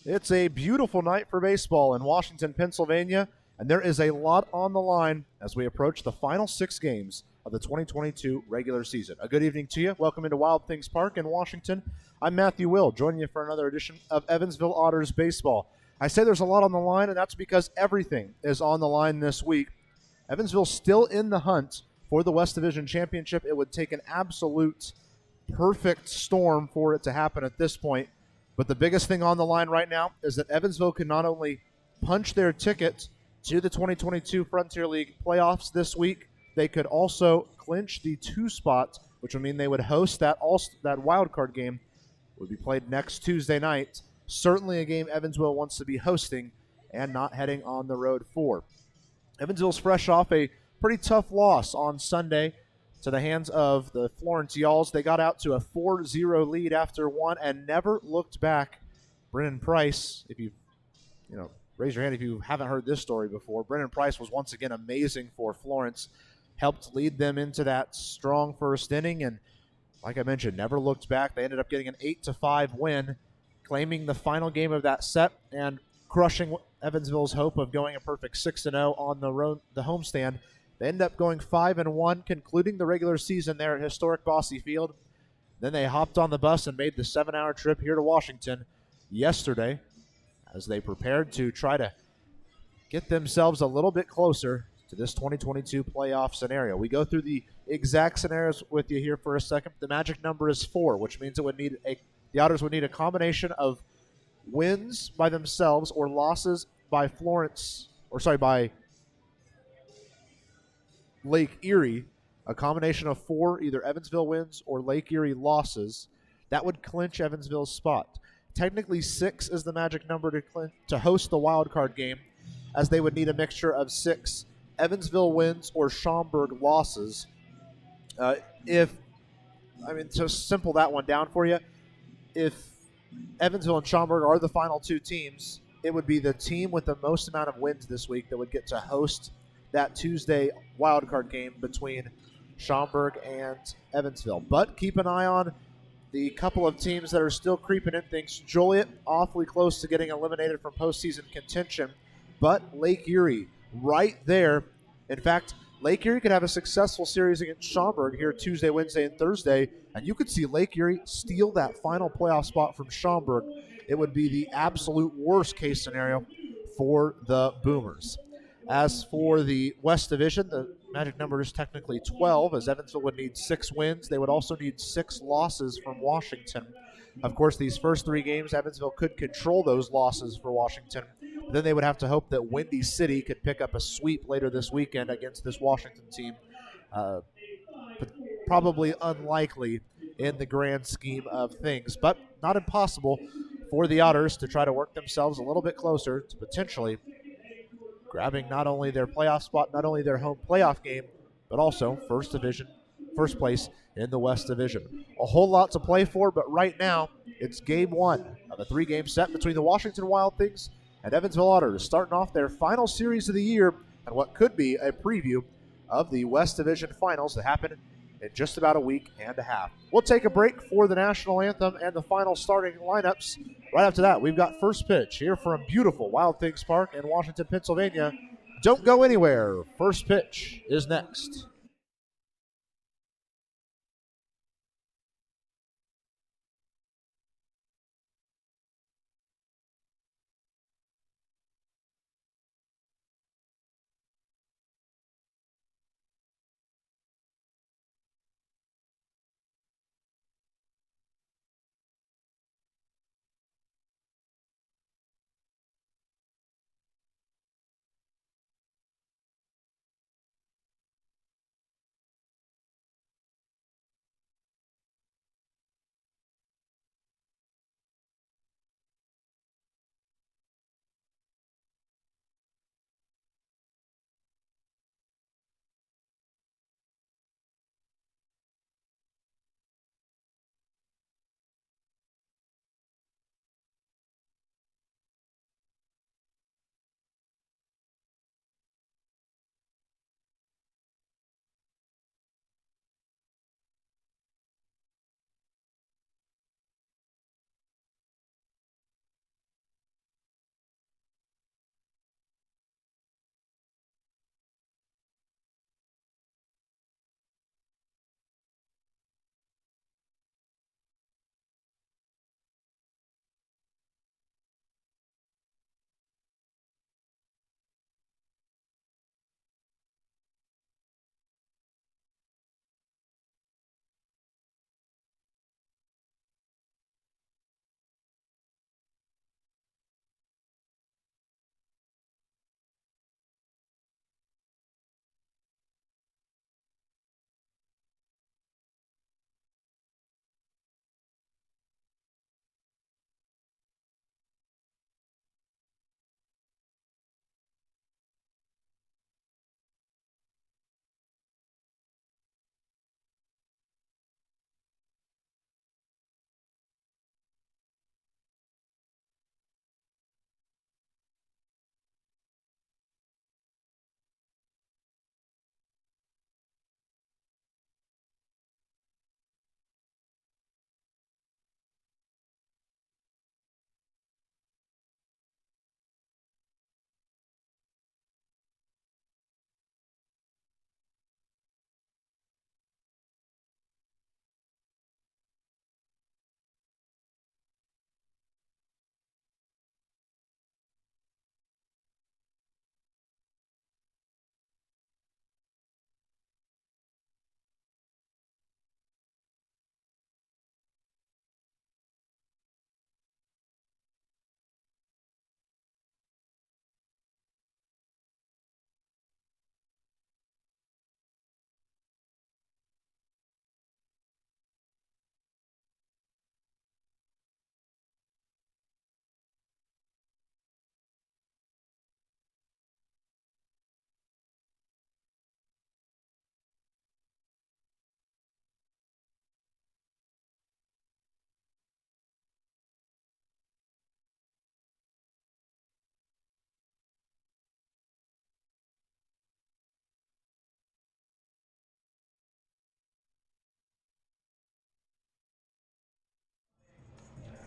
It's a beautiful night for baseball in Washington, Pennsylvania, and there is a lot on the line as we approach the final 6 games of the 2022 regular season. A good evening to you. Welcome into Wild Things Park in Washington. I'm Matthew Will, joining you for another edition of Evansville Otters baseball. I say there's a lot on the line, and that's because everything is on the line this week. Evansville's still in the hunt for the West Division Championship. It would take an absolute perfect storm for it to happen at this point. But the biggest thing on the line right now is that Evansville can not only punch their ticket to the 2022 Frontier League playoffs this week, they could also clinch the 2 spot, which would mean they would host that wild card game. It would be played next Tuesday night. Certainly a game Evansville wants to be hosting and not heading on the road for. Evansville's fresh off a pretty tough loss on Sunday to the hands of the Florence Yalls. They got out to a 4-0 lead after one and never looked back. Brennan Price, if you raise your hand if you haven't heard this story before. Brennan Price was once again amazing for Florence, helped lead them into that strong first inning, and like I mentioned, never looked back. They ended up getting an 8-5 win, claiming the final game of that set and crushing Evansville's hope of going a perfect 6-0 on the homestand. They end up going 5-1, concluding the regular season there at historic Bosse Field. Then they hopped on the bus and made the 7-hour trip here to Washington yesterday as they prepared to try to get themselves a little bit closer to this 2022 playoff scenario. We go through the exact scenarios with you here for a second. The magic number is 4, which means the Otters would need a combination of wins by themselves or losses by by Lake Erie, a combination of 4 either Evansville wins or Lake Erie losses. That would clinch Evansville's spot. Technically, 6 is the magic number to host the wild card game, as they would need a mixture of 6 Evansville wins or Schaumburg losses. To simple that one down for you, if Evansville and Schaumburg are the final 2 teams, it would be the team with the most amount of wins this week that would get to host that Tuesday wildcard game between Schaumburg and Evansville. But keep an eye on the couple of teams that are still creeping in things. Joliet, awfully close to getting eliminated from postseason contention, but Lake Erie right there. In fact, Lake Erie could have a successful series against Schaumburg here Tuesday, Wednesday, and Thursday, and you could see Lake Erie steal that final playoff spot from Schaumburg. It would be the absolute worst case scenario for the Boomers. As for the West Division, the magic number is technically 12, as Evansville would need 6 wins. They would also need 6 losses from Washington. Of course, these first 3 games, Evansville could control those losses for Washington. Then they would have to hope that Windy City could pick up a sweep later this weekend against this Washington team. Probably unlikely in the grand scheme of things, but not impossible for the Otters to try to work themselves a little bit closer to potentially grabbing not only their playoff spot, not only their home playoff game, but also first place in the West Division. A whole lot to play for, but right now it's game 1 of a 3-game set between the Washington Wild Things and Evansville Otters, starting off their final series of the year and what could be a preview of the West Division Finals that happen in just about a week and a half. We'll take a break for the national anthem and the final starting lineups. Right after that, we've got first pitch here from beautiful Wild Things Park in Washington, Pennsylvania. Don't go anywhere. First pitch is next.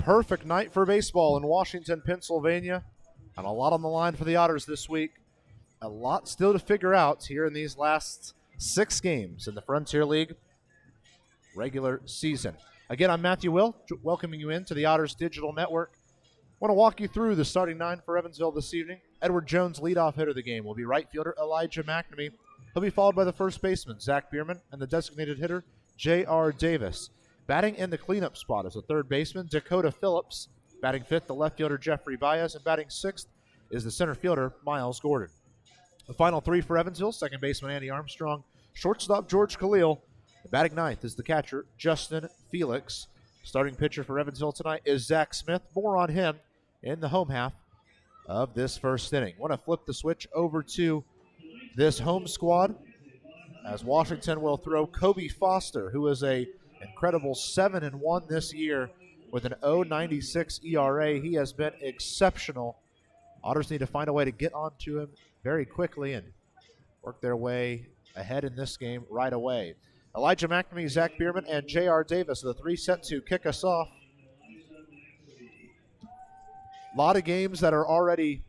perfect night for baseball in Washington, Pennsylvania, and a lot on the line for the Otters this week. A lot still to figure out here in these last 6 games in the Frontier League regular season. Again, I'm Matthew Will, welcoming you into the Otters Digital Network. I want to walk you through the starting 9 for Evansville this evening. Edward Jones, leadoff hitter of the game, will be right fielder Elijah Mcnamee. He'll be followed by the first baseman, Zach Biermann, and the designated hitter, J.R. Davis. Batting in the cleanup spot is the third baseman, Dakota Phillips. Batting fifth, the left fielder, Jeffrey Baez. And batting sixth is the center fielder, Miles Gordon. The final 3 for Evansville, second baseman Andy Armstrong, shortstop George Khalil. The batting ninth is the catcher, Justin Felix. Starting pitcher for Evansville tonight is Zach Smith. More on him in the home half of this first inning. Want to flip the switch over to this home squad as Washington will throw Kobe Foster, who is a incredible 7-1 this year with an 0.96 ERA. He has been exceptional. Otters need to find a way to get onto him very quickly and work their way ahead in this game right away. Elijah Mcnamee, Zach Biermann, and J.R. Davis are the 3 set to kick us off. A lot of games that are already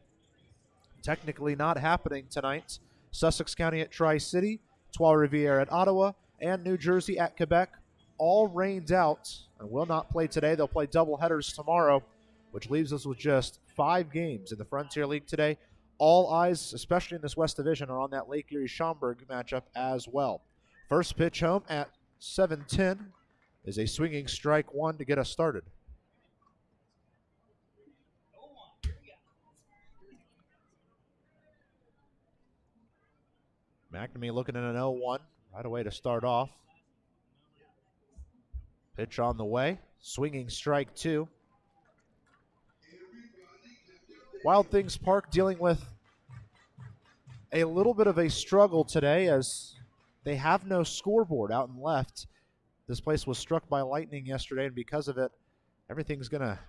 technically not happening tonight. Sussex County at Tri-City, Trois-Rivières at Ottawa, and New Jersey at Quebec all rained out and will not play today. They'll play doubleheaders tomorrow, which leaves us with just 5 games in the Frontier League today. All eyes, especially in this West Division, are on that Lake Erie-Schaumburg matchup as well. First pitch home at 7:10 is a swinging strike 1 to get us started. Mcnamee looking at an 0-1 right away to start off. Pitch on the way, swinging strike 2. Wild Things Park dealing with a little bit of a struggle today as they have no scoreboard out in left. This place was struck by lightning yesterday, and because of it, everything's going to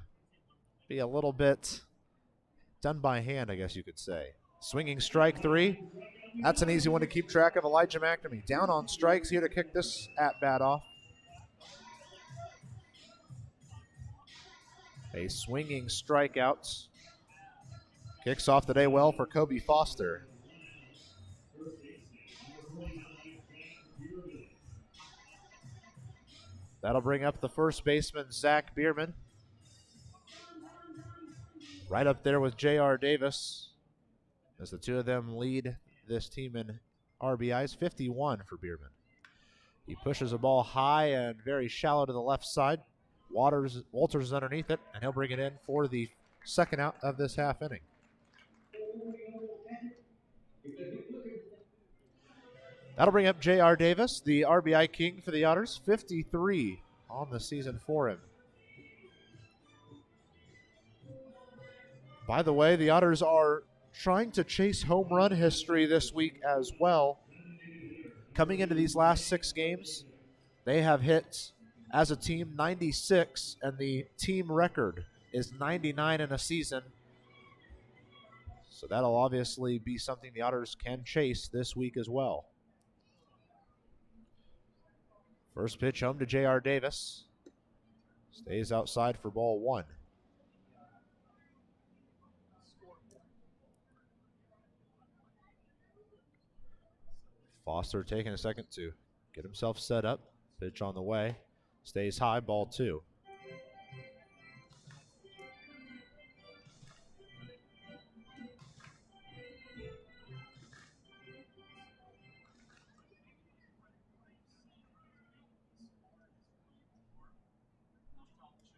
be a little bit done by hand, I guess you could say. Swinging strike 3. That's an easy one to keep track of. Elijah Mcnamee down on strikes here to kick this at-bat off. A swinging strikeout. Kicks off the day well for Kobe Foster. That'll bring up the first baseman, Zach Biermann. Right up there with J.R. Davis as the two of them lead this team in RBIs. 51 for Biermann. He pushes a ball high and very shallow to the left side. Walters is underneath it, and he'll bring it in for the second out of this half inning. That'll bring up J.R. Davis, the RBI king for the Otters. 53 on the season for him. By the way, the Otters are trying to chase home run history this week as well. Coming into these last 6 games, they have hit, as a team, 96, and the team record is 99 in a season. So that'll obviously be something the Otters can chase this week as well. First pitch home to J.R. Davis. Stays outside for ball 1. Foster taking a second to get himself set up. Pitch on the way. Stays high, ball 2.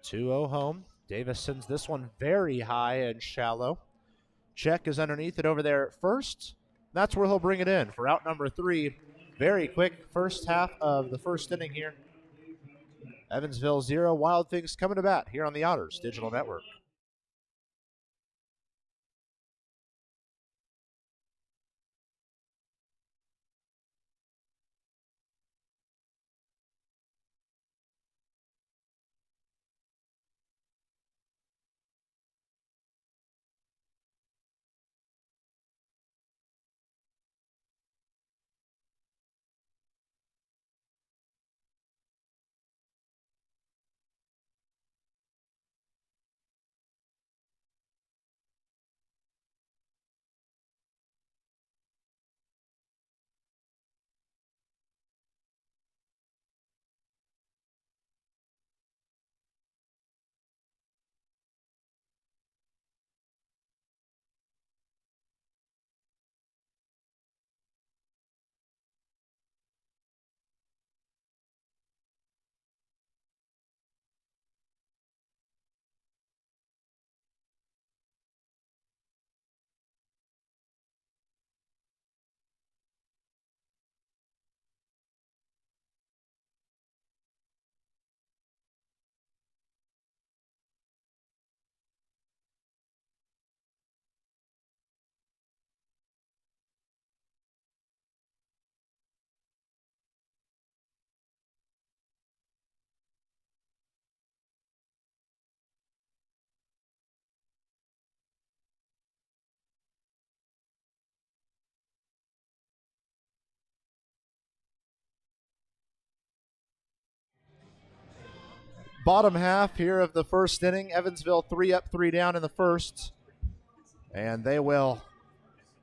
Two-0 home. Davis sends this one very high and shallow. Check is underneath it over there at first. That's where he'll bring it in for out number 3. Very quick first half of the first inning here. Evansville 0, Wild Things coming to bat here on the Otters Digital Network. bottom half here of the first inning. Evansville 3 up, 3 down in the first. And they will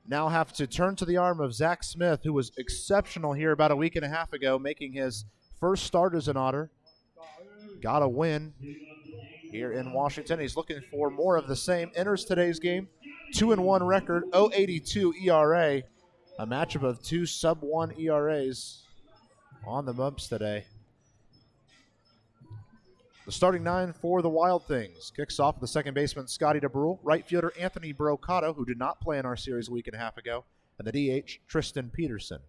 now have to turn to the arm of Zach Smith, who was exceptional here about a week and a half ago, making his first start as an Otter. Got a win here in Washington. He's looking for more of the same. Enters today's game, 2-1 record, 0.82 ERA. A matchup of two sub-1 ERAs on the bumps today. The starting nine for the Wild Things. Kicks off with the second baseman, Scotty DeBrule. Right fielder, Anthony Brocado, who did not play in our series a week and a half ago. And the DH, Tristan Peterson.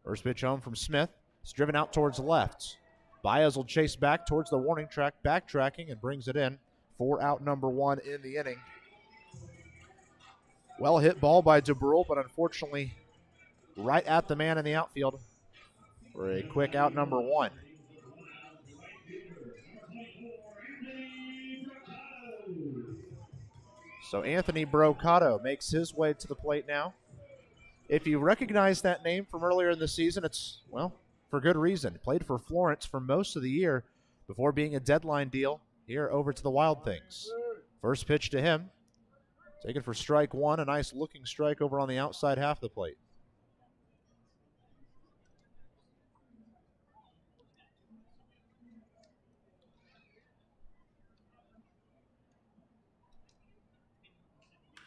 First pitch home from Smith. It's driven out towards left. Baez will chase back towards the warning track, backtracking, and brings it in for out number 1 in the inning. Well hit ball by DeBrule, but unfortunately right at the man in the outfield for a quick out number 1. So Anthony Brocado makes his way to the plate now. If you recognize that name from earlier in the season, it's, well, for good reason. Played for Florence for most of the year before being a deadline deal here over to the Wild Things. First pitch to him. Taken for strike 1, a nice looking strike over on the outside half of the plate.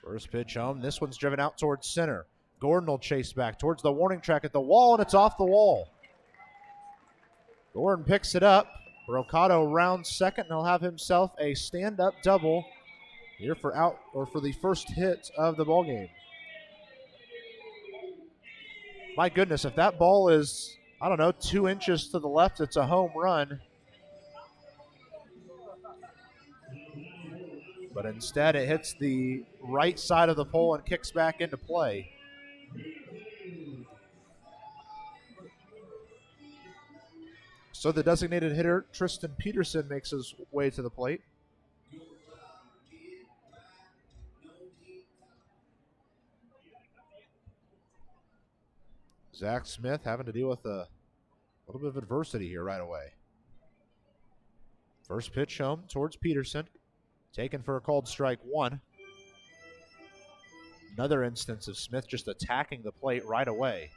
First pitch home. This one's driven out towards center. Gordon will chase back towards the warning track at the wall, and it's off the wall. Gordon picks it up. Brocado rounds second, and he'll have himself a stand-up double here for out, or for the first hit of the ballgame. My goodness, if that ball is, 2 inches to the left, it's a home run. But instead it hits the right side of the pole and kicks back into play. So the designated hitter, Tristan Peterson, makes his way to the plate. Zach Smith having to deal with a little bit of adversity here right away. First pitch home towards Peterson. Taken for a called strike 1. Another instance of Smith just attacking the plate right away.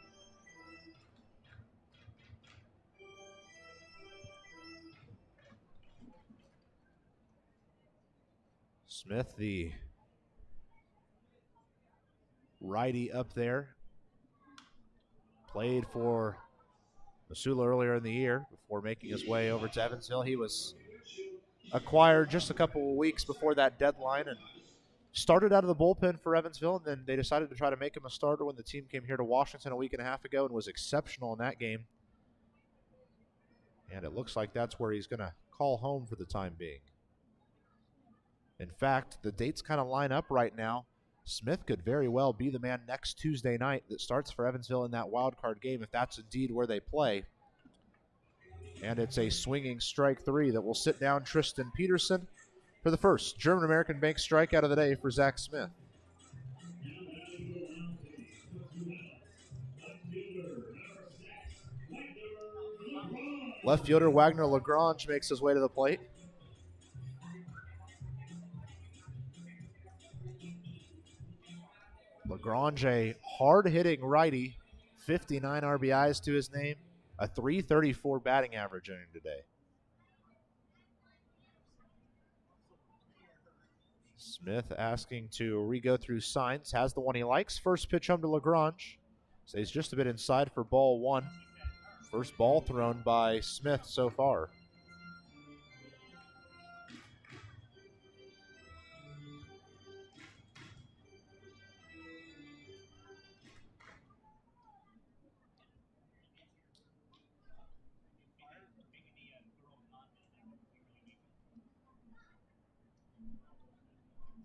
Smith, the righty up there, played for Missoula earlier in the year before making his way over to Evansville. He was acquired just a couple of weeks before that deadline and started out of the bullpen for Evansville, and then they decided to try to make him a starter when the team came here to Washington a week and a half ago and was exceptional in that game. And it looks like that's where he's going to call home for the time being. In fact, the dates kind of line up right now. Smith could very well be the man next Tuesday night that starts for Evansville in that wild card game, if that's indeed where they play. And it's a swinging strike 3 that will sit down Tristan Peterson for the first German-American Bank strikeout of the day for Zach Smith. Left fielder Wagner Lagrange makes his way to the plate. Lagrange, a hard-hitting righty, 59 RBIs to his name, a .334 batting average in him today. Smith asking to re-go through signs, has the one he likes. First pitch home to Lagrange. Stays just a bit inside for ball 1. First ball thrown by Smith so far.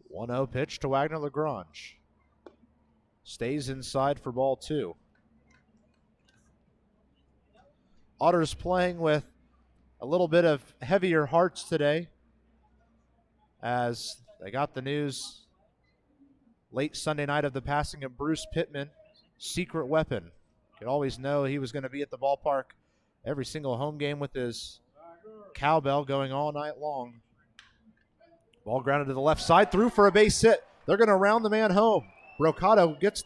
One 1-0 pitch to Wagner Lagrange. Stays inside for ball 2. Otters playing with a little bit of heavier hearts today as they got the news late Sunday night of the passing of Bruce Pittman, secret weapon. You could always know he was going to be at the ballpark every single home game with his cowbell going all night long. Ball grounded to the left side, through for a base hit. They're going to round the man home. Brocado hits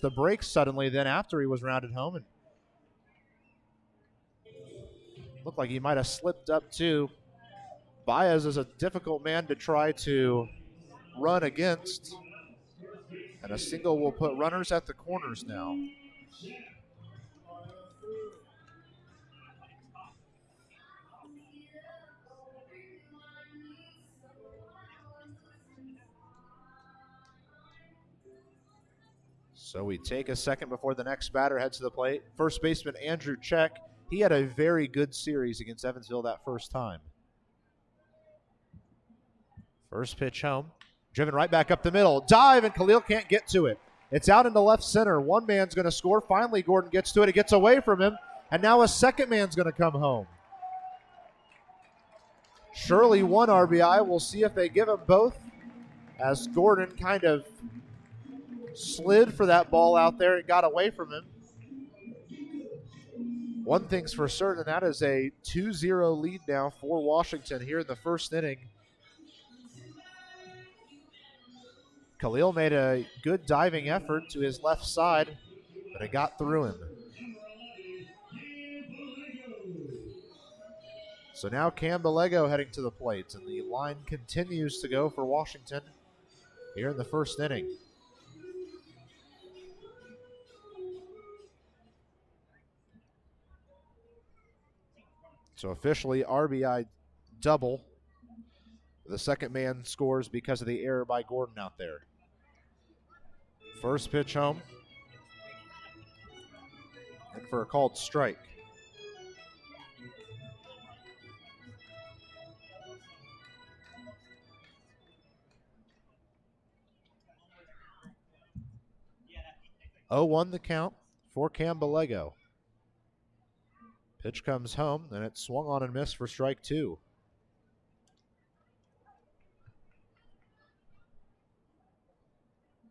the brakes suddenly then after he was rounded home, and looked like he might have slipped up too. Baez is a difficult man to try to run against, and a single will put runners at the corners now. So we take a second before the next batter heads to the plate. First baseman Andrew Check. He had a very good series against Evansville that first time. First pitch home. Driven right back up the middle. Dive, and Khalil can't get to it. It's out into left center. One man's going to score. Finally, Gordon gets to it. It gets away from him. And now a second man's going to come home. Shirley one RBI. We'll see if they give him both, as Gordon kind of slid for that ball out there. It got away from him. One thing's for certain, that is a 2-0 lead now for Washington here in the first inning. Khalil made a good diving effort to his left side, but it got through him. So now Cambalego heading to the plate, and the line continues to go for Washington here in the first inning. So officially RBI double. The second man scores because of the error by Gordon out there. First pitch home. And for a called strike. Oh, 0-1 the count for Cambalego. Pitch comes home, and it's swung on and missed for strike two.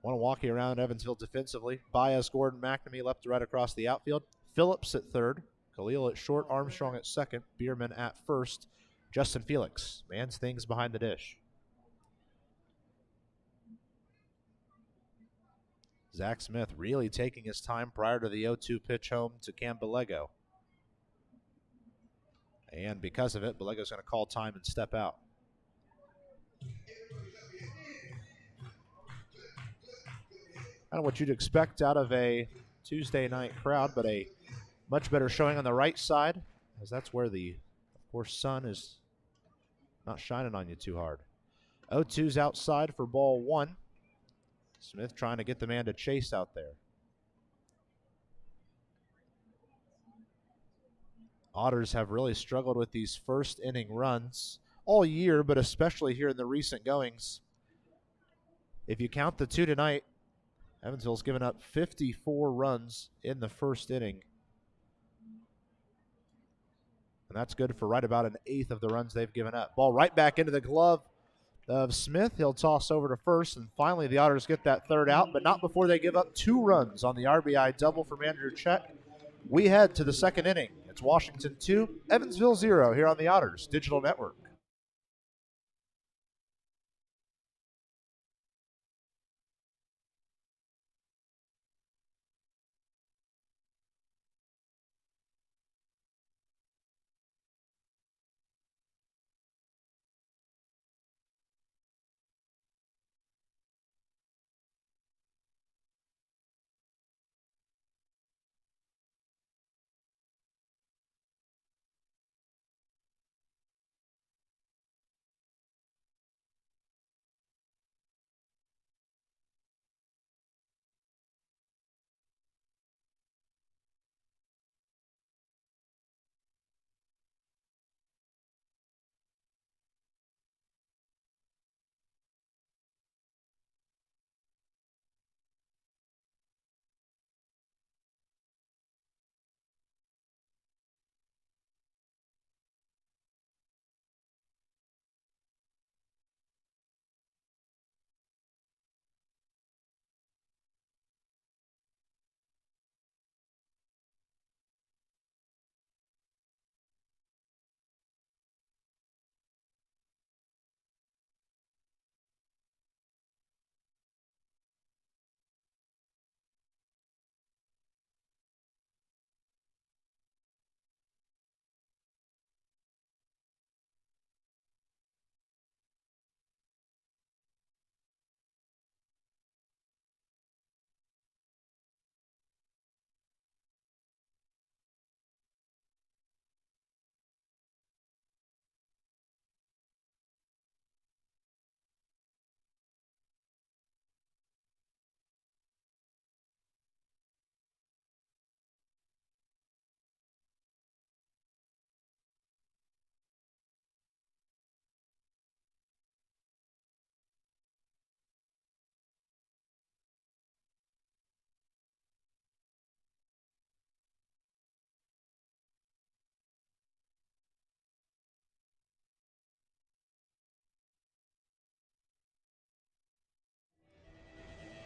Want to walk you around Evansville defensively. Baez, Gordon, Mcnamee left to right across the outfield. Phillips at third. Khalil at short. Armstrong at second. Biermann at first. Justin Felix mans things behind the dish. Zach Smith really taking his time prior to the 0-2 pitch home to Cambalego. And because of it, Balego's going to call time and step out. Kind of what you'd expect out of a Tuesday night crowd, but a much better showing on the right side, as that's where the, of course, sun is not shining on you too hard. 0-2's outside for ball one. Smith trying to get the man to chase out there. Otters have really struggled with these first inning runs all year, but especially here in the recent goings. If you count the two tonight, Evansville's given up 54 runs in the first inning. And that's good for right about an eighth of the runs they've given up. Ball right back into the glove of Smith. He'll toss over to first, and finally the Otters get that third out, but not before they give up 2 runs on the RBI double from Andrew Check. We head to the second inning. It's Washington 2, Evansville 0 here on the Otters Digital Network.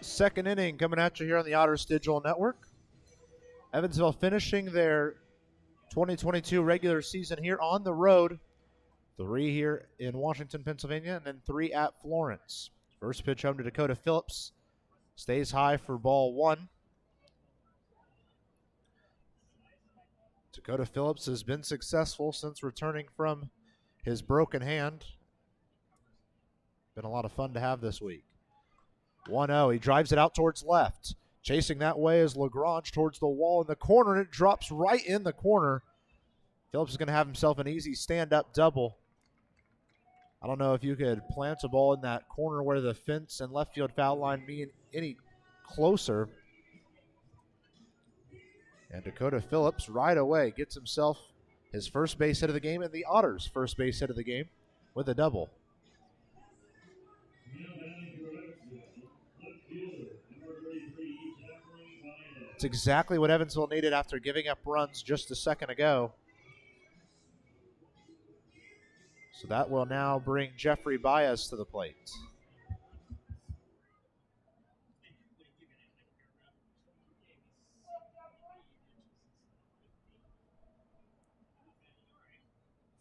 Second inning coming at you here on the Otters Digital Network. Evansville finishing their 2022 regular season here on the road. 3 here in Washington, Pennsylvania, and then 3 at Florence. First pitch home to Dakota Phillips. Stays high for ball 1. Dakota Phillips has been successful since returning from his broken hand. Been a lot of fun to have this week. 1-0. He drives it out towards left. Chasing that way is Lagrange towards the wall in the corner, and it drops right in the corner. Phillips is going to have himself an easy stand-up double. I don't know if you could plant a ball in that corner where the fence and left field foul line be any closer. And Dakota Phillips right away gets himself his first base hit of the game and the Otters' first base hit of the game with a double. It's exactly what Evansville needed after giving up runs just a second ago. So that will now bring Jeffrey Baez to the plate.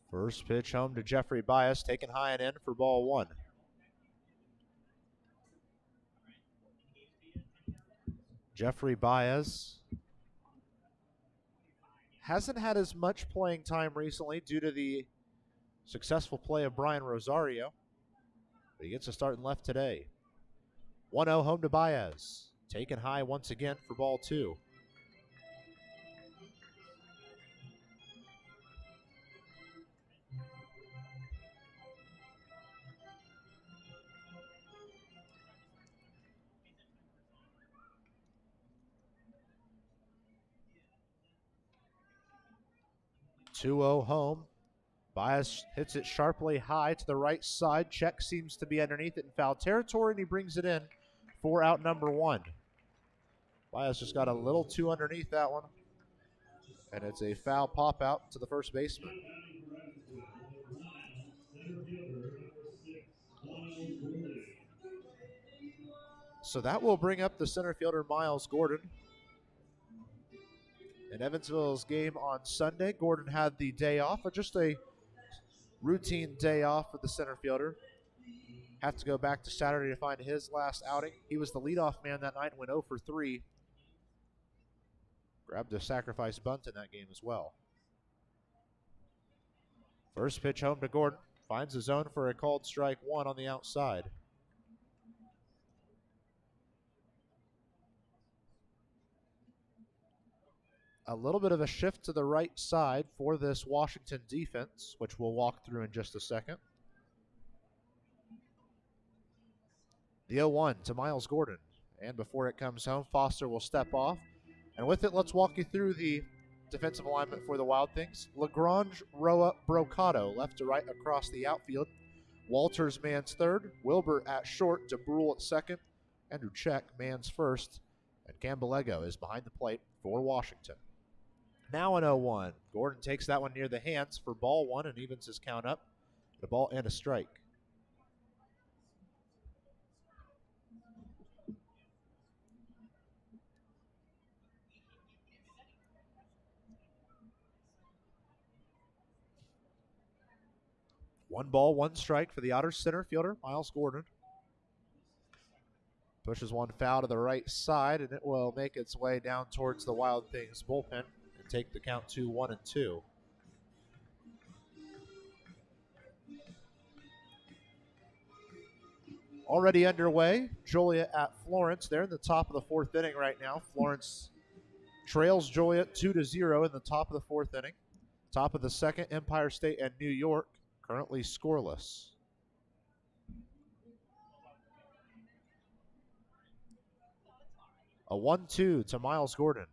First pitch home to Jeffrey Baez, taken high and in for ball 1. Jeffrey Baez hasn't had as much playing time recently due to the successful play of Brian Rosario, but he gets a start in left today. 1-0 home to Baez, taken high once again for ball 2. Home. Baez hits it sharply high to the right side. Check seems to be underneath it in foul territory, and he brings it in for out number 1. Baez just got a little too underneath that one, and it's a foul pop out to the first baseman. So that will bring up the center fielder, Miles Gordon. In Evansville's game on Sunday, Gordon had the day off, or just a routine day off for the center fielder. Have to go back to Saturday to find his last outing. He was the leadoff man that night and went 0 for 3. Grabbed a sacrifice bunt in that game as well. First pitch home to Gordon. Finds the zone for a called strike 1 on the outside. A little bit of a shift to the right side for this Washington defense, which we'll walk through in just a second. The 0-1 to Miles Gordon. And before it comes home, Foster will step off. And with it, let's walk you through the defensive alignment for the Wild Things. Lagrange, Roa, Brocado, left to right across the outfield. Walters mans third. Wilbur at short. DeBrule at second. Andrew Check mans first. And Cambalego is behind the plate for Washington. Now an 0-1. Gordon takes that one near the hands for ball 1 and evens his count up. A ball and a strike. One ball, one strike for the Otters center fielder, Miles Gordon. Pushes one foul to the right side, and it will make its way down towards the Wild Things bullpen. Take the count to 1-2. Already underway. Joliet at Florence. They're in the top of the 4th inning right now. Florence trails Joliet 2-0 in the top of the 4th inning. Top of the 2nd, Empire State and New York currently scoreless. A 1-2 to Miles Gordon.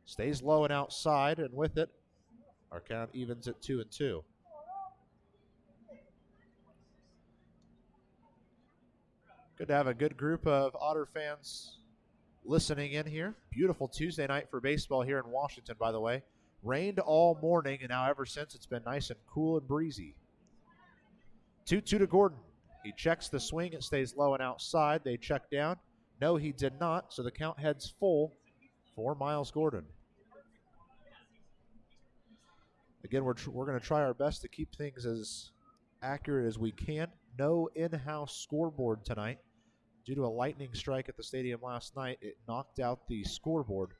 Stays low and outside, and with it, our count evens at 2-2. Good to have a good group of Otter fans listening in here. Beautiful Tuesday night for baseball here in Washington, by the way. Rained all morning, and now ever since it's been nice and cool and breezy. 2-2 to Gordon. He checks the swing. It stays low and outside. They check down. No, he did not, so the count heads full for Miles Gordon. Again, we're going to try our best to keep things as accurate as we can. No in-house scoreboard tonight. Due to a lightning strike at the stadium last night, it knocked out the scoreboard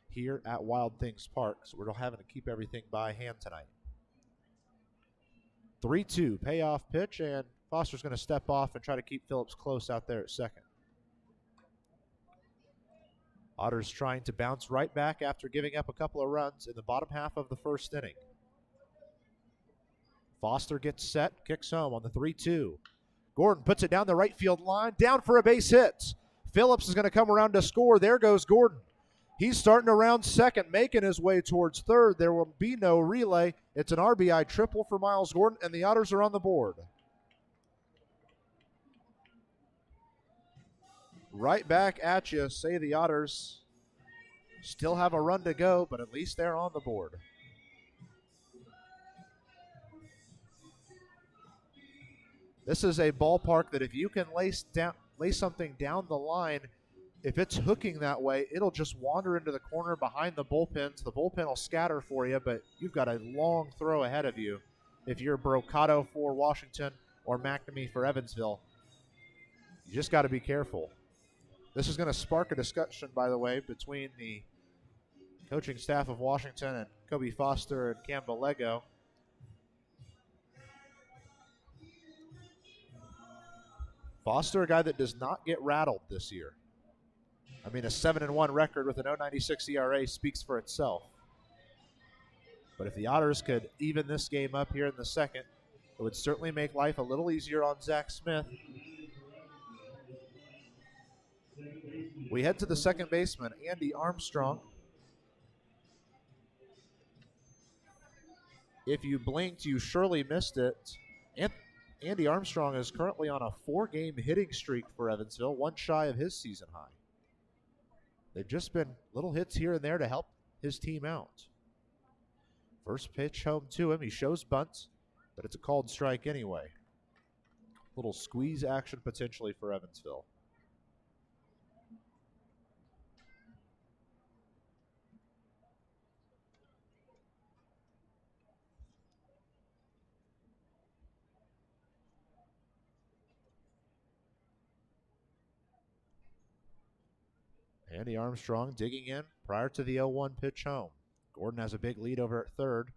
here at Wild Things Park, so we're having to keep everything by hand tonight. 3-2 payoff pitch, and Foster's going to step off and try to keep Phillips close out there at second. Otters trying to bounce right back after giving up a couple of runs in the bottom half of the first inning. Foster gets set, kicks home on the 3-2. Gordon puts it down the right field line, down for a base hit. Phillips is going to come around to score. There goes Gordon. He's starting around second, making his way towards third. There will be no relay. It's an RBI triple for Miles Gordon, and the Otters are on the board. Right back at you, say the Otters still have a run to go, but at least they're on the board. This is a ballpark that if you can lay something down the line, if it's hooking that way, it'll just wander into the corner behind the bullpens. The bullpen will scatter for you, but you've got a long throw ahead of you. If you're Brocado for Washington or Mcnamee for Evansville, you just got to be careful. This is going to spark a discussion, by the way, between the coaching staff of Washington and Kobe Foster and Cam Bellego. Foster, a guy that does not get rattled this year. I mean, a 7-1 record with an 0.96 ERA speaks for itself. But if the Otters could even this game up here in the second, it would certainly make life a little easier on Zach Smith. We head to the second baseman, Andy Armstrong. If you blinked, you surely missed it. Andy Armstrong is currently on a 4-game hitting streak for Evansville, one shy of his season high. They've just been little hits here and there to help his team out. First pitch home to him. He shows bunt, but it's a called strike anyway. Little squeeze action potentially for Evansville. Andy Armstrong digging in prior to the 0-1 pitch home. Gordon has a big lead over at third.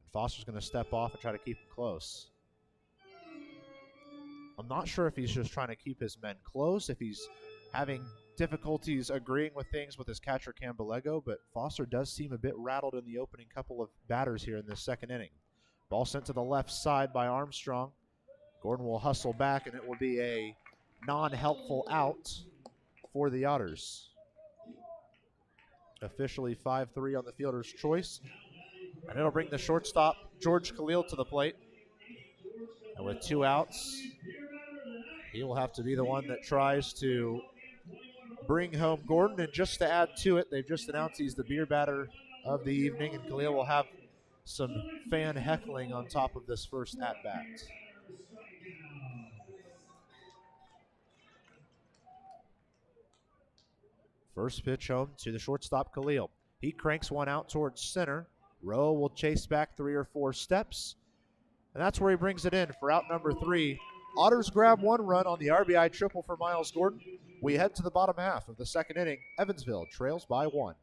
And Foster's going to step off and try to keep him close. I'm not sure if he's just trying to keep his men close, if he's having difficulties agreeing with things with his catcher Cam Bellego, but Foster does seem a bit rattled in the opening couple of batters here in this second inning. Ball sent to the left side by Armstrong. Gordon will hustle back, and it will be a non-helpful out for the Otters. Officially 5-3 on the fielder's choice. And it'll bring the shortstop, George Khalil, to the plate. And with 2 outs, he will have to be the one that tries to bring home Gordon. And just to add to it, they've just announced he's the beer batter of the evening, and Khalil will have some fan heckling on top of this first at-bat. First pitch home to the shortstop, Khalil. He cranks one out towards center. Rowe will chase back 3 or 4 steps. And that's where he brings it in for out number 3. Otters grab 1 run on the RBI triple for Miles Gordon. We head to the bottom half of the second inning. Evansville trails by 1.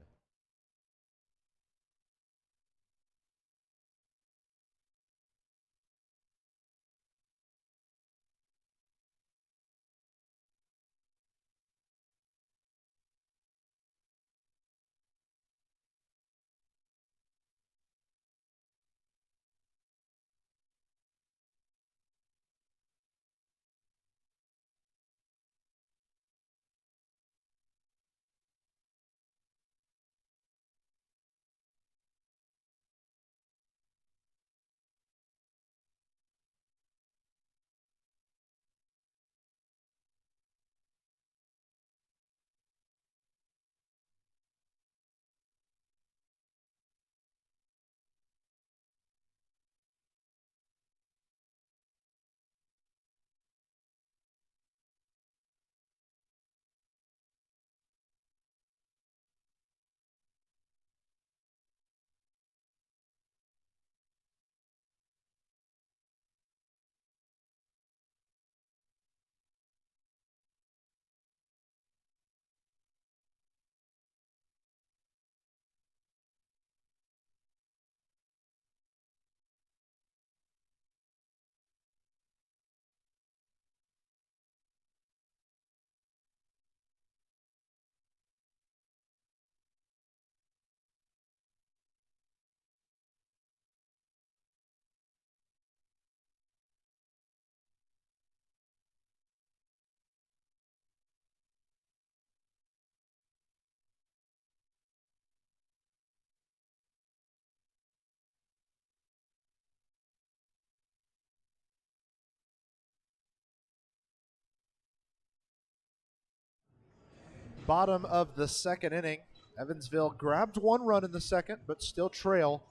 Bottom of the second inning. Evansville grabbed one run in the second, but still trail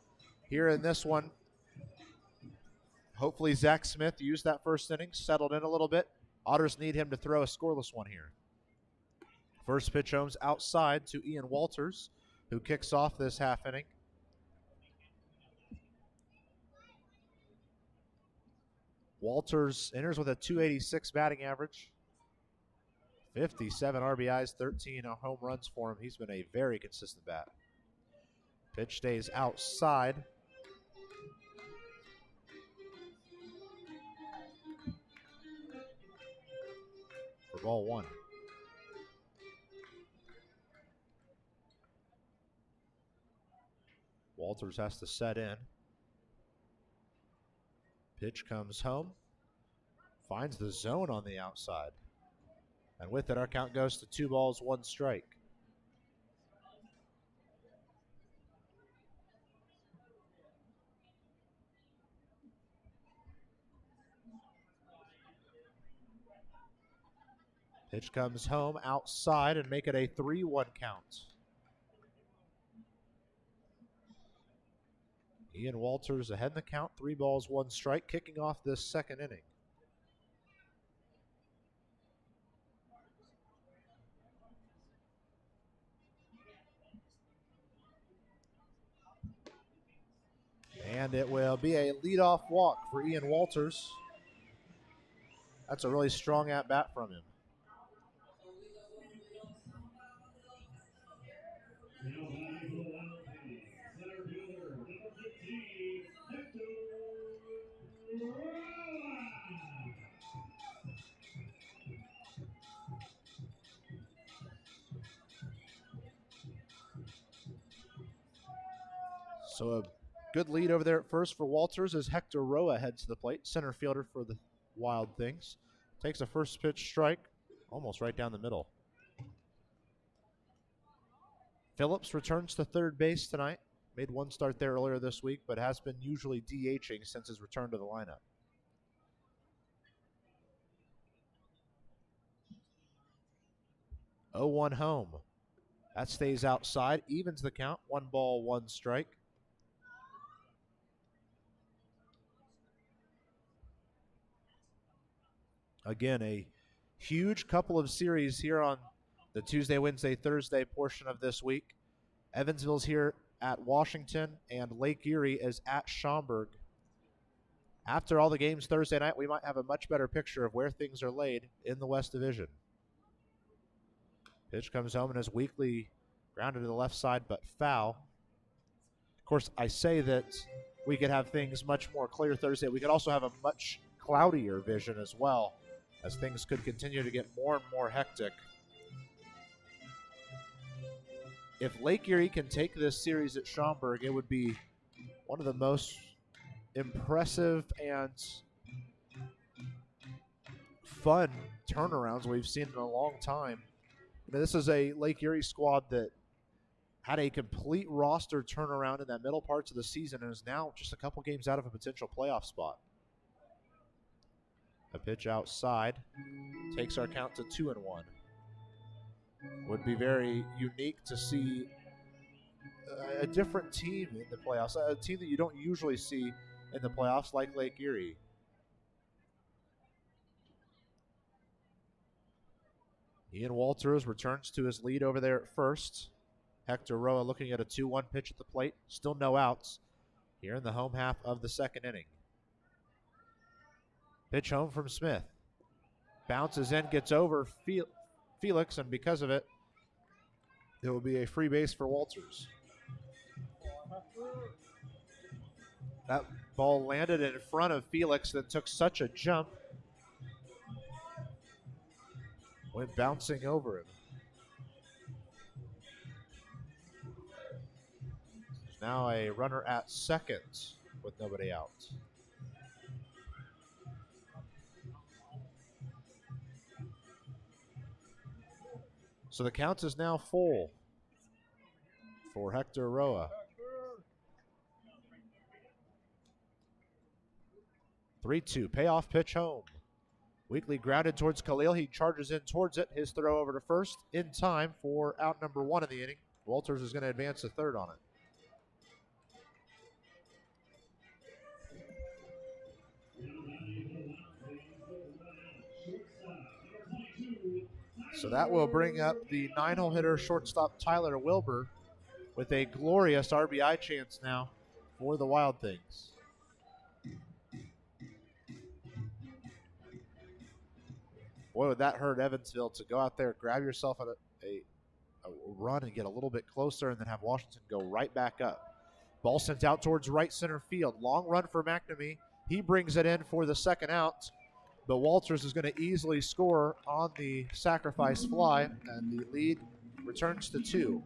here in this one. Hopefully Zach Smith used that first inning, settled in a little bit. Otters need him to throw a scoreless one here. First pitch home's outside to Ian Walters, who kicks off this half inning. Walters enters with a .286 batting average. 57 RBIs, 13 home runs for him. He's been a very consistent bat. Pitch stays outside. For ball one. Walters has to set in. Pitch comes home. Finds the zone on the outside. And with it, our count goes to 2 balls, 1 strike. Pitch comes home outside and make it a 3-1 count. Ian Walters ahead in the count, 3 balls, 1 strike, kicking off this second inning. And it will be a leadoff walk for Ian Walters. That's a really strong at-bat from him. So a good lead over there at first for Walters as Hector Roa heads to the plate, center fielder for the Wild Things. Takes a first pitch strike, almost right down the middle. Phillips returns to third base tonight. Made 1 start there earlier this week, but has been usually DHing since his return to the lineup. Oh, 1 home. That stays outside, evens the count. 1 ball, 1 strike. Again, a huge couple of series here on the Tuesday, Wednesday, Thursday portion of this week. Evansville's here at Washington, and Lake Erie is at Schaumburg. After all the games Thursday night, we might have a much better picture of where things are laid in the West Division. Pitch comes home and is weakly grounded to the left side, but foul. Of course, I say that we could have things much more clear Thursday. We could also have a much cloudier vision as well, as things could continue to get more and more hectic. If Lake Erie can take this series at Schaumburg, it would be one of the most impressive and fun turnarounds we've seen in a long time. I mean, this is a Lake Erie squad that had a complete roster turnaround in that middle parts of the season and is now just a couple games out of a potential playoff spot. A pitch outside takes our count to 2-1. Would be very unique to see a different team in the playoffs, a team that you don't usually see in the playoffs like Lake Erie. Ian Walters returns to his lead over there at first. Hector Roa looking at a 2-1 pitch at the plate. Still no outs here in the home half of the second inning. Pitch home from Smith. Bounces in, gets over Felix, and because of it, it will be a free base for Walters. That ball landed in front of Felix that took such a jump. Went bouncing over him. There's now a runner at second with nobody out. So the count is now full for Hector Roa. 3-2, payoff pitch home. Weekly grounded towards Khalil. He charges in towards it. His throw over to first in time for out number 1 of the inning. Walters is going to advance to third on it. So that will bring up the 9-hole hitter shortstop Tyler Wilbur with a glorious RBI chance now for the Wild Things. Boy, would that hurt Evansville to go out there, grab yourself a run and get a little bit closer and then have Washington go right back up. Ball sent out towards right center field. Long run for Mcnamee. He brings it in for the second out, but Walters is going to easily score on the sacrifice fly, and the lead returns to 2.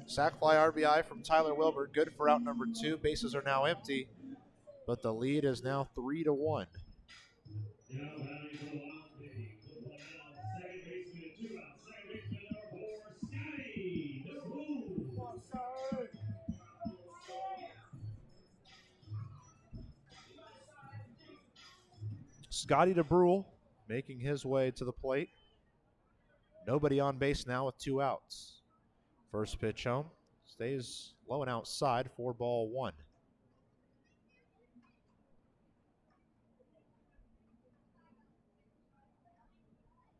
Sac fly RBI from Tyler Wilbur, good for out number 2. Bases are now empty, but the lead is now 3-1. Scotty DeBrule making his way to the plate. Nobody on base now with 2 outs. First pitch home. Stays low and outside for ball 1.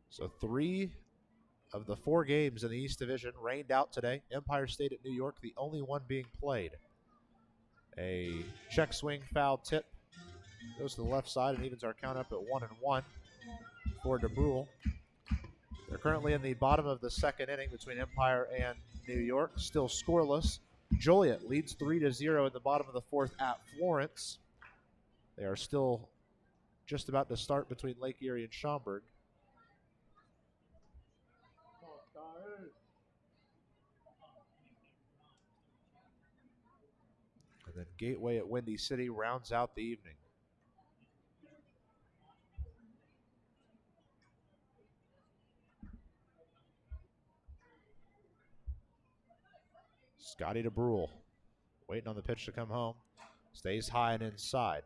So 3 of the 4 games in the East Division rained out today. Empire State at New York, the only one being played. A check swing foul tip goes to the left side and evens our count up at 1-1 for DeBrule. They're currently in the bottom of the second inning between Empire and New York, still scoreless. Joliet leads 3-0 in the bottom of the 4th at Florence. They are still just about to start between Lake Erie and Schaumburg. And then Gateway at Windy City rounds out the evening. Scotty DeBrule waiting on the pitch to come home. Stays high and inside.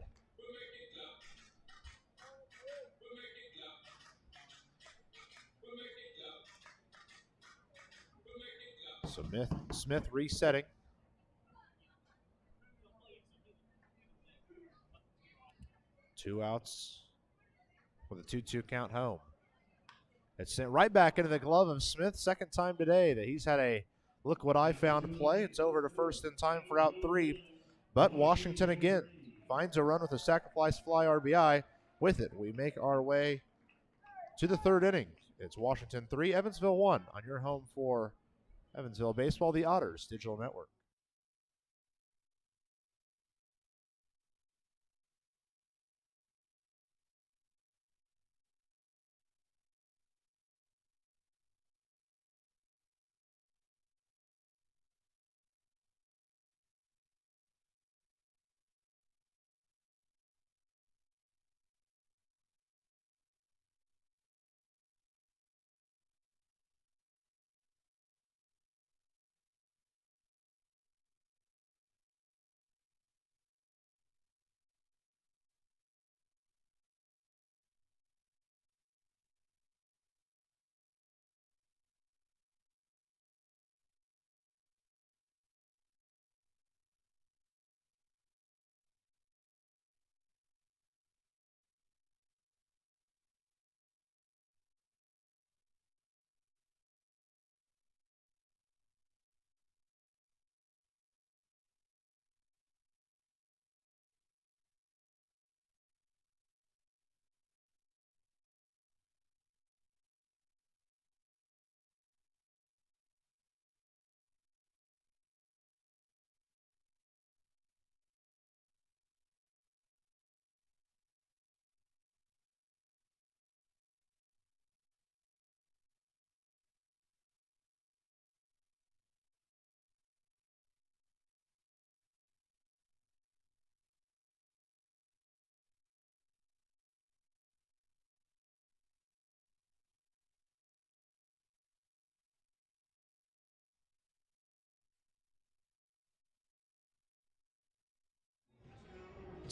So Smith resetting. Two outs with a 2-2 count home. It's sent right back into the glove of Smith. Second time today that he's had a look what I found play. It's over to first in time for out 3. But Washington again finds a run with a sacrifice fly RBI. With it, we make our way to the 3rd inning. It's Washington 3, Evansville 1 on your home for Evansville Baseball, the Otters Digital Network.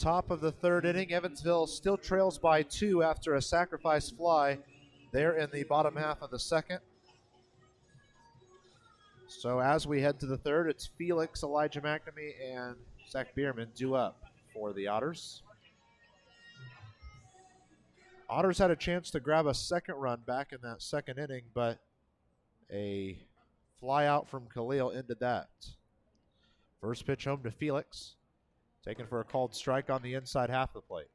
top of the third inning. Evansville still trails by 2 after a sacrifice fly there in the bottom half of the second. So as we head to the third, it's Felix, Elijah Mcnamee, and Zach Biermann due up for the Otters. Otters had a chance to grab a second run back in that second inning, but a fly out from Khalil ended that. First pitch home to Felix, taken for a called strike on the inside half of the plate.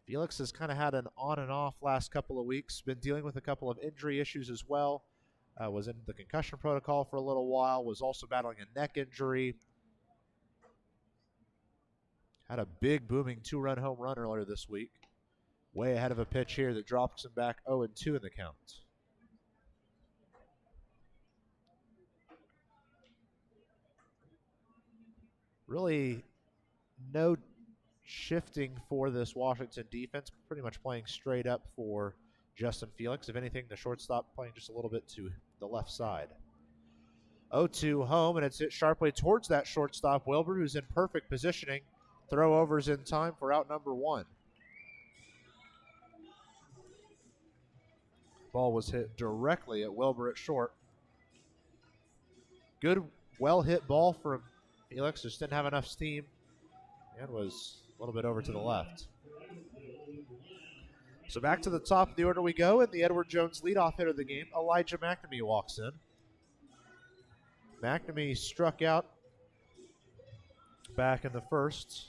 Felix has kind of had an on and off last couple of weeks, been dealing with a couple of injury issues as well. Was in the concussion protocol for a little while, was also battling a neck injury. Had a big booming 2-run home run earlier this week. Way ahead of a pitch here that drops him back 0-2 in the count. Really no shifting for this Washington defense. Pretty much playing straight up for Justin Felix. If anything, the shortstop playing just a little bit to the left side. 0-2 home, and it's hit sharply towards that shortstop, Wilbur, who's in perfect positioning. Throw overs in time for out number 1. Ball was hit directly at Wilbur at short. Good, well-hit ball from Felix. Just didn't have enough steam and was a little bit over to the left. So back to the top of the order we go, and the Edward Jones leadoff hitter of the game, Elijah Mcnamee, walks in. Mcnamee struck out back in the first.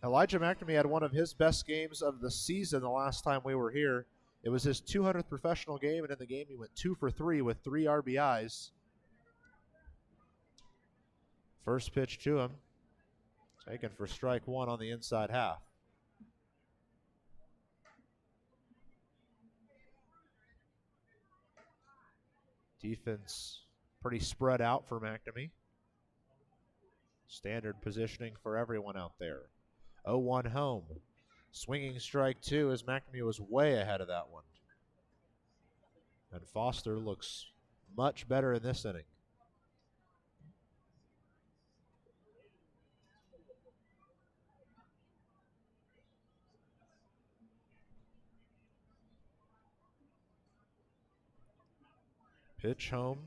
Elijah Mcnamee had one of his best games of the season the last time we were here. It was his 200th professional game, and in the game he went 2 for 3 with 3 RBIs. First pitch to him, taken for strike 1 on the inside half. Defense pretty spread out for Mcnamee. Standard positioning for everyone out there. 0-1 home. Swinging strike 2 as Mcnamee was way ahead of that one. And Foster looks much better in this inning. Pitch home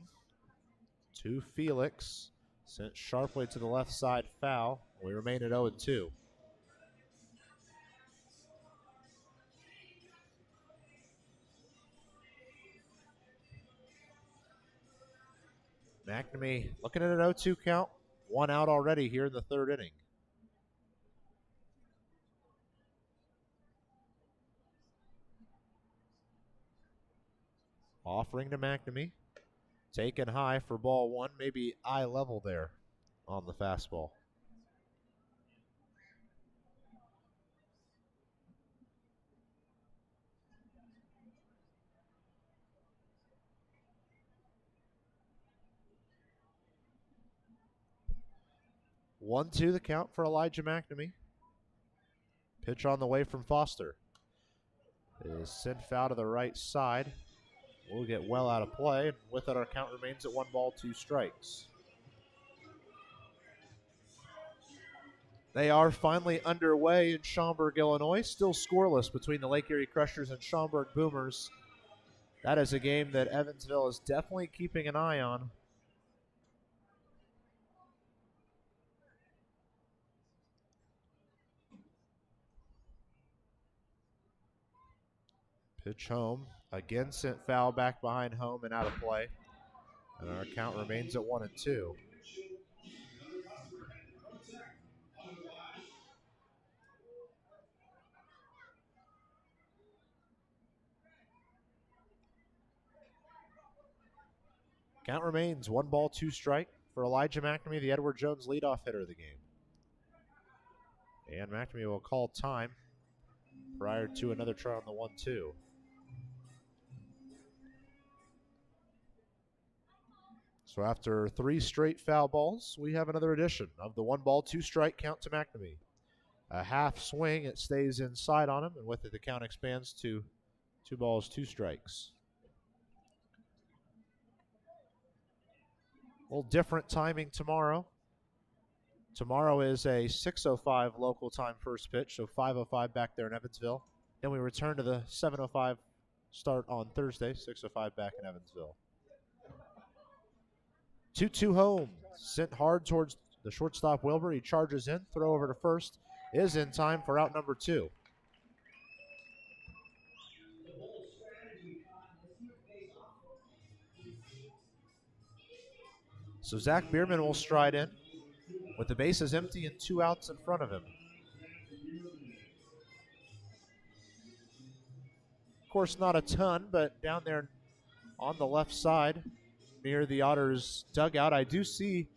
to Felix. Sent sharply to the left side, foul. We remain at 0-2. Mcnamee looking at an 0-2 count. 1 out already here in the third inning. Offering to Mcnamee. Taken high for ball 1, maybe eye level there on the fastball. One, 2 the count for Elijah Mcnamee. Pitch on the way from Foster. It is sent foul to the right side. We'll get well out of play, and with it our count remains at 1 ball, 2 strikes. They are finally underway in Schaumburg, Illinois. Still scoreless between the Lake Erie Crushers and Schaumburg Boomers. That is a game that Evansville is definitely keeping an eye on. Pitch home. Again sent foul back behind home and out of play. And our count remains at 1-2. Count remains 1 ball, 2 strike for Elijah Mcnamee, the Edward Jones leadoff hitter of the game. And Mcnamee will call time prior to another try on the 1-2. So after 3 straight foul balls, we have another edition of the 1 ball, 2 strike count to Mcnamee. A half swing, it stays inside on him, and with it the count expands to 2 balls, 2 strikes. A little different timing tomorrow. Tomorrow is a 6:05 local time first pitch, so 5:05 back there in Evansville. Then we return to the 7:05 start on Thursday, 6:05 back in Evansville. 2-2 home, sent hard towards the shortstop Wilbur. He charges in, throw over to first, is in time for out number 2. So Zach Biermann will stride in with the bases empty and 2 outs in front of him. Of course, not a ton, but down there on the left side near the Otters dugout, I do see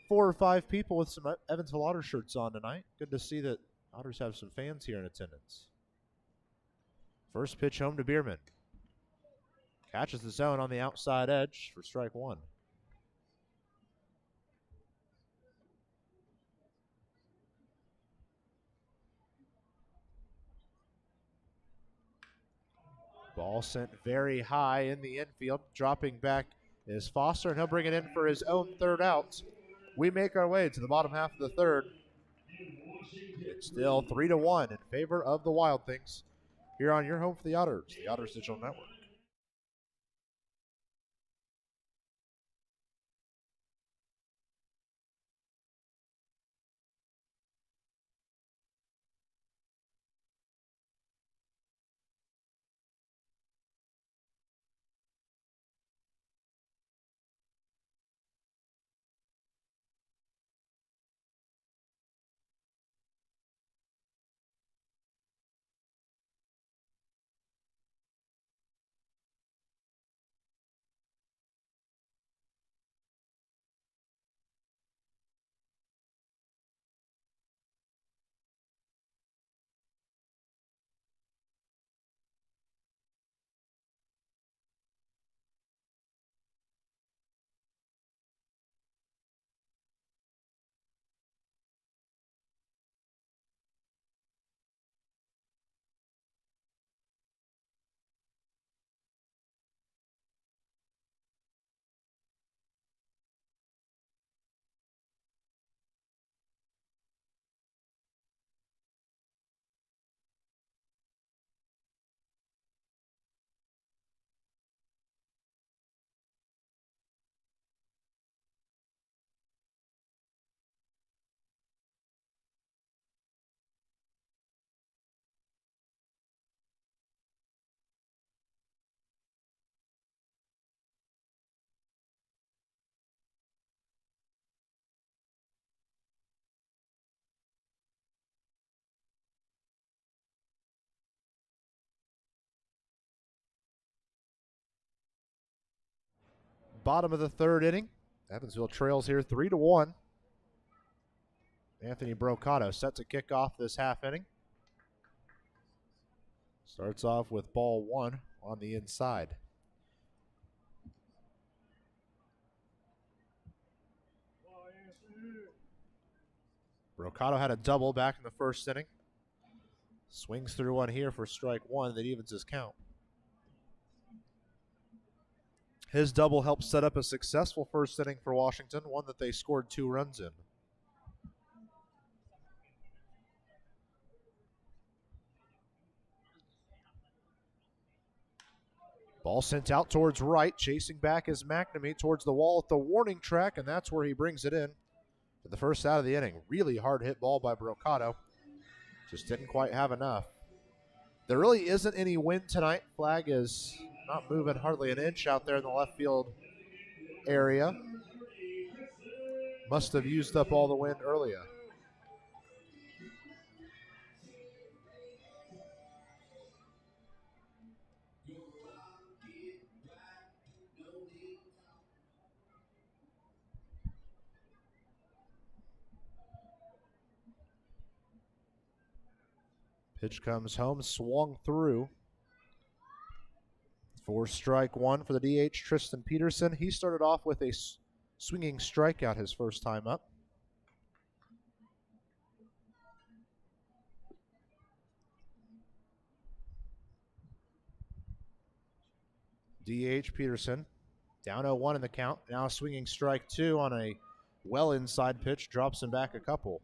4 or 5 people with some Evansville Otters shirts on tonight. Good to see that Otters have some fans here in attendance. First pitch home to Biermann. Catches the zone on the outside edge for strike 1. Ball sent very high in the infield. Dropping back is Foster, and he'll bring it in for his own 3rd out. We make our way to the bottom half of the 3rd. It's still 3-1 in favor of the Wild Things here on your home for the Otters Digital Network. Bottom of the 3rd inning. Evansville trails here 3-1. Anthony Brocado set to kick off this half inning. Starts off with ball 1 on the inside. Brocado had a double back in the 1st inning. Swings through one here for strike 1 that evens his count. His double helped set up a successful 1st inning for Washington, one that they scored 2 runs in. Ball sent out towards right. Chasing back is Mcnamee towards the wall at the warning track, and that's where he brings it in for the 1st out of the inning. Really hard hit ball by Brocado. Just didn't quite have enough. There really isn't any wind tonight. Flag is not moving hardly an inch out there in the left field area. Must have used up all the wind earlier. Pitch comes home, swung through. For strike 1 for the DH, Tristan Peterson. He started off with a swinging strikeout his first time up. DH Peterson Down 0-1 in the count. Now swinging strike 2 on a well inside pitch. Drops him back a couple.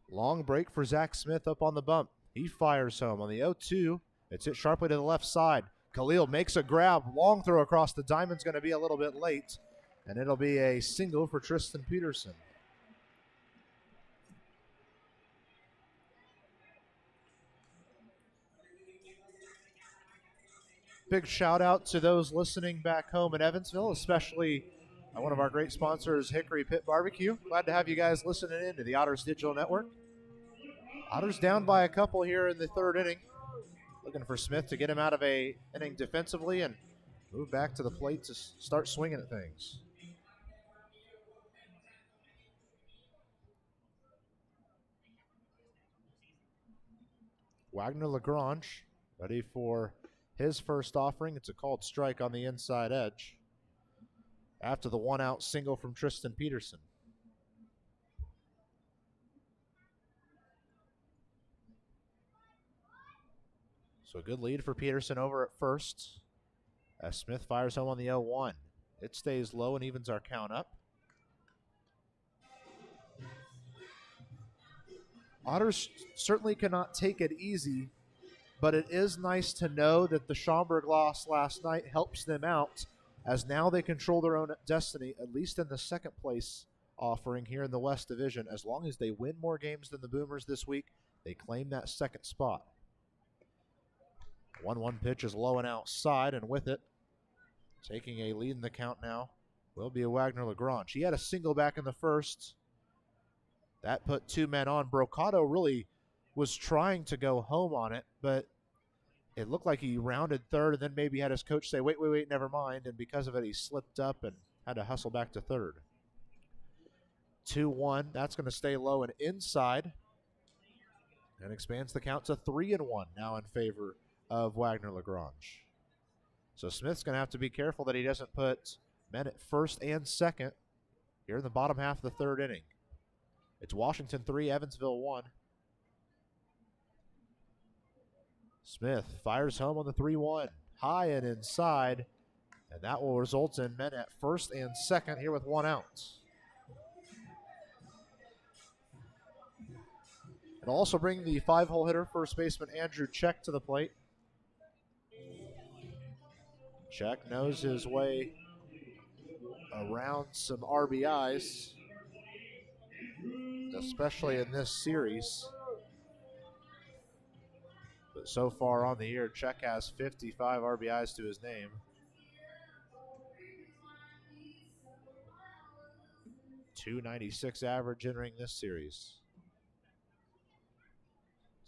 Long break for Zach Smith up on the bump. He fires home on the 0-2. It's hit sharply to the left side. Khalil makes a grab. Long throw across the diamond's going to be a little bit late. And it'll be a single for Tristan Peterson. Big shout out to those listening back home in Evansville, especially one of our great sponsors, Hickory Pit Barbecue. Glad to have you guys listening in to the Otters Digital Network. Otters down by a couple here in the third inning. Looking for Smith to get him out of a inning defensively and move back to the plate to start swinging at things. Wagner Lagrange ready for his first offering. It's a called strike on the inside edge after the one-out single from Tristan Peterson. So a good lead for Peterson over at first as Smith fires home on the 0-1. It stays low and evens our count up. Otters certainly cannot take it easy, but it is nice to know that the Schaumburg loss last night helps them out, as now they control their own destiny, at least in the second place offering here in the West Division. As long as they win more games than the Boomers this week, they claim that second spot. 1-1 pitch is low and outside, and with it, taking a lead in the count now, will be a Wagner Lagrange. He had a single back in the first. That put 2 men on. Brocado really was trying to go home on it, but it looked like he rounded third and then maybe had his coach say, wait, never mind. And because of it, he slipped up and had to hustle back to third. 2-1. That's going to stay low and inside and expands the count to 3-1 now in favor of Wagner Lagrange. So Smith's going to have to be careful that he doesn't put men at first and second here in the bottom half of the third inning. It's Washington 3, Evansville 1. Smith fires home on the 3-1, high and inside, and that will result in men at first and second here with 1 out. It'll also bring the 5-hole hitter, first baseman Andrew Check, to the plate. Check knows his way around some RBIs, especially in this series. But so far on the year, Check has 55 RBIs to his name. .296 average entering this series.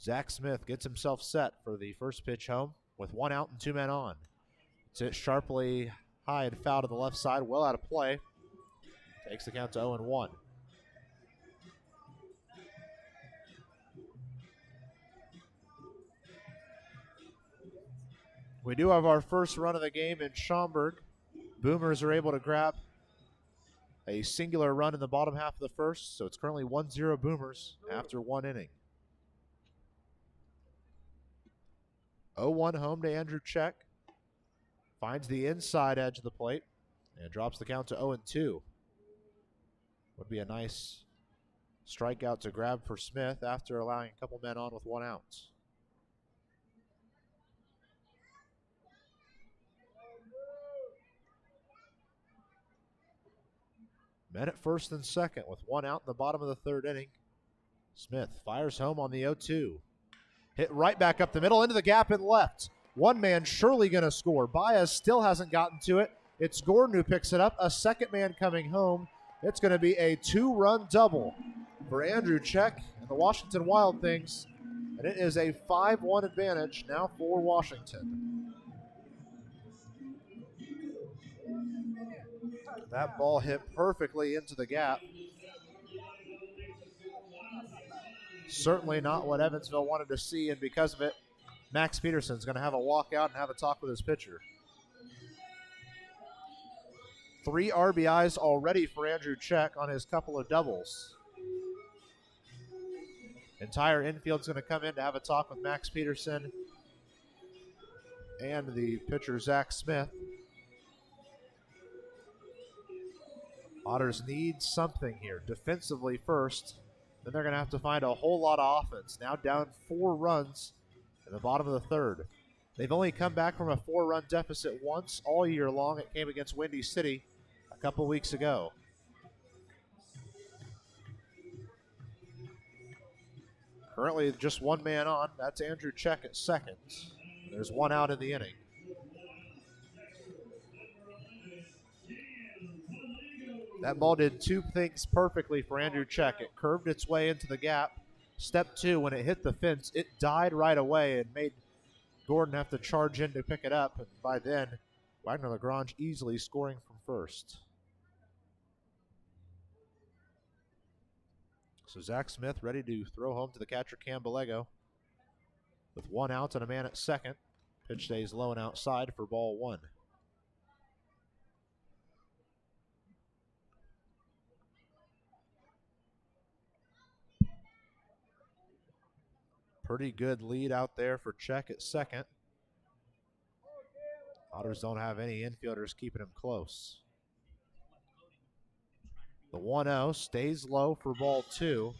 Zach Smith gets himself set for the first pitch home with 1 out and 2 men on. It's hit sharply high and foul to the left side, well out of play. Takes the count to 0-1. We do have our first run of the game in Schaumburg. Boomers are able to grab a singular run in the bottom half of the first, so it's currently 1-0 Boomers after 1 inning. 0-1 home to Andrew Check. Finds the inside edge of the plate and drops the count to 0-2. Would be a nice strikeout to grab for Smith after allowing a couple men on with 1 out. Men at first and second with 1 out in the bottom of the third inning. Smith fires home on the 0-2. Hit right back up the middle into the gap and left. One man surely going to score. Baez still hasn't gotten to it. It's Gordon who picks it up. A second man coming home. It's going to be a 2-run double for Andrew Check and the Washington Wild Things. And it is a 5-1 advantage now for Washington. That ball hit perfectly into the gap. Certainly not what Evansville wanted to see, and because of it, Max Peterson's going to have a walkout and have a talk with his pitcher. 3 RBIs already for Andrew Check on his couple of doubles. Entire infield's going to come in to have a talk with Max Peterson and the pitcher Zach Smith. Otters need something here. Defensively first, then they're going to have to find a whole lot of offense. Now down 4 runs in the bottom of the third. They've only come back from a 4-run deficit once all year long. It came against Windy City a couple weeks ago. Currently just one man on. That's Andrew Check at second. There's one out in the inning. That ball did 2 things perfectly for Andrew Check. It curved its way into the gap. Step 2, when it hit the fence, it died right away and made Gordon have to charge in to pick it up. And by then, Wagner Lagrange easily scoring from first. So Zach Smith ready to throw home to the catcher Cam Bellego. With 1 out and a man at second. Pitch stays low and outside for ball 1. Pretty good lead out there for Check at second. Otters don't have any infielders keeping him close. The 1-0 stays low for ball 2.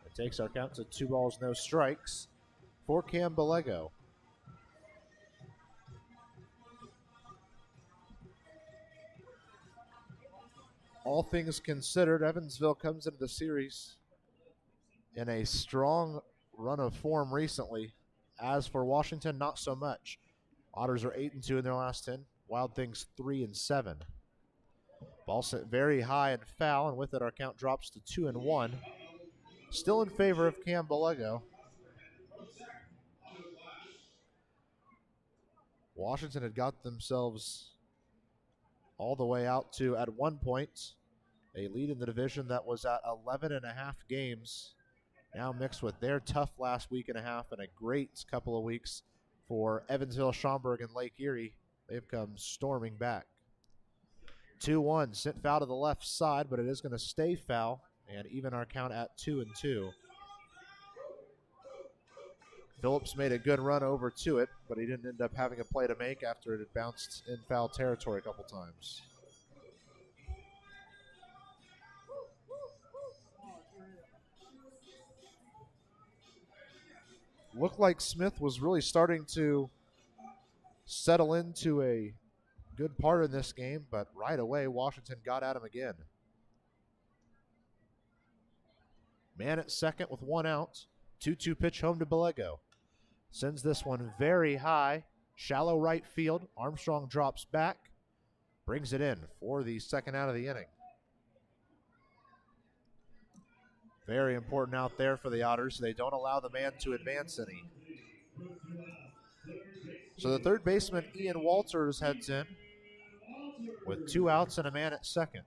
It takes our count to 2 balls, no strikes for Cam Bellego. All things considered, Evansville comes into the series in a strong run of form recently. As for Washington, not so much. Otters are 8-2 in their last 10. Wild Things 3-7. Ball sent very high and foul, and with it our count drops to 2-1. Still in favor of Cam Bellego. Washington had got themselves all the way out to, at one point, a lead in the division that was at 11.5 games. Now mixed with their tough last week and a half and a great couple of weeks for Evansville, Schaumburg, and Lake Erie. They've come storming back. 2-1, sent foul to the left side, but it is going to stay foul and even our count at 2-2. Phillips made a good run over to it, but he didn't end up having a play to make after it had bounced in foul territory a couple times. Looked like Smith was really starting to settle into a good part in this game, but right away Washington got at him again. Man at second with 1 out. 2-2 pitch home to Bellego. Sends this one very high. Shallow right field. Armstrong drops back. Brings it in for the second out of the inning. Very important out there for the Otters. They don't allow the man to advance any. So the third baseman, Ian Walters, heads in with 2 outs and a man at second.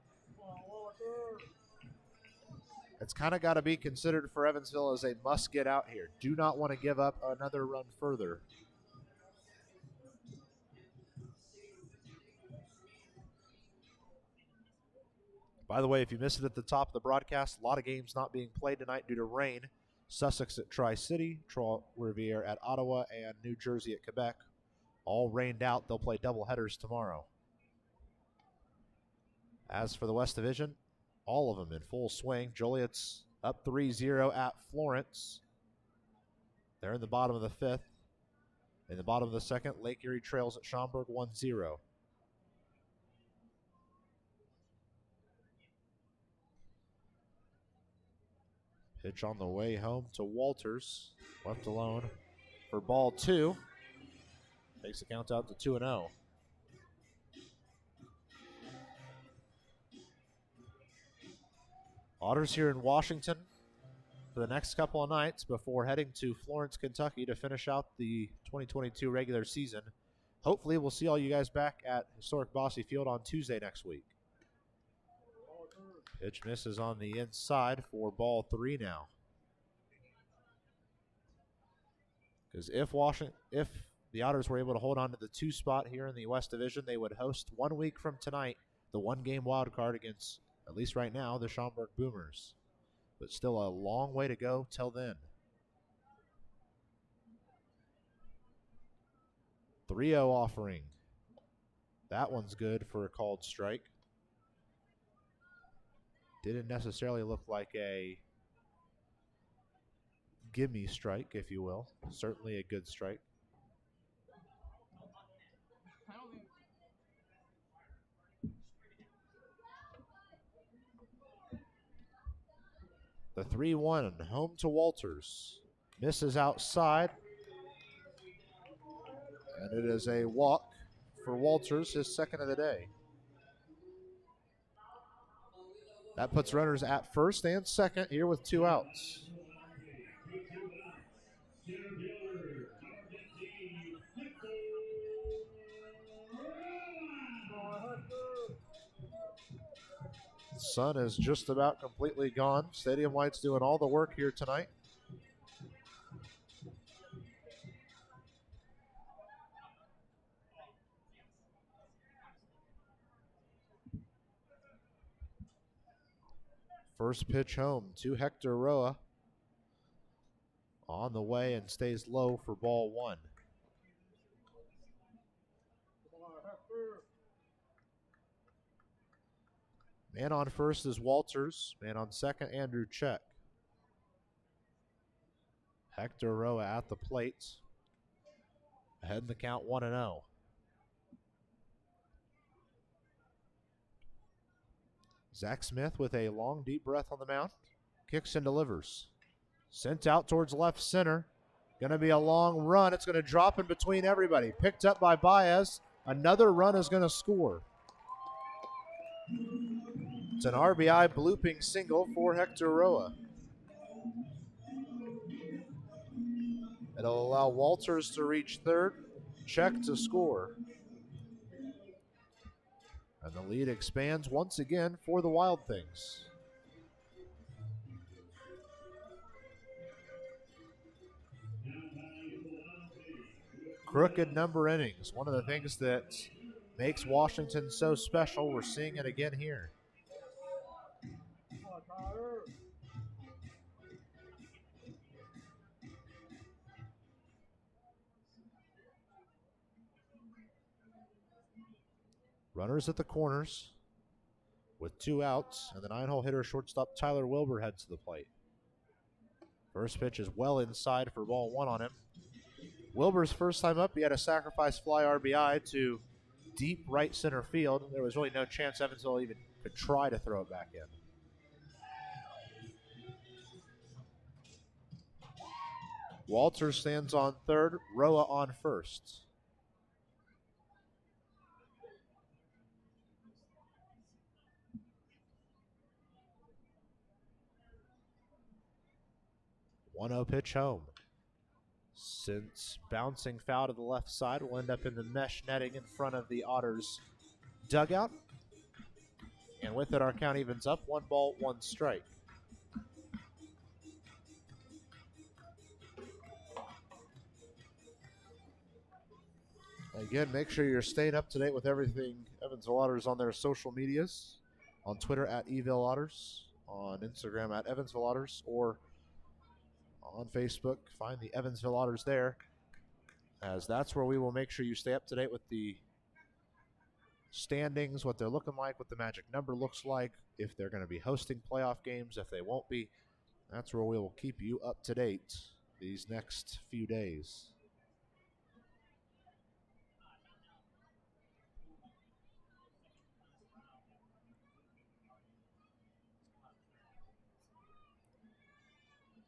It's kind of got to be considered for Evansville as a must get out here. Do not want to give up another run further. By the way, if you missed it at the top of the broadcast, a lot of games not being played tonight due to rain. Sussex at Tri-City, Trois-Rivières at Ottawa, and New Jersey at Quebec. All rained out. They'll play doubleheaders tomorrow. As for the West Division, all of them in full swing. Joliet's up 3-0 at Florence. They're in the bottom of the 5th. In the bottom of the 2nd, Lake Erie trails at Schaumburg 1-0. Pitch on the way home to Walters. Left alone for ball 2. Takes the count out to 2-0. Otters here in Washington for the next couple of nights before heading to Florence, Kentucky to finish out the 2022 regular season. Hopefully we'll see all you guys back at historic Bosse Field on Tuesday next week. Pitch misses on the inside for ball 3 now. Because if the Otters were able to hold on to the 2 spot here in the West Division, they would host 1 week from tonight the 1-game wild card against, at least right now, the Schaumburg Boomers. but still a long way to go till then. 3-0 offering. That one's good for a called strike. Didn't necessarily look like a gimme strike, if you will. Certainly a good strike. The 3-1 home to Walters. Misses outside. And it is a walk for Walters, his second of the day. That puts runners at first and second here with 2 outs. The sun is just about completely gone. Stadium lights doing all the work here tonight. First pitch home to Hector Roa. On the way and stays low for ball 1. Man on first is Walters. Man on second, Andrew Check. Hector Roa at the plate. Ahead in the count 1-0. Zach Smith with a long, deep breath on the mound. Kicks and delivers. Sent out towards left center. Going to be a long run. It's going to drop in between everybody. Picked up by Baez. Another run is going to score. It's an RBI blooping single for Hector Roa. It'll allow Walters to reach third. Check to score. And the lead expands once again for the Wild Things. Crooked number innings. One of the things that makes Washington so special. We're seeing it again here. Runners at the corners with 2 outs, and the 9-hole hitter shortstop Tyler Wilbur heads to the plate. First pitch is well inside for ball 1 on him. Wilbur's first time up, he had a sacrifice fly RBI to deep right center field. There was really no chance Evansville even could try to throw it back in. Walters stands on third, Roa on first. One-oh pitch home. Since bouncing foul to the left side, will end up in the mesh netting in front of the Otters dugout. And with it, our count evens up. 1 ball, 1 strike. Again, make sure you're staying up to date with everything Evansville Otters on their social medias. On Twitter at Eville Otters, on Instagram at Evansville Otters, or on Facebook, find the Evansville Otters there, as that's where we will make sure you stay up to date with the standings, what they're looking like, what the magic number looks like, if they're going to be hosting playoff games, if they won't be. That's where we will keep you up to date these next few days.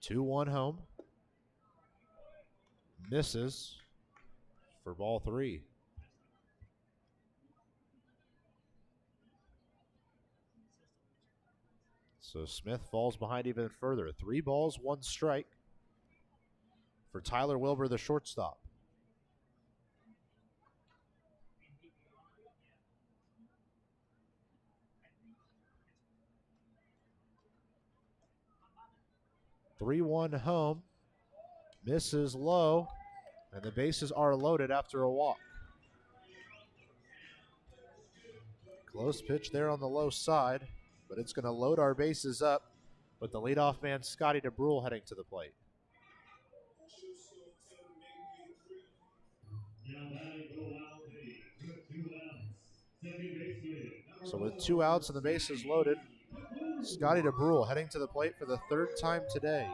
Two-one home. Misses for ball 3. So Smith falls behind even further. 3 balls, 1 strike for Tyler Wilbur, the shortstop. Three-one home. Misses low, and the bases are loaded after a walk. Close pitch there on the low side, but it's going to load our bases up with the leadoff man Scotty DeBrule heading to the plate. So with 2 outs and the bases loaded, Scotty DeBrule heading to the plate for the 3rd time today.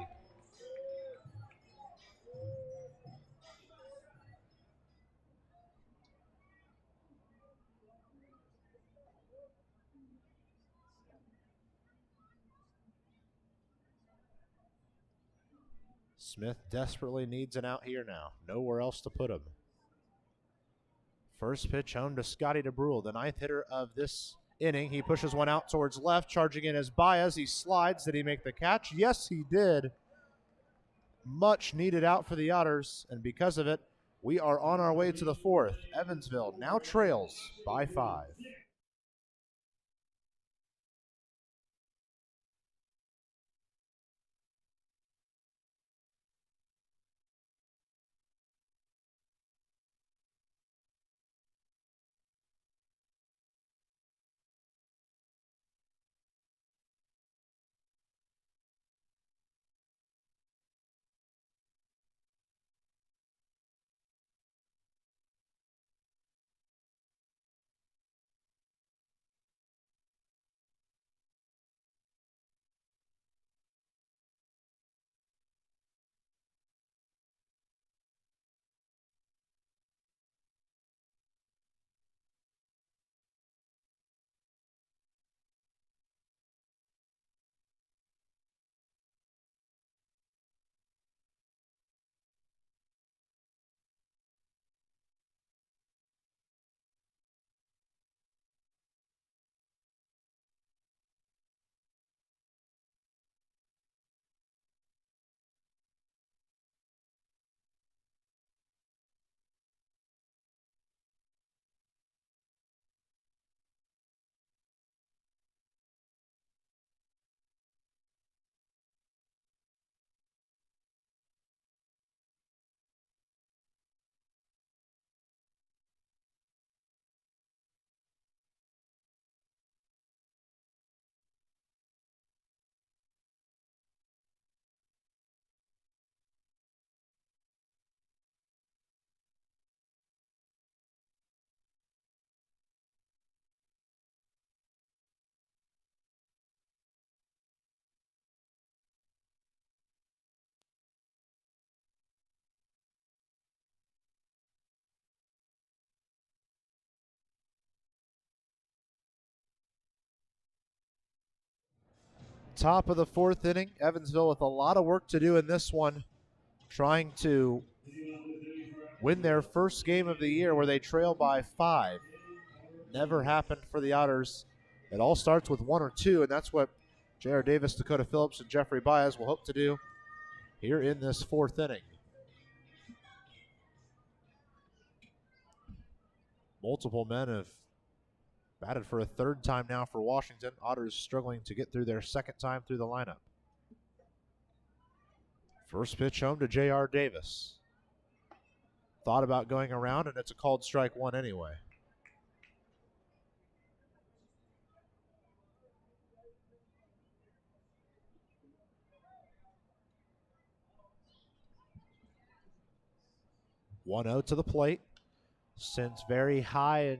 Smith desperately needs an out here now. Nowhere else to put him. First pitch home to Scotty DeBrule, the 9th hitter of this inning. He pushes one out towards left, charging in as Baez. He slides. Did he make the catch? Yes, he did. Much needed out for the Otters, and because of it, we are on our way to the 4th. Evansville now trails by 5. Top of the 4th inning. Evansville with a lot of work to do in this one, trying to win their first game of the year where they trail by 5. Never happened for the Otters. It all starts with 1 or 2, and that's what J.R. Davis, Dakota Phillips, and Jeffrey Baez will hope to do here in this 4th inning. Multiple men have batted for a 3rd time now for Washington. Otters struggling to get through their 2nd time through the lineup. First pitch home to J.R. Davis. Thought about going around, and it's a called strike 1 anyway. One 0 to the plate. Sends very high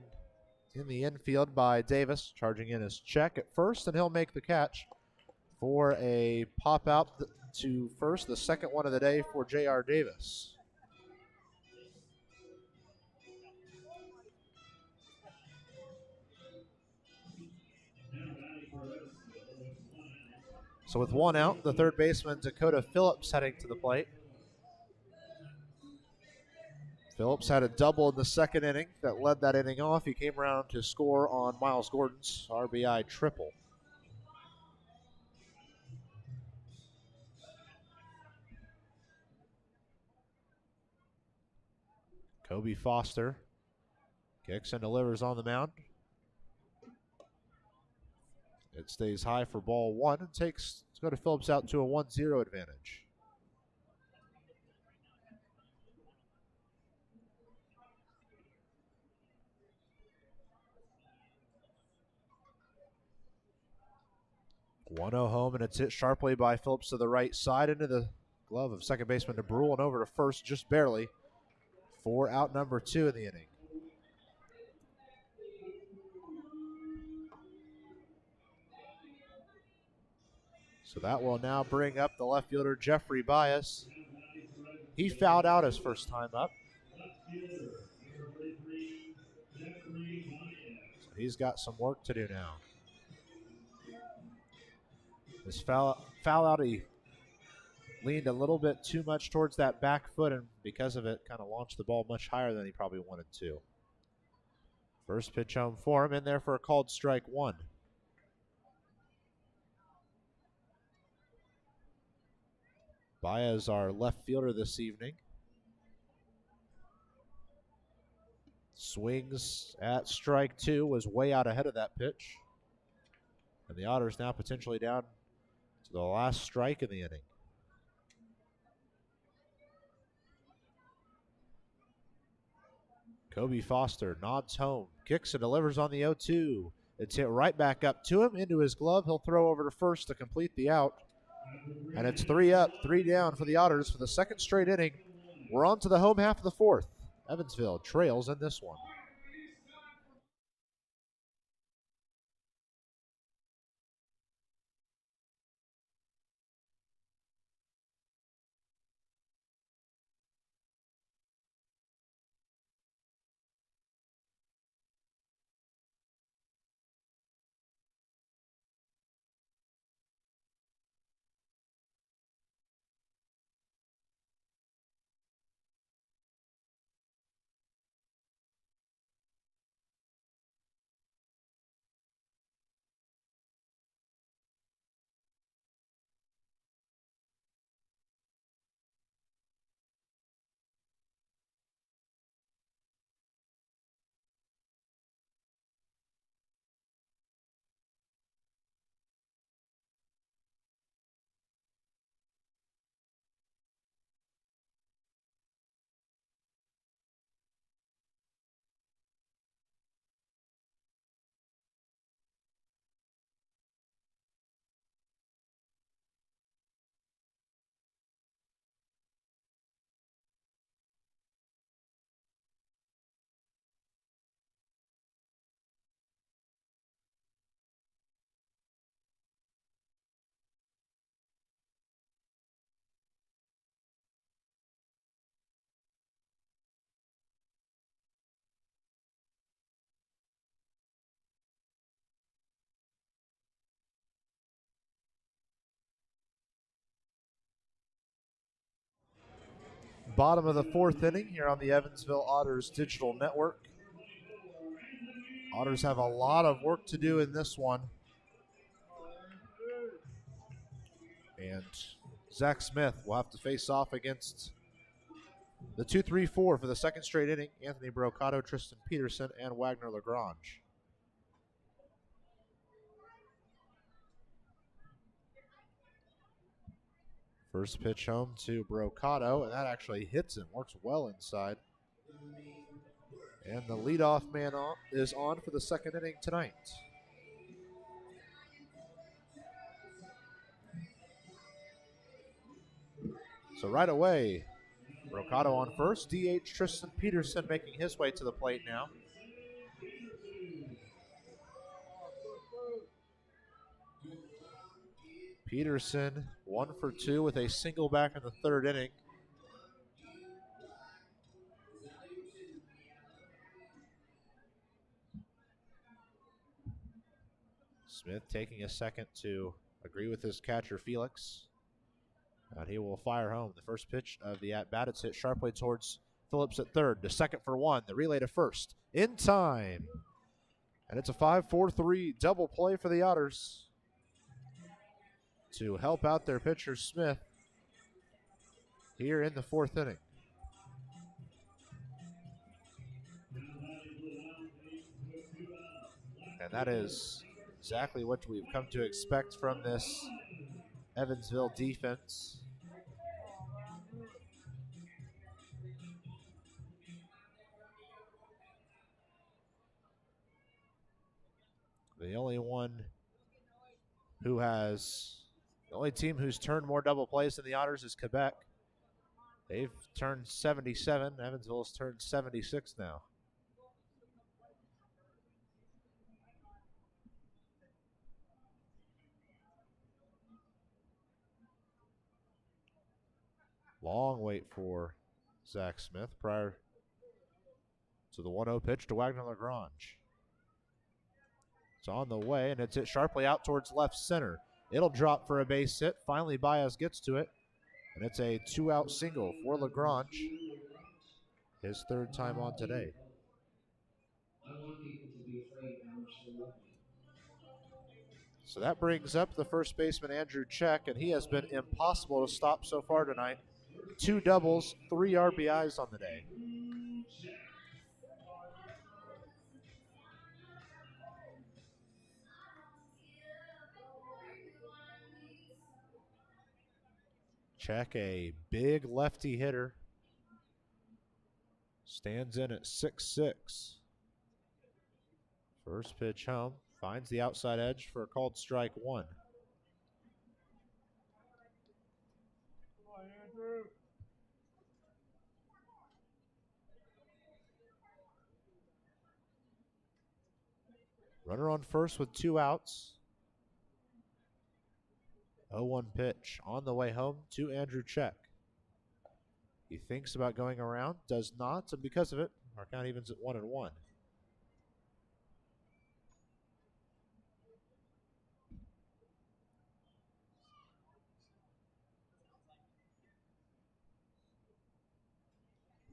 in the infield by Davis. Charging in his check at first, and he'll make the catch for a pop out to first, the 2nd one of the day for J.R. Davis. So with 1 out, the 3rd baseman Dakota Phillips heading to the plate. Phillips had a double in the 2nd inning that led that inning off. He came around to score on Miles Gordon's RBI triple. Kobe Foster kicks and delivers on the mound. It stays high for ball 1 and takes Dakota Phillips out to a 1-0 advantage. 1-0 home, and it's hit sharply by Phillips to the right side into the glove of second baseman DeBrule and over to first just barely for out number 2 in the inning. So that will now bring up the left fielder Jeffrey Bias. He fouled out his first time up. So he's got some work to do now. His foul out, he leaned a little bit too much towards that back foot, and because of it, kind of launched the ball much higher than he probably wanted to. First pitch home for him, in there for a called strike 1. Baez, our left fielder this evening. Swings at strike 2, was way out ahead of that pitch. And the Otters now potentially down to the last strike in the inning. Kobe Foster nods home, kicks and delivers on the 0-2. It's hit right back up to him, into his glove. He'll throw over to first to complete the out. And it's 3 up, 3 down for the Otters for the second straight inning. We're on to the home half of the fourth. Evansville trails in this one. Bottom of the fourth inning here on the Evansville Otters digital network. Otters have a lot of work to do in this one. And Zach Smith will have to face off against the 2-3-4 for the second straight inning. Anthony Brocado, Tristan Peterson, and Wagner Lagrange. First pitch home to Brocado, and that actually hits him. Works well inside. And the leadoff man is on for the second inning tonight. So right away, Brocado on first. DH Tristan Peterson making his way to the plate now. Peterson 1 for 2 with a single back in the third inning. Smith taking a second to agree with his catcher Felix. And he will fire home. The first pitch of the at-bat, it's hit sharply towards Phillips at third. To second for 1. The relay to first. In time. And it's a 5-4-3 double play for the Otters to help out their pitcher Smith here in the fourth inning. And that is exactly what we've come to expect from this Evansville defense. The only one who has the only team who's turned more double plays than the Otters is Quebec. They've turned 77. Evansville's turned 76 now. Long wait for Zach Smith prior to the 1-0 pitch to Wagner Lagrange. It's on the way, and it's hit sharply out towards left center. It'll drop for a base hit. Finally, Baez gets to it, and it's a 2-out single for Lagrange. His third time on today. So that brings up the first baseman, Andrew Check, and he has been impossible to stop so far tonight. 2 doubles, 3 RBIs on the day. Check, a big lefty hitter. Stands in at 6'6". First pitch home. Finds the outside edge for a called strike 1. Runner on first with 2 outs. 0-1 pitch on the way home to Andrew Check. He thinks about going around, does not, and because of it, our count evens at 1-1.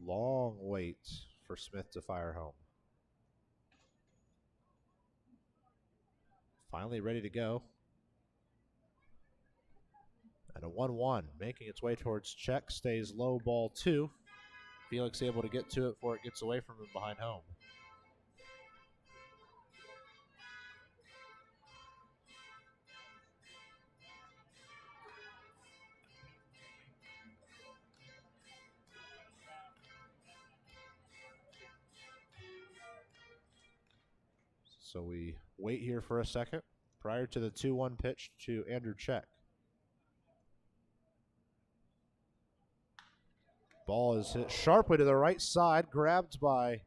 Long wait for Smith to fire home. Finally ready to go. And a 1-1 making its way towards Check. Stays low, ball 2. Felix able to get to it before it gets away from him behind home. So we wait here for a second prior to the 2-1 pitch to Andrew Check. Ball is hit sharply to the right side, grabbed by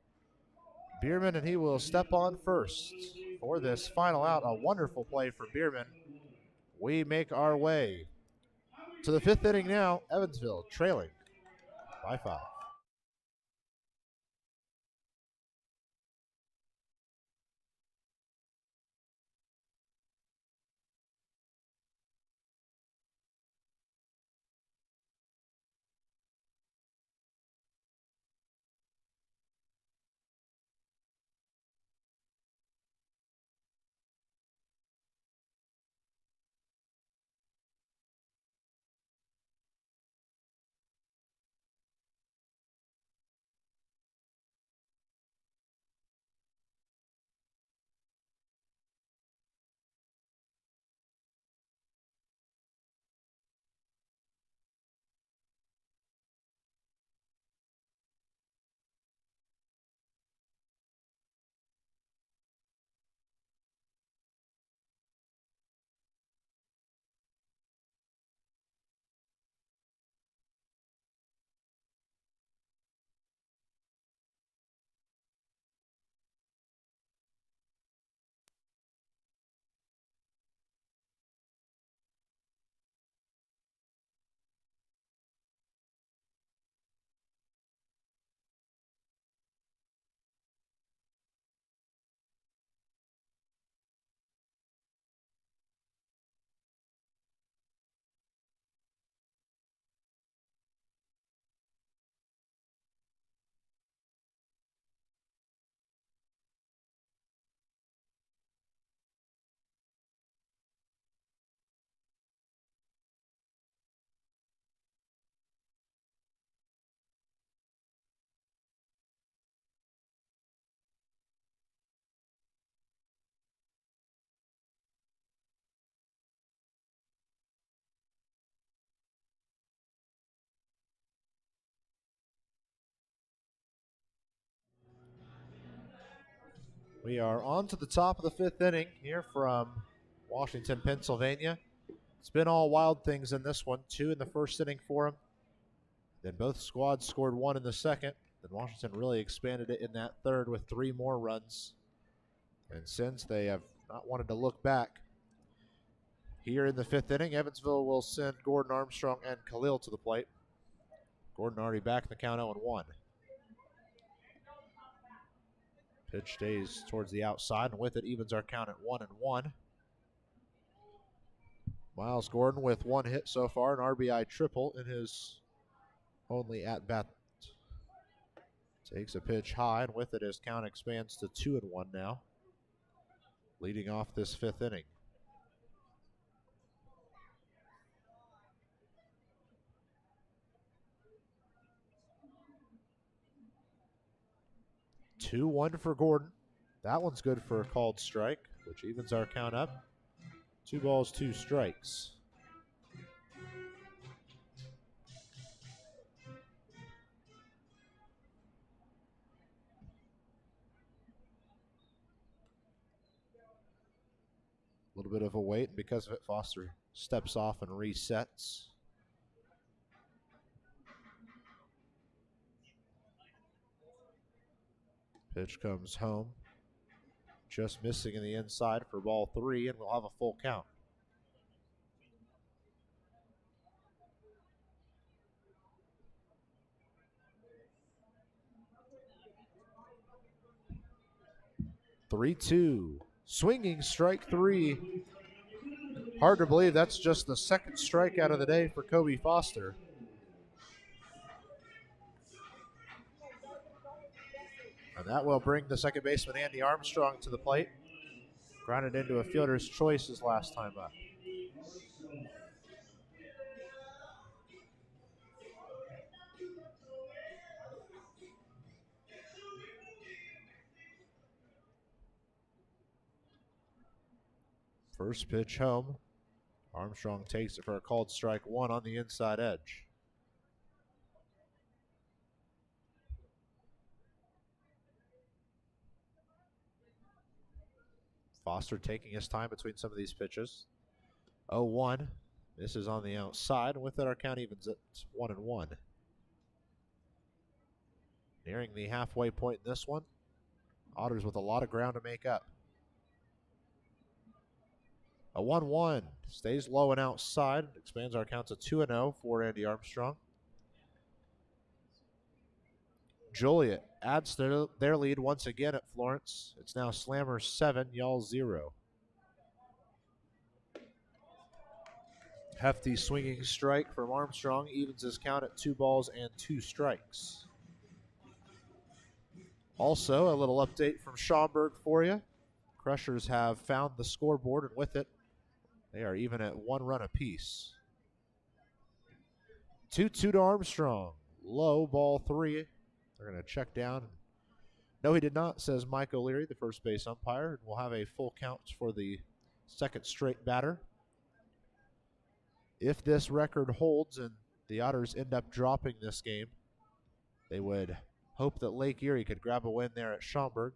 Biermann, and he will step on first for this final out. A wonderful play for Biermann. We make our way to the 5th inning now. Evansville trailing by 5. We are on to the top of the 5th inning here from Washington, Pennsylvania. It's been all Wild Things in this one. 2 in the first inning for them. Then both squads scored 1 in the second. Then Washington really expanded it in that third with 3 more runs. And since they have not wanted to look back, here in the 5th inning, Evansville will send Gordon, Armstrong, and Khalil to the plate. Gordon already back in the count 0-1. Pitch stays towards the outside, and with it evens our count at 1-1. Miles Gordon with 1 hit so far, an RBI triple in his only at-bat. Takes a pitch high, and with it his count expands to 2-1 now, leading off this 5th inning. Two 1 for Gordon. That one's good for a called strike, which evens our count up. 2 balls, 2 strikes. A little bit of a wait, and because of it, Foster steps off and resets. Pitch comes home. Just missing in the inside for ball 3, and we'll have a full count. "3-2. Swinging strike 3. Hard to believe that's just the 2nd strikeout of the day for Kobe Foster. And that will bring the second baseman Andy Armstrong to the plate. Grounded into a fielder's choice his last time up. First pitch home. Armstrong takes it for a called strike 1 on the inside edge. Foster taking his time between some of these pitches. 0-1. This is on the outside. With it, our count evens at 1-1. Nearing the halfway point in this one. Otters with a lot of ground to make up. A 1-1. Stays low and outside. Expands our count to 2-0 for Andy Armstrong. Joliet adds to their lead once again at Florence. It's now Slammers 7, Y'all 0. Hefty swinging strike from Armstrong evens his count at 2 balls and 2 strikes. Also, a little update from Schaumburg for you. Crushers have found the scoreboard, and with it, they are even at 1 run apiece. 2-2 to Armstrong. Low, ball 3. They're going to check down. No, he did not, says Mike O'Leary, the first base umpire. And we'll have a full count for the second straight batter. If this record holds and the Otters end up dropping this game, they would hope that Lake Erie could grab a win there at Schaumburg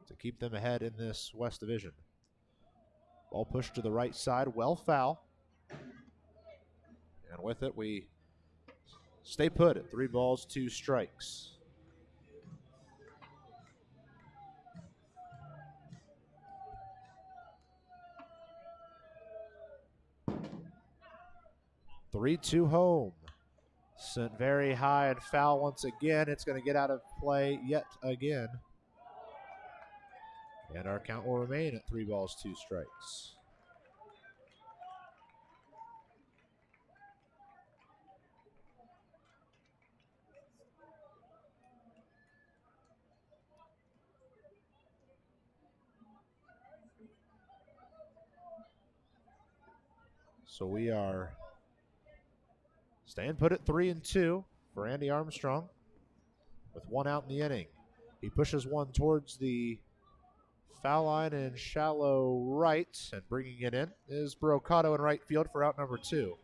to keep them ahead in this West Division. Ball pushed to the right side, well foul. And with it, we stay put at 3 balls, 2 strikes. "3-2 home." Sent very high and foul once again. It's going to get out of play yet again. And our count will remain at 3 balls, 2 strikes. So we are staying put at 3-2 for Andy Armstrong with 1 out in the inning. He pushes one towards the foul line and shallow right, and bringing it in is Brocado in right field for out number 2.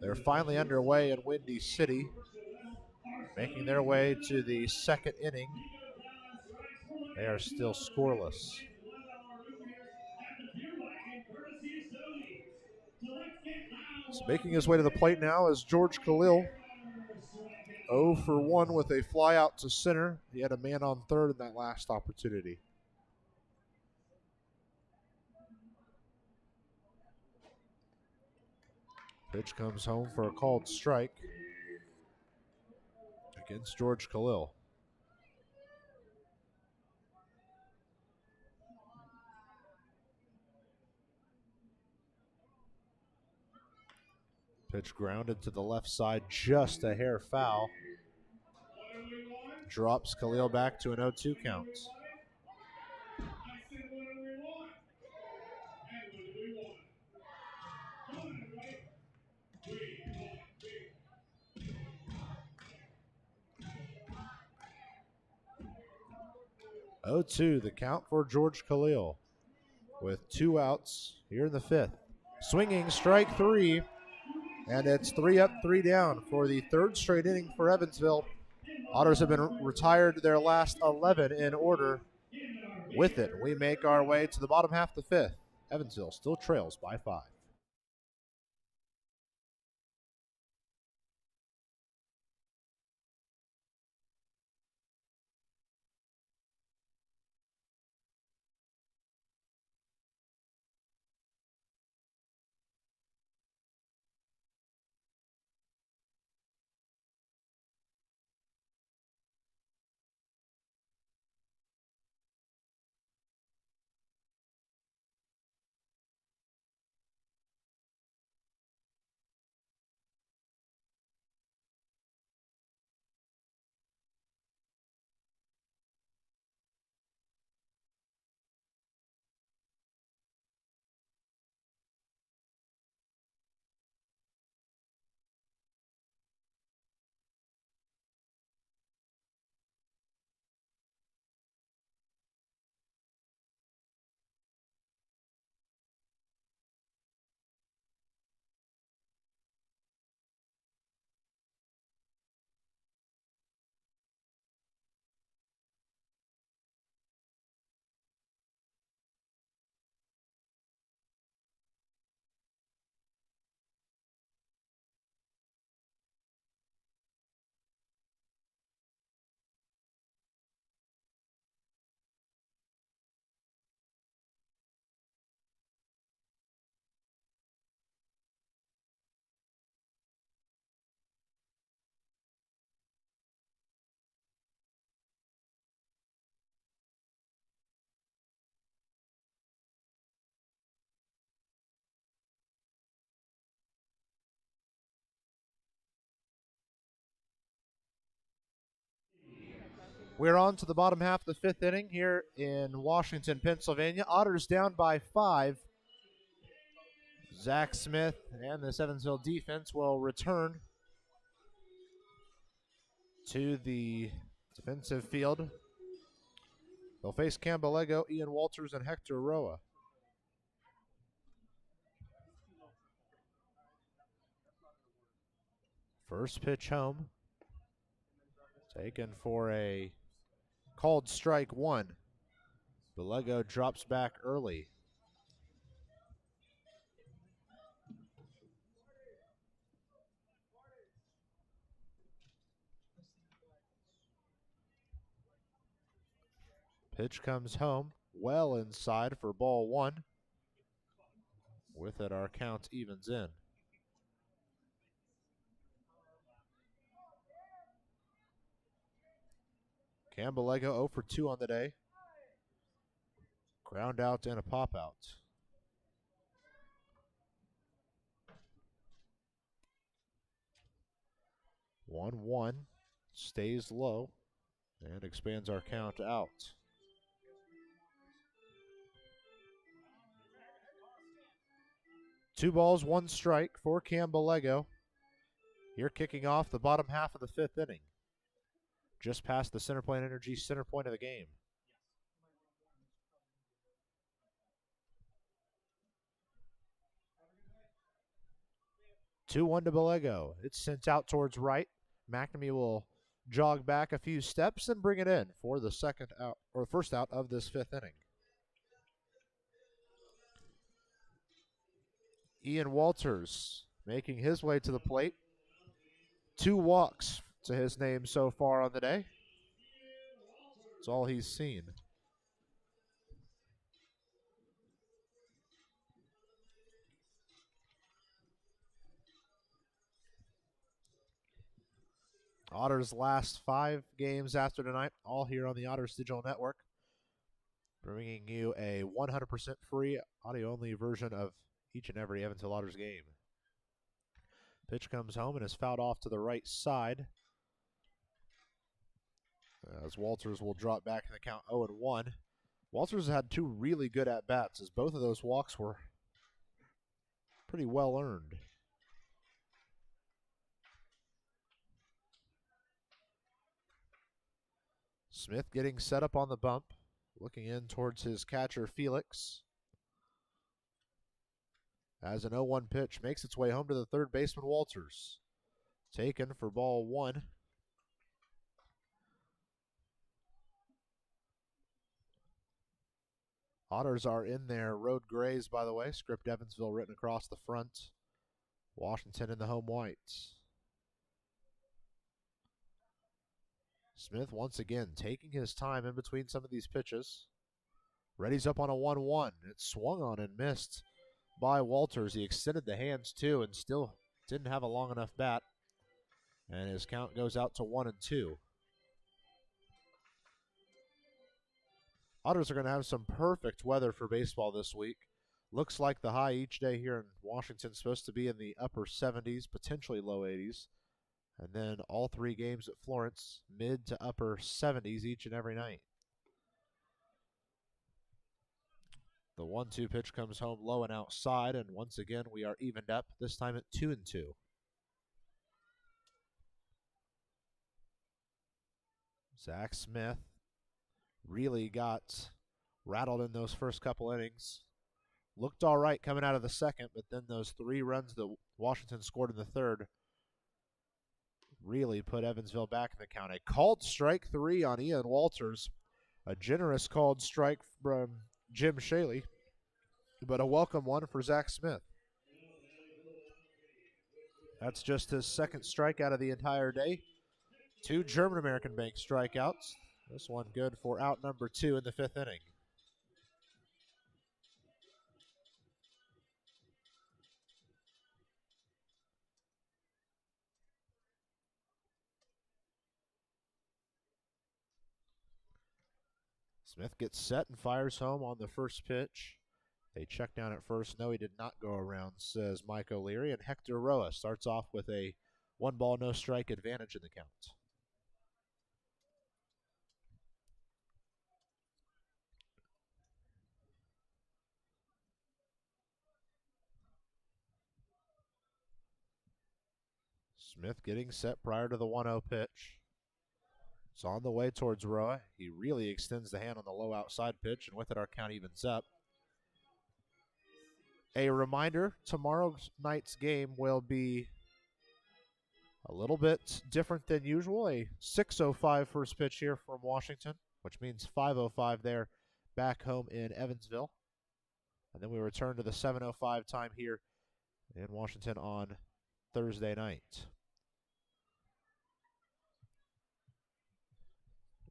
They're finally underway in Windy City. making their way to the second inning. They are still scoreless. So making his way to the plate now is George Khalil. 0 for 1 with a fly out to center. He had a man on third in that last opportunity. Pitch comes home for a called strike against George Khalil. Pitch grounded to the left side, just a hair foul. Drops Khalil back to an 0-2 count. Oh, 2, the count for George Khalil with 2 outs here in the 5th. Swinging, strike 3, and it's 3 up, 3 down for the 3rd straight inning for Evansville. Otters have been retired their last 11 in order. With it, we make our way to the bottom half of the 5th. Evansville still trails by 5. We're on to the bottom half of the 5th inning here in Washington, Pennsylvania. Otters down by 5. Zach Smith and the Evansville defense will return to the defensive field. They'll face Cambalego, Ian Walters, and Hector Roa. First pitch home. Taken for a called strike 1. Balego drops back early. Pitch comes home, well inside for ball 1. With it, our count evens in. Cambalego 0 for 2 on the day. Ground out and a pop out. 1-1, stays low and expands our count out. Two balls, one strike for Cambalego. Here kicking off the bottom half of the 5th inning. Just past the Center Point Energy center point of the game. Two-one to Balego. It's sent out towards right. Mcnamee will jog back a few steps and bring it in for the first out of this fifth inning. Ian Walters making his way to the plate. 2 walks to his name so far on the day. That's all he's seen. Otters' last 5 games after tonight, all here on the Otters Digital Network, bringing you a 100% free audio-only version of each and every Evansville Otters game. Pitch comes home and is fouled off to the right side, as Walters will drop back in the count 0-1. Walters had 2 really good at-bats, as both of those walks were pretty well earned. Smith getting set up on the bump, looking in towards his catcher, Felix. As an 0-1 pitch makes its way home to the third baseman, Walters. Taken for ball 1. Otters are in their road grays, by the way. Script Evansville written across the front. Washington in the home whites. Smith once again taking his time in between some of these pitches. Ready's up on a 1-1. It's swung on and missed by Walters. He extended the hands too and still didn't have a long enough bat. And his count goes out to 1-2. Otters are going to have some perfect weather for baseball this week. Looks like the high each day here in Washington is supposed to be in the upper 70s, potentially low 80s. And then all 3 games at Florence, mid to upper 70s each and every night. The 1-2 pitch comes home low and outside, and once again we are evened up, this time at 2-2. Zach Smith really got rattled in those first couple innings. Looked all right coming out of the second, but then those 3 runs that Washington scored in the third really put Evansville back in the count. A called strike 3 on Ian Walters. A generous called strike from Jim Shaley, but a welcome one for Zach Smith. That's just his second strikeout of the entire day. 2 German American Bank strikeouts. This one good for out number 2 in the 5th inning. Smith gets set and fires home on the first pitch. A check down at first. No, he did not go around, says Mike O'Leary. And Hector Roa starts off with a 1-ball, no strike advantage in the count. Smith getting set prior to the 1-0 pitch. It's on the way towards Roa. He really extends the hand on the low outside pitch, and with it our count evens up. A reminder, tomorrow night's game will be a little bit different than usual. A 6:05 first pitch here from Washington, which means 5:05 there back home in Evansville. And then we return to the 7:05 time here in Washington on Thursday night.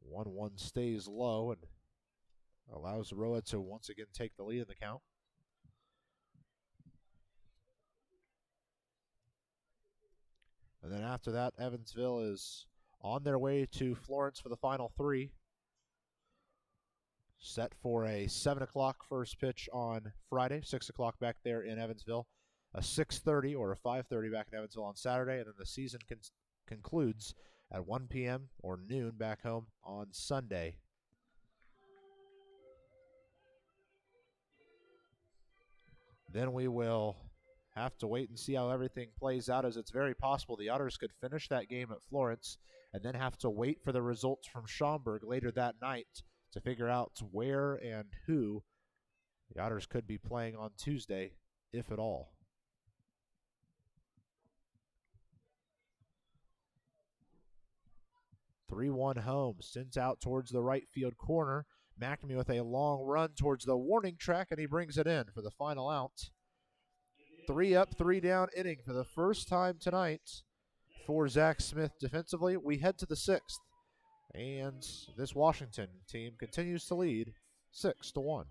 1-1 stays low and allows Roa to once again take the lead in the count. And then after that, Evansville is on their way to Florence for the final 3. Set for a 7 o'clock first pitch on Friday, 6 o'clock back there in Evansville. A 6:30 or a 5:30 back in Evansville on Saturday, and then the season concludes at 1 p.m. or noon back home on Sunday. Then we will have to wait and see how everything plays out, as it's very possible the Otters could finish that game at Florence and then have to wait for the results from Schaumburg later that night to figure out where and who the Otters could be playing on Tuesday, if at all. 3-1 home, sends out towards the right field corner. Mcnamee with a long run towards the warning track, and he brings it in for the final out. 3 up, 3 down inning for the first time tonight for Zach Smith defensively. We head to the 6th, and this Washington team continues to lead 6-1.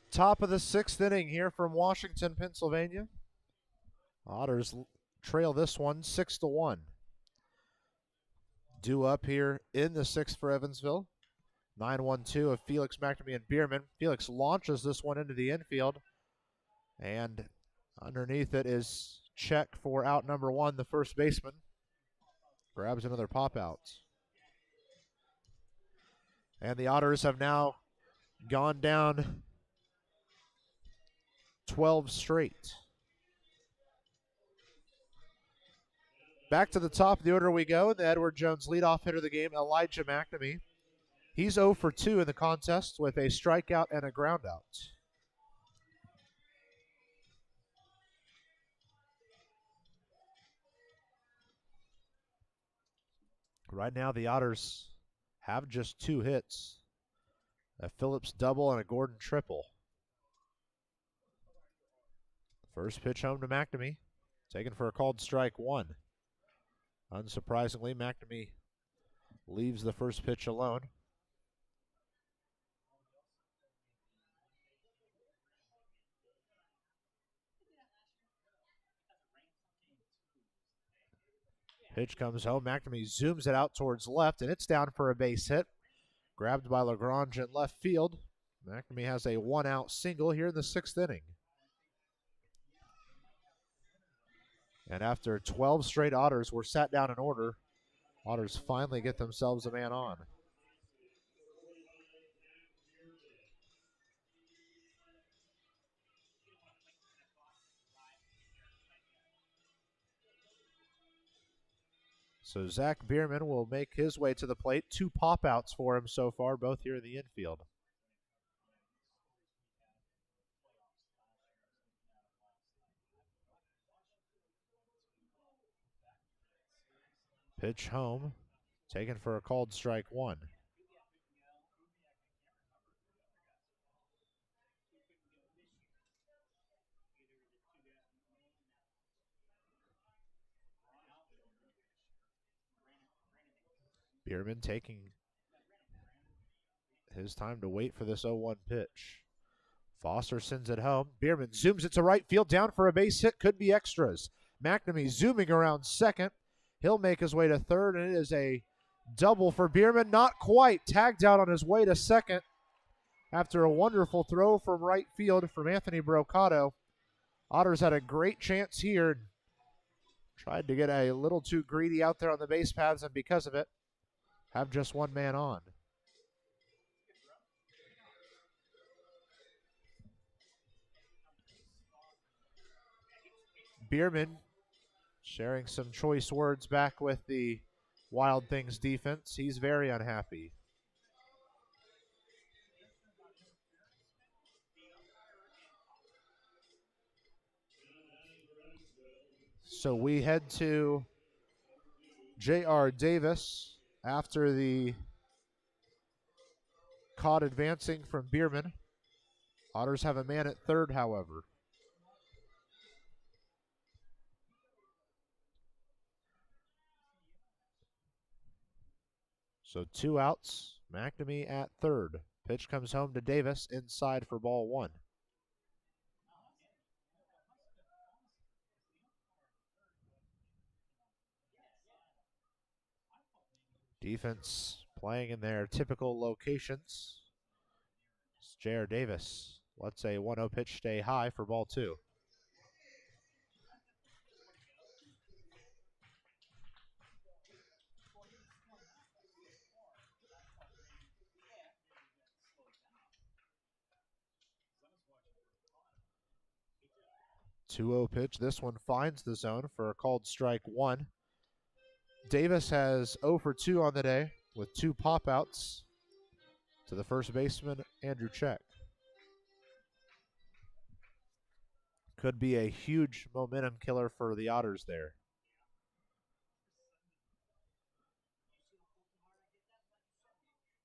Top of the 6th inning here from Washington, Pennsylvania. Otters trail this one 6-1. Due up here in the 6th for Evansville. 9-1-2 of Felix, Mcnamee, and Biermann. Felix launches this one into the infield, and underneath it is check for out number 1, the first baseman. Grabs another pop out. And the Otters have now gone down 12 straight. Back to the top of the order we go. The Edward Jones leadoff hitter of the game, Elijah Mcnamee. He's 0 for 2 in the contest with a strikeout and a groundout. Right now, the Otters have just 2 hits. A Phillips double and a Gordon triple. First pitch home to Mcnamee. Taken for a called strike 1. Unsurprisingly, Mcnamee leaves the first pitch alone. Pitch comes home. Mcnamee zooms it out towards left, and it's down for a base hit. Grabbed by Lagrange in left field. Mcnamee has a 1-out single here in the 6th inning. And after 12 straight Otters were sat down in order, Otters finally get themselves a man on. So Zach Biermann will make his way to the plate. 2 pop-outs for him so far, both here in the infield. Pitch home, taken for a called strike 1. Biermann taking his time to wait for this 0-1 pitch. Foster sends it home. Biermann zooms it to right field, down for a base hit. Could be extras. Mcnamee zooming around second. He'll make his way to third, and it is a double for Biermann. Not quite. Tagged out on his way to second after a wonderful throw from right field from Anthony Brocado. Otters had a great chance here. Tried to get a little too greedy out there on the base paths, and because of it, have just one man on. Biermann sharing some choice words back with the Wild Things defense. He's very unhappy. So we head to J.R. Davis after the caught advancing from Biermann. Otters have a man at third, however. So 2 outs. Mcnamee at third. Pitch comes home to Davis, inside for ball 1. Defense playing in their typical locations. It's J.R. Davis lets a 1-0 pitch stay high for ball 2. Two-0 pitch. This one finds the zone for a called strike 1. Davis has 0 for 2 on the day with 2 pop-outs to the first baseman, Andrew Check. Could be a huge momentum killer for the Otters there.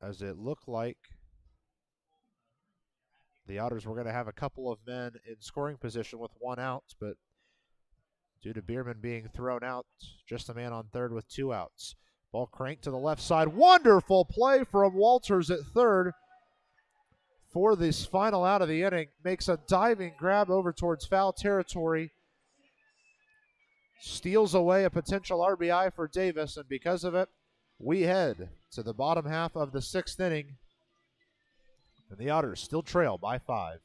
As it looked like the Otters were going to have a couple of men in scoring position with 1 out, but due to Biermann being thrown out, just a man on third with 2 outs. Ball cranked to the left side. Wonderful play from Walters at third for this final out of the inning. Makes a diving grab over towards foul territory. Steals away a potential RBI for Davis, and because of it, we head to the bottom half of the 6th inning. And the Otters still trail by 5.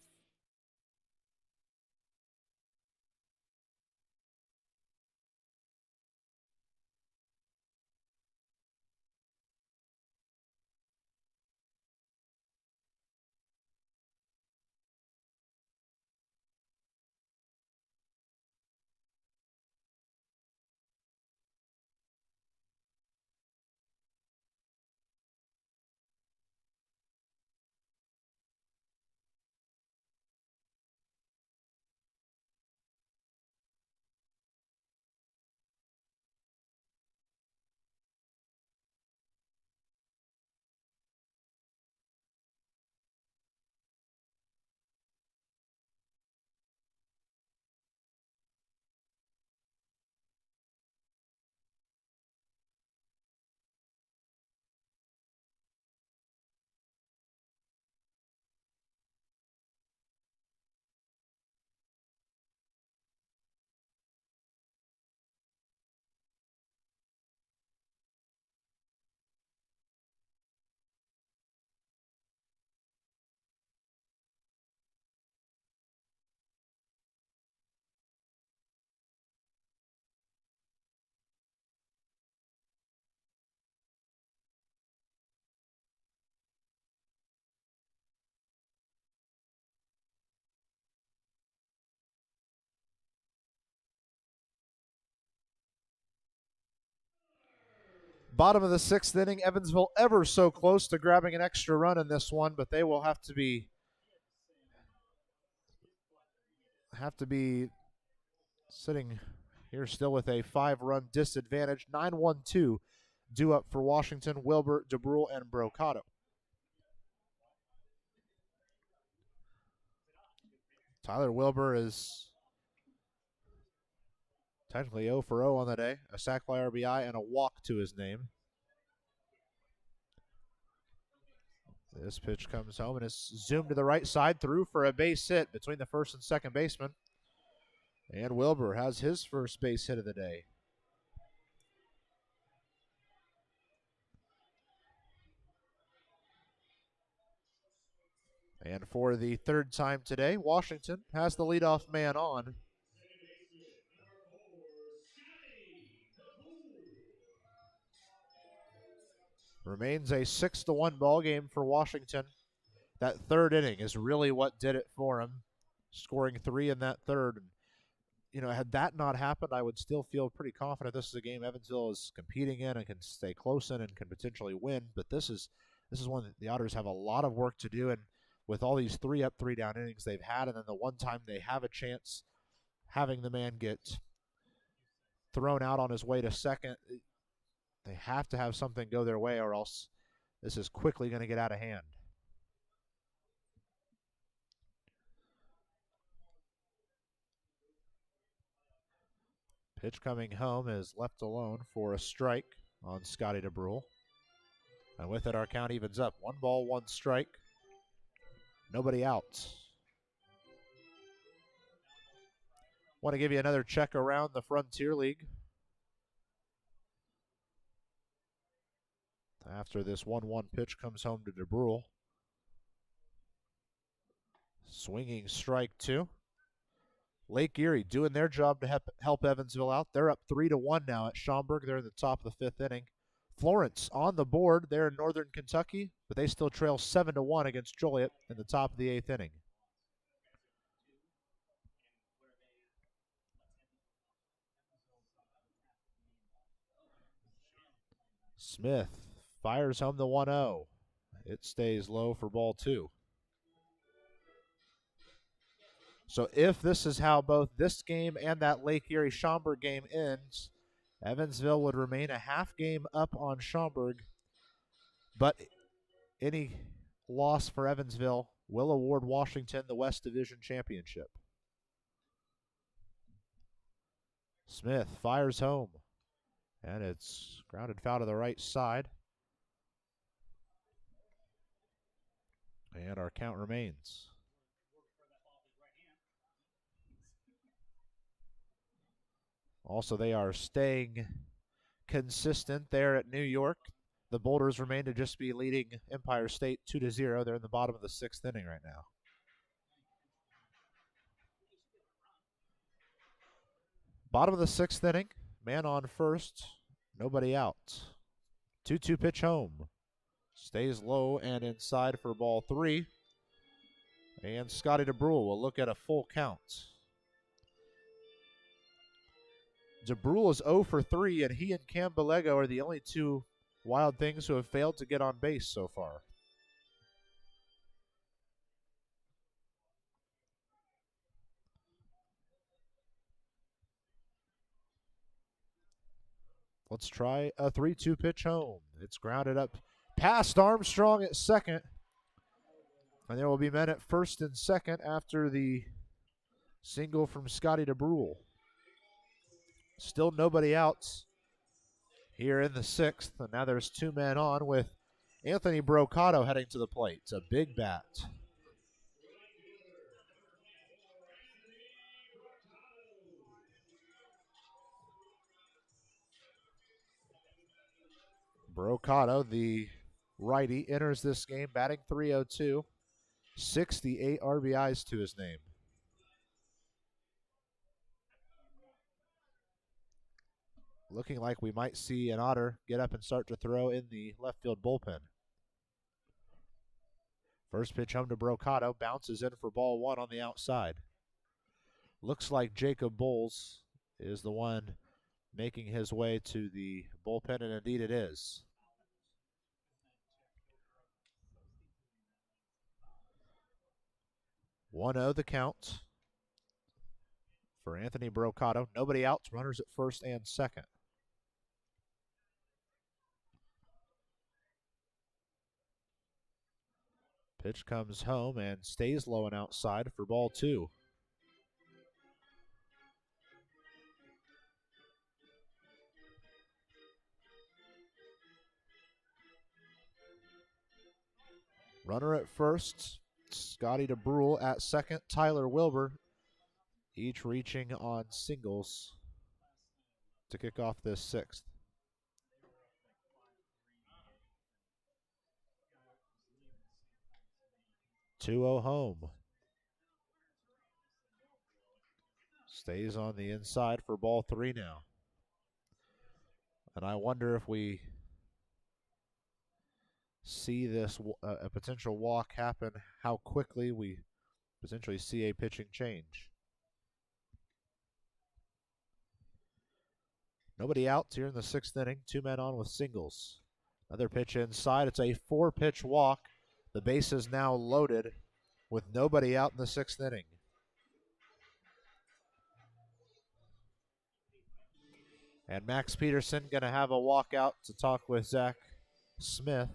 Bottom of the 6th inning, Evansville ever so close to grabbing an extra run in this one, but they will have to be sitting here still with a 5-run disadvantage. 9-1-2 due up for Washington, Wilbur, DeBrule, and Brocado. Tyler Wilbur is technically 0 for 0 on the day. A sac fly RBI and a walk to his name. This pitch comes home and is zoomed to the right side, through for a base hit between the first and second baseman. And Wilbur has his first base hit of the day. And for the third time today, Washington has the leadoff man on. Remains a 6-1 ball game for Washington. That third inning is really what did it for him, scoring 3 in that third. You know, had that not happened, I would still feel pretty confident this is a game Evansville is competing in and can stay close in and can potentially win. But this is one that the Otters have a lot of work to do, and with all these 3-up, 3-down innings they've had, and then the one time they have a chance, having the man get thrown out on his way to second, they have to have something go their way, or else this is quickly going to get out of hand. Pitch coming home is left alone for a strike on Scotty DeBrule. And with it, our count evens up. 1 ball, 1 strike. Nobody out. Want to give you another check around the Frontier League. After this 1-1 pitch comes home to DeBrule. Swinging strike 2. Lake Erie doing their job to help Evansville out. They're up 3-1 now at Schaumburg. They're in the top of the 5th inning. Florence on the board. They're in northern Kentucky, but they still trail 7-1 against Joliet in the top of the 8th inning. Smith fires home the 1-0. It stays low for ball 2. So if this is how both this game and that Lake Erie Schaumburg game ends, Evansville would remain a half game up on Schaumburg, but any loss for Evansville will award Washington the West Division Championship. Smith fires home, and it's grounded foul to the right side. And our count remains. Also, they are staying consistent there at New York. The Boulders remain to just be leading Empire State 2-0. They're in the bottom of the 6th inning right now. Bottom of the 6th inning, man on first, nobody out. 2-2 pitch home. Stays low and inside for ball 3. And Scotty DeBrule will look at a full count. DeBrule is 0 for 3, and he and Cam Bellego are the only 2 Wild Things who have failed to get on base so far. Let's try a 3-2 pitch home. It's grounded up past Armstrong at second. And there will be men at first and second after the single from Scotty DeBrule. Still nobody out here in the 6th. And now there's 2 men on with Anthony Brocado heading to the plate. It's a big bat. Brocado, the righty, enters this game batting .302. 68 RBIs to his name. Looking like we might see an Otter get up and start to throw in the left field bullpen. First pitch home to Brocado, bounces in for ball 1 on the outside. Looks like Jacob Bowles is the one making his way to the bullpen, and indeed it is. (1-0) the count for Anthony Brocado. Nobody out, runners at first and second. Pitch comes home and stays low and outside for ball 2. Runner at first, Scotty DeBrule at second, Tyler Wilbur, each reaching on singles to kick off this sixth. 2-0 home. Stays on the inside for ball 3 now. And I wonder if we see this a potential walk happen, how quickly we potentially see a pitching change. Nobody out here in the 6th inning. 2 men on with singles. Another pitch inside. It's a 4-pitch walk. The base is now loaded with nobody out in the 6th inning. And Max Peterson going to have a walkout to talk with Zach Smith.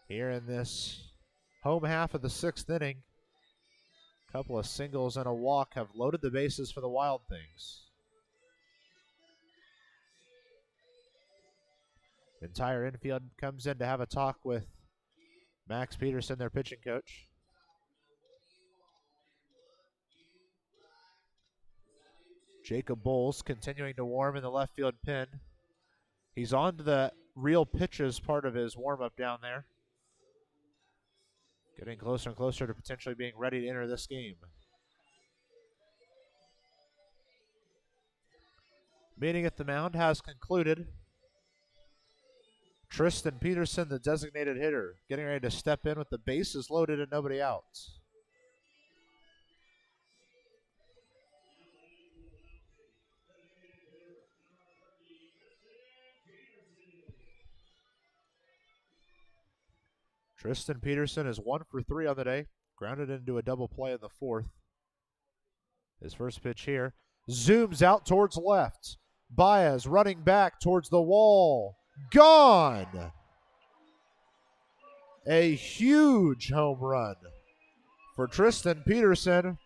Here in this home half of the 6th inning, a couple of singles and a walk have loaded the bases for the Wild Things. The entire infield comes in to have a talk with Max Peterson, their pitching coach. Jacob Bowles continuing to warm in the left field pen. He's on to the real pitches part of his warm-up down there. Getting closer and closer to potentially being ready to enter this game. Meeting at the mound has concluded. Tristan Peterson, the designated hitter, getting ready to step in with the bases loaded and nobody out. Tristan Peterson is 1 for 3 on the day. Grounded into a double play in the 4th. His first pitch here. Zooms out towards left. Baez running back towards the wall. Gone! A huge home run for Tristan Peterson.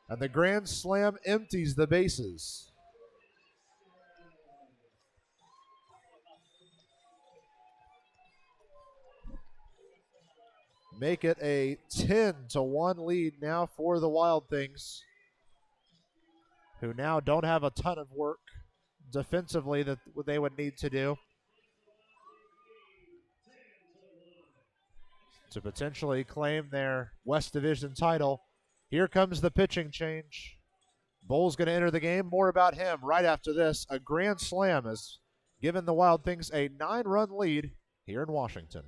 And the grand slam empties the bases. Make it a 10-1 lead now for the Wild Things, who now don't have a ton of work defensively that they would need to do to potentially claim their West Division title. Here comes the pitching change. Bowles going to enter the game. More about him right after this. A grand slam has given the Wild Things a 9-run lead here in Washington.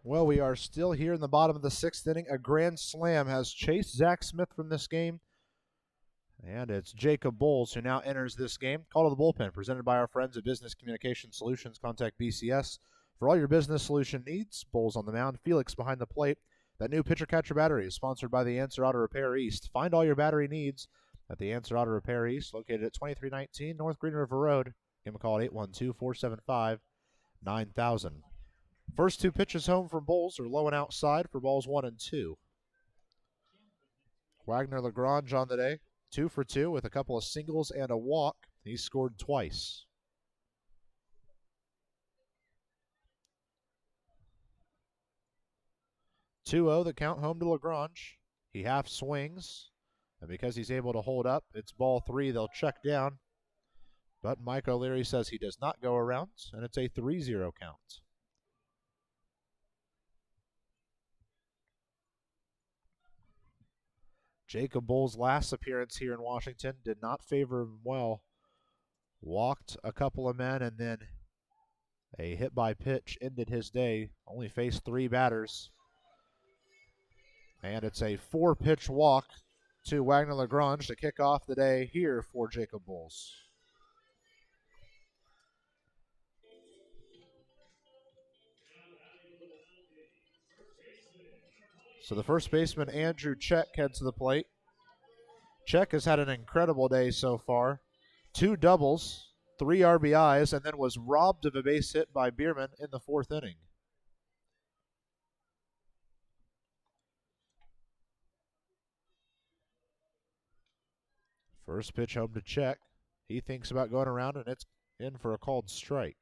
Well, we are still here in the bottom of the 6th inning. A grand slam has chased Zach Smith from this game. And it's Jacob Bowles who now enters this game. Call to the bullpen, presented by our friends at Business Communication Solutions. Contact BCS for all your business solution needs. Bowles on the mound, Felix behind the plate. That new pitcher-catcher battery is sponsored by the Answer Auto Repair East. Find all your battery needs at the Answer Auto Repair East, located at 2319 North Green River Road. Give them a call at 812-475-9000. First two pitches home from Bowles are low and outside for balls 1 and 2. Wagner Lagrange on the day, 2 for 2 with a couple of singles and a walk. He scored twice. (2-0) the count home to Lagrange. He half swings, and because he's able to hold up, it's ball 3. They'll check down. But Mike O'Leary says he does not go around, and it's a 3-0 count. Jacob Bowles' last appearance here in Washington did not favor him well. Walked a couple of men, and then a hit by pitch ended his day. Only faced 3 batters. And it's a 4-pitch walk to Wagner Lagrange to kick off the day here for Jacob Bowles. So the first baseman, Andrew Check, heads to the plate. Check has had an incredible day so far. 2 doubles, 3 RBIs, and then was robbed of a base hit by Biermann in the 4th inning. First pitch home to Check. He thinks about going around, and it's in for a called strike.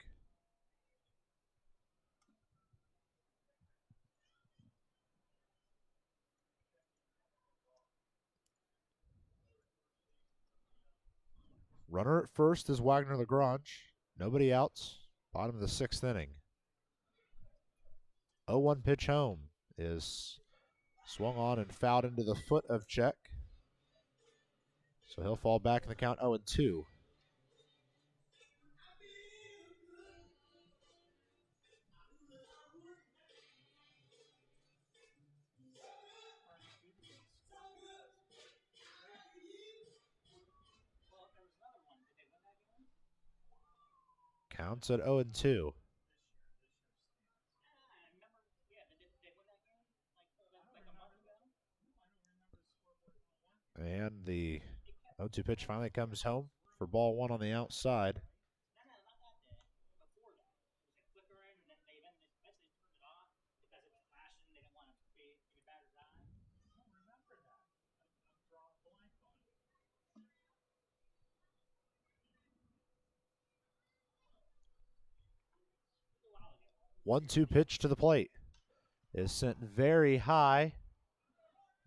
Runner at first is Wagner Lagrange. Nobody outs. Bottom of the 6th inning. 0-1 pitch home is swung on and fouled into the foot of Check. So he'll fall back in the count 0-2. Counts at 0-2. And the 0-2 pitch finally comes home for ball 1 on the outside. One-two pitch to the plate is sent very high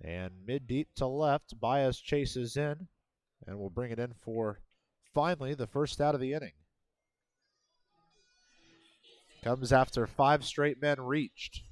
and mid-deep to left. Baez chases in and will bring it in for finally the first out of the inning. Comes after 5 straight men reached.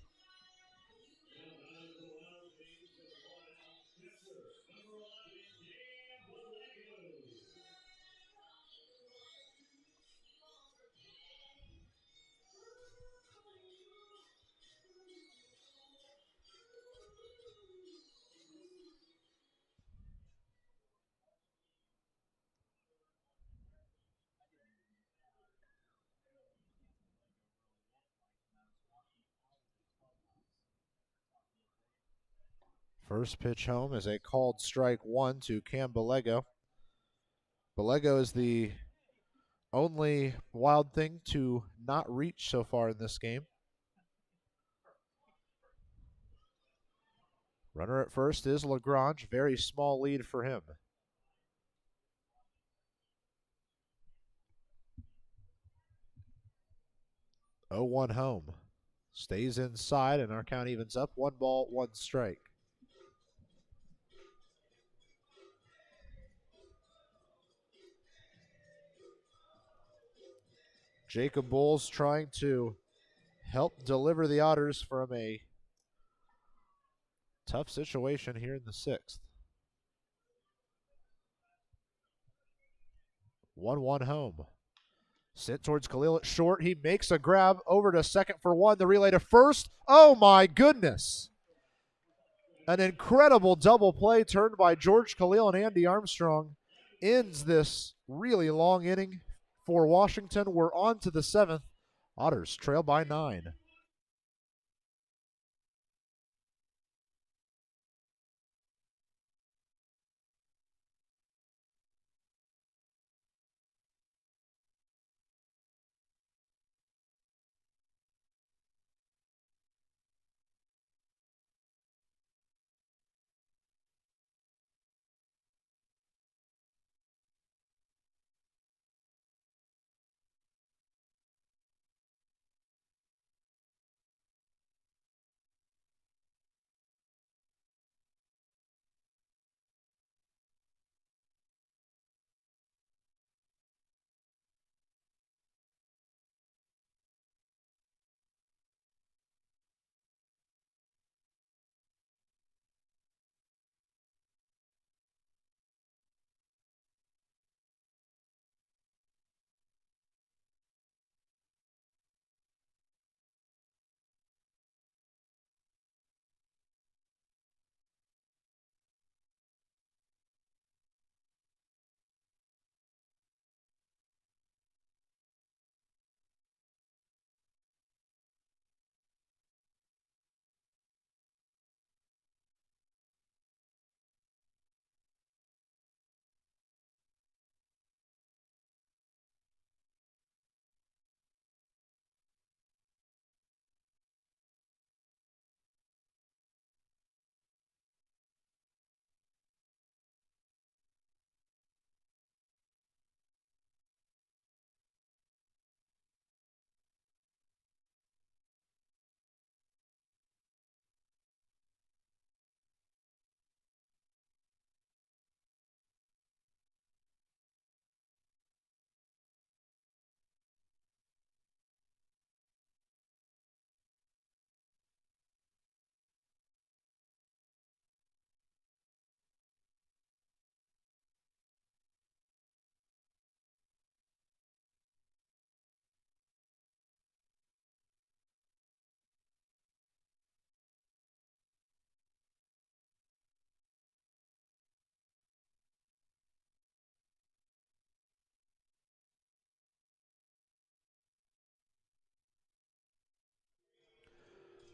First pitch home is a called strike 1 to Cam Bellego. Bellego is the only Wild thing to not reach so far in this game. Runner at first is Lagrange. Very small lead for him. Oh, 1 home. Stays inside, and our count evens up. 1 ball, 1 strike. Jacob Bowles trying to help deliver the Otters from a tough situation here in the 6th. 1-1 home. Sent towards Khalil at short. He makes a grab over to second for one. The relay to first. Oh my goodness. An incredible double play turned by George Khalil and Andy Armstrong ends this really long inning for Washington. We're on to the seventh. Otters trail by 9.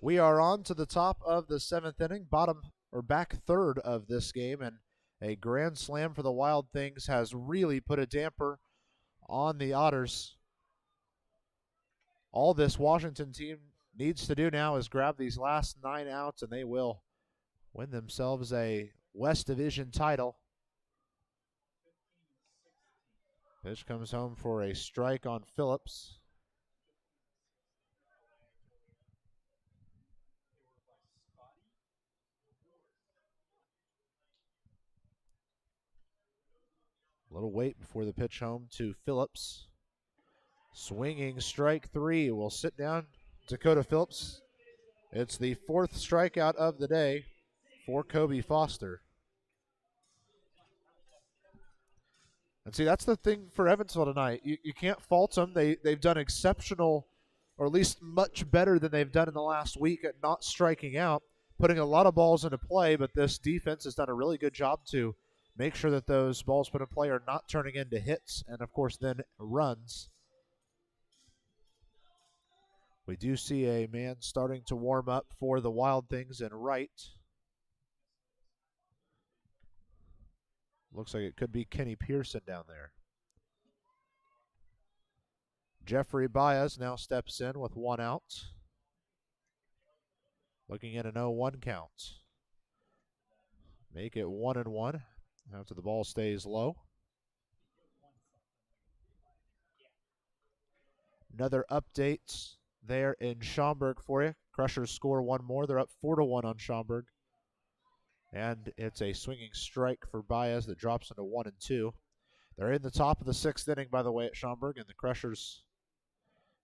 We are on to the top of the seventh inning, bottom or back third of this game, and a grand slam for the Wild Things has really put a damper on the Otters. All this Washington team needs to do now is grab these last 9 outs, and they will win themselves a West Division title. Pitch comes home for a strike on Phillips. A little wait before the pitch home to Phillips. Swinging strike 3 will sit down Dakota Phillips. It's the 4th strikeout of the day for Kobe Foster. And see, that's the thing for Evansville tonight. You can't fault them. They've done exceptional, or at least much better than they've done in the last week at not striking out, putting a lot of balls into play, but this defense has done a really good job to make sure that those balls put in play are not turning into hits and, of course, then runs. We do see a man starting to warm up for the Wild Things in right. Looks like it could be Kenny Pearson down there. Jeffrey Baez now steps in with 1 out. Looking at an 0-1 count. Make it 1-1 after the ball stays low. Another update there in Schaumburg for you. Crushers score 1 more. They're up 4-1 on Schaumburg. And it's a swinging strike for Baez that drops into 1-2. They're in the top of the 6th inning, by the way, at Schaumburg, and the Crushers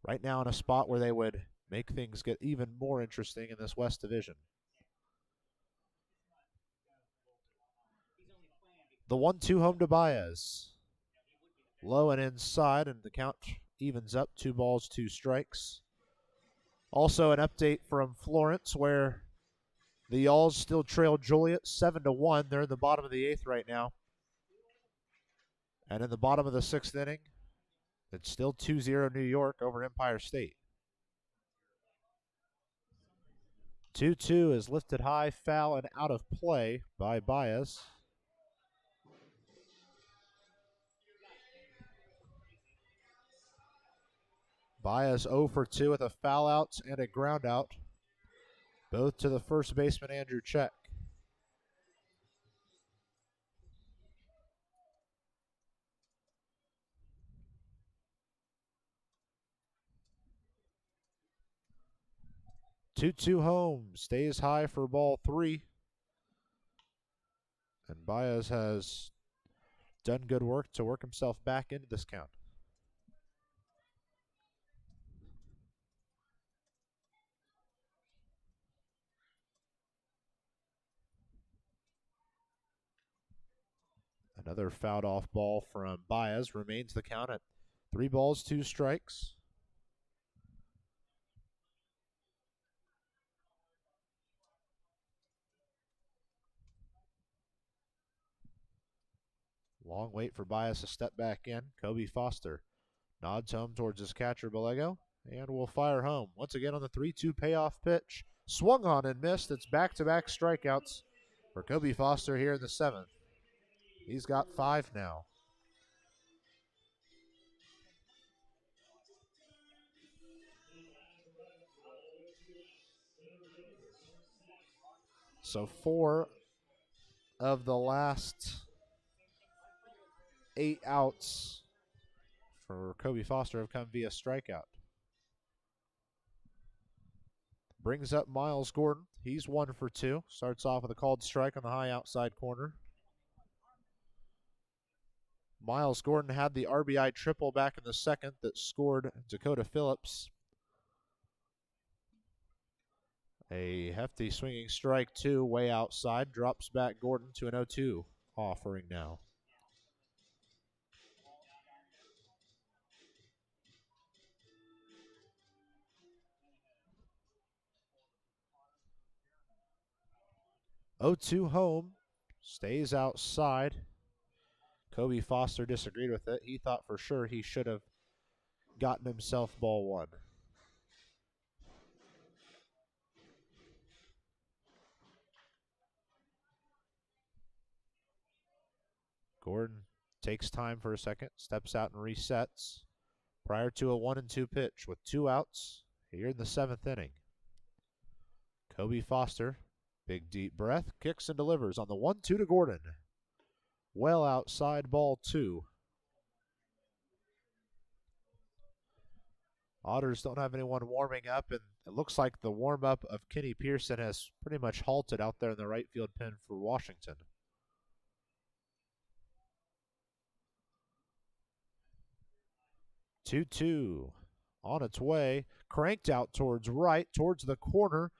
right now in a spot where they would make things get even more interesting in this West Division. The 1-2 home to Baez. Low and inside, and the count evens up 2 balls, 2 strikes. Also an update from Florence where the Alls still trail Joliet 7-1. They're in the bottom of the 8th right now. And in the bottom of the 6th inning, it's still 2-0 New York over Empire State. 2-2 is lifted high, foul, and out of play by Baez. Baez 0 for 2 with a foul out and a ground out, both to the first baseman Andrew Check. Two home, stays high for ball 3. And Baez has done good work to work himself back into this count. Another fouled off ball from Baez remains the count at 3 balls, 2 strikes. Long wait for Baez to step back in. Kobe Foster nods home towards his catcher Bellego and will fire home. Once again on the 3-2 payoff pitch. Swung on and missed. It's back-to-back strikeouts for Kobe Foster here in the 7th. He's got 5 now. So 4 of the last 8 outs for Kobe Foster have come via strikeout. Brings up Miles Gordon. He's 1 for 2. Starts off with a called strike on the high outside corner. Miles Gordon had the RBI triple back in the 2nd that scored Dakota Phillips. A hefty swinging strike 2 way outside. Drops back Gordon to an 0-2 offering now. Oh-2 home, stays outside. Kobe Foster disagreed with it. He thought for sure he should have gotten himself ball 1. Gordon takes time for a second, steps out and resets prior to a 1-2 pitch with 2 outs here in the 7th inning. Kobe Foster, big deep breath, kicks and delivers on the 1-2 to Gordon. Well outside, ball 2. Otters don't have anyone warming up, and it looks like the warm-up of Kenny Pearson has pretty much halted out there in the right field pen for Washington. 2-2 on its way, cranked out towards right, towards the corner,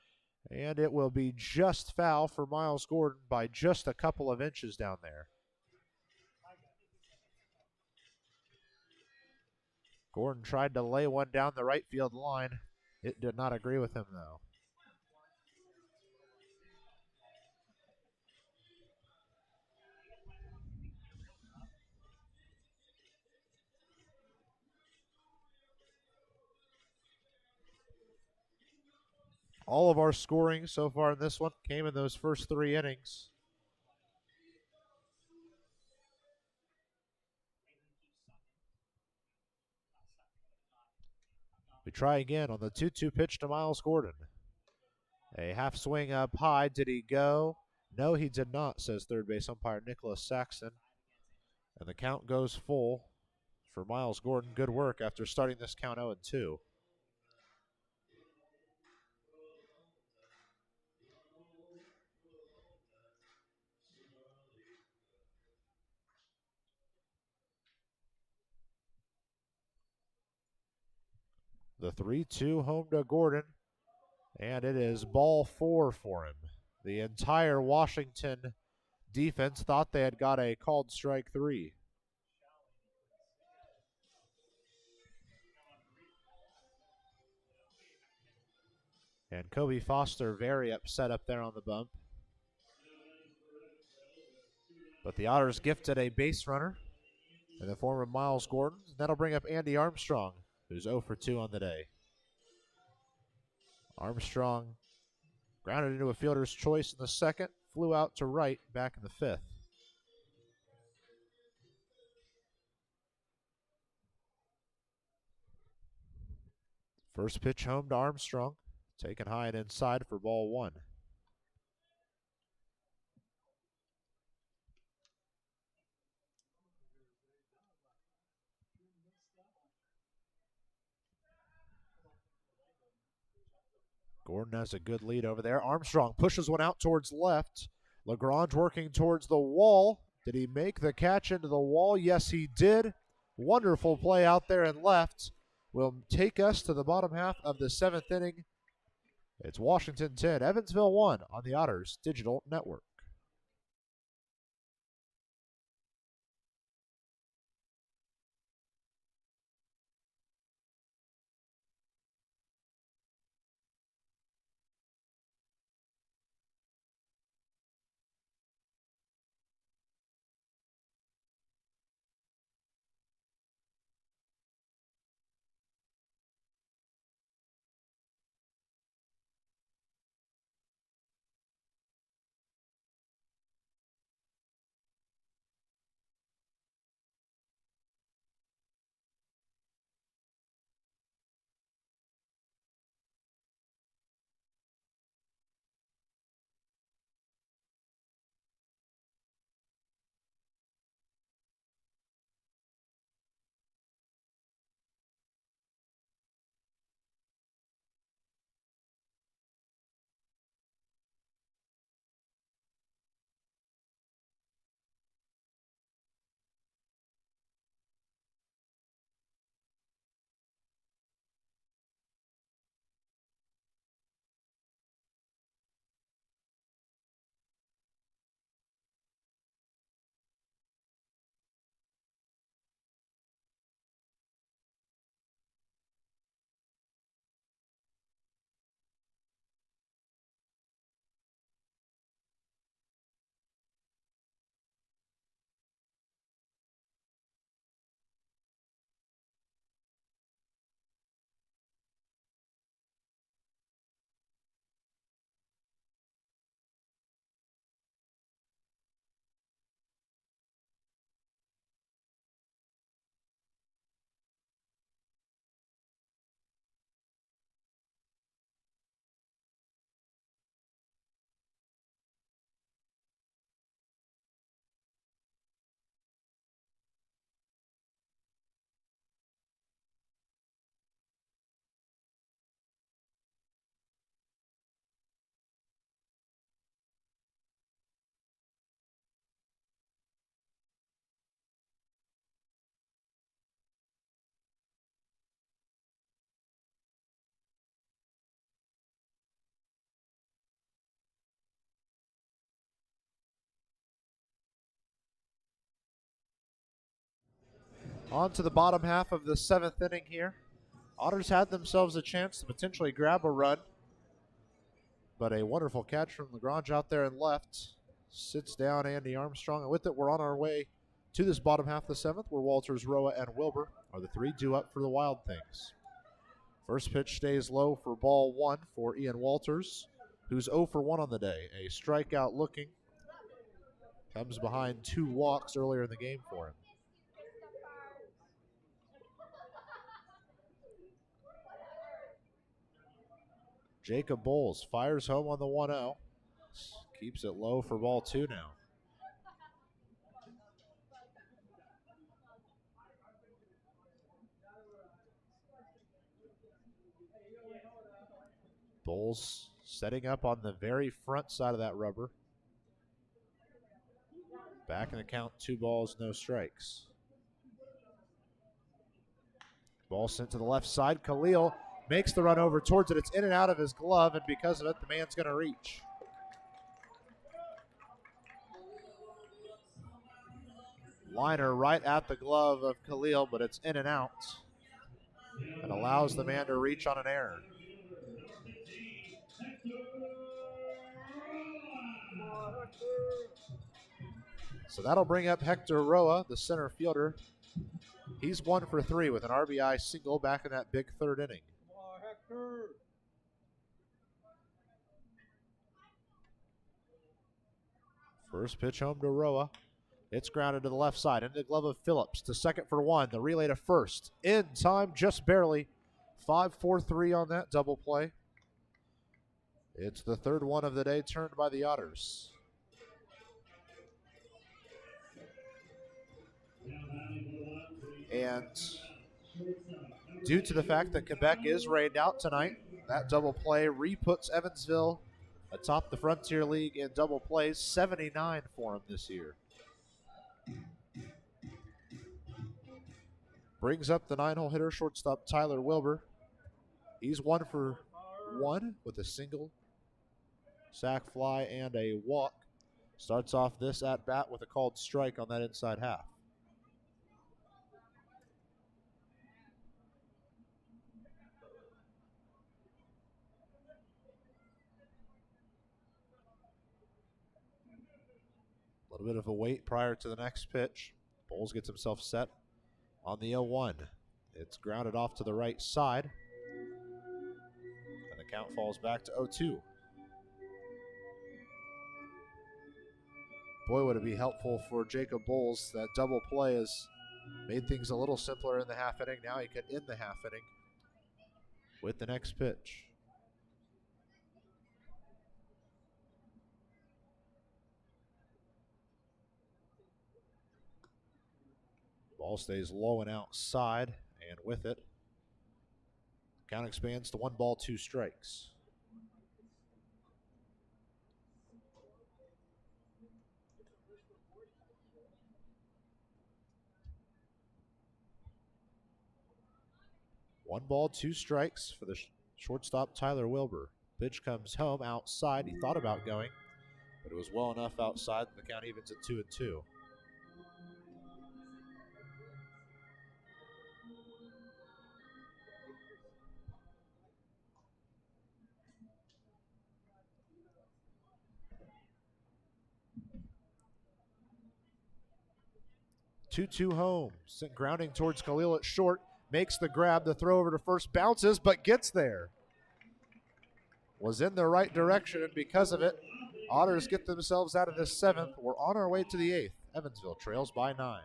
and it will be just foul for Miles Gordon by just a couple of inches down there. Gordon tried to lay one down the right field line. It did not agree with him, though. All of our scoring so far in this one came in those first 3 innings. We try again on the 2-2 pitch to Miles Gordon. A half swing up high. Did he go? No, he did not, says third base umpire Nicholas Saxon. And the count goes full for Miles Gordon. Good work after starting this count 0-2. The 3-2 home to Gordon, and it is ball 4 for him. The entire Washington defense thought they had got a called strike 3. And Kobe Foster very upset up there on the bump. But the Otters gifted a base runner in the form of Miles Gordon. That'll bring up Andy Armstrong, who's 0 for 2 on the day. Armstrong grounded into a fielder's choice in the second, flew out to right back in the fifth. First pitch home to Armstrong, taken high and inside for ball one. Gordon has a good lead over there. Armstrong pushes one out towards left. Lagrange working towards the wall. Did he make the catch into the wall? Yes, he did. Wonderful play out there and left. Will take us to the bottom half of the seventh inning. It's Washington 10, Evansville 1 on the Otters Digital Network. On to the bottom half of the seventh inning here. Otters had themselves a chance to potentially grab a run, but a wonderful catch from Lagrange out there and left sits down Andy Armstrong. And with it, we're on our way to this bottom half of the seventh, where Walters, Roa, and Wilbur are the three due up for the Wild Things. First pitch stays low for ball one for Ian Walters, who's 0 for 1 on the day. A strikeout looking. Comes behind 2 walks earlier in the game for him. Jacob Bowles fires home on the 1-0. Keeps it low for ball 2 now. Bowles setting up on the very front side of that rubber. Back in the count, 2 balls, no strikes. Ball sent to the left side. Khalil makes the run over towards it. It's in and out of his glove, and because of it, the man's going to reach. Liner right at the glove of Khalil, but it's in and out. It allows the man to reach on an error. So that'll bring up Hector Roa, the center fielder. He's 1 for 3 with an RBI single back in that big third inning. First pitch home to Roa. It's grounded to the left side, into the glove of Phillips, to second for 1. The relay to first. In time, just barely. 5-4-3 on that double play. It's the third one of the day turned by the Otters. And due to the fact that Quebec is rained out tonight, that double play re-puts Evansville atop the Frontier League in double plays, 79 for him this year. Brings up the 9-hole hitter, shortstop Tyler Wilbur. He's 1 for 1 with a single, sac fly, and a walk. Starts off this at-bat with a called strike on that inside half. A little bit of a wait prior to the next pitch. Bowles gets himself set on the 0-1. It's grounded off to the right side. And the count falls back to 0-2. Boy, would it be helpful for Jacob Bowles. That double play has made things a little simpler in the half inning. Now he could end the half inning with the next pitch. Ball stays low and outside, and with it, count expands to 1 ball, 2 strikes. One ball, 2 strikes for the shortstop Tyler Wilbur. Pitch comes home outside. He thought about going, but it was well enough outside that the count evens at 2-2. Two home. Sent grounding towards Khalil at short. Makes the grab. The throw over to first. Bounces, but gets there. Was in the right direction, and because of it, Otters get themselves out of the 7th. We're on our way to the 8th. Evansville trails by 9.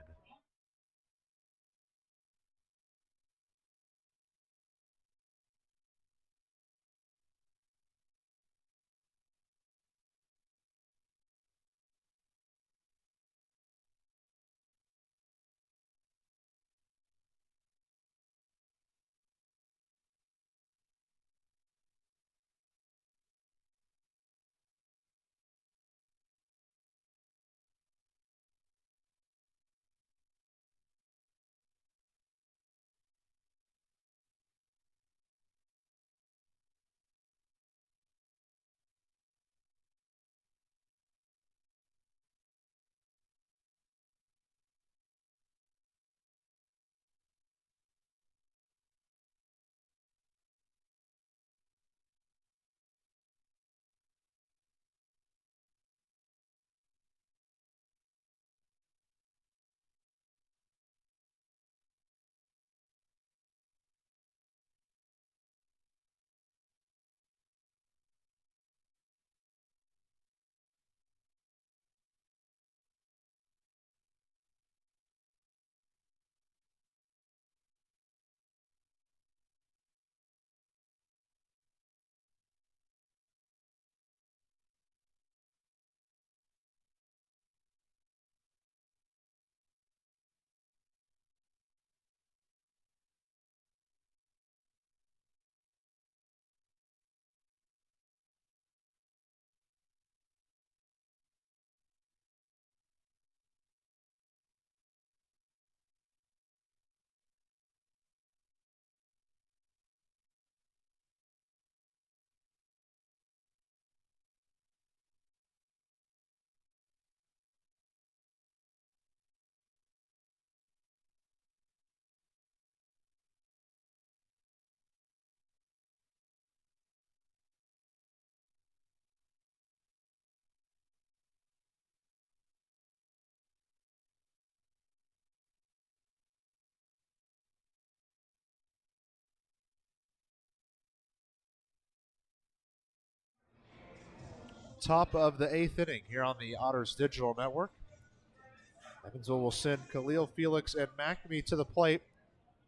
Top of the 8th inning here on the Otters Digital Network. Evansville will send Khalil, Felix, and Mcnamee to the plate.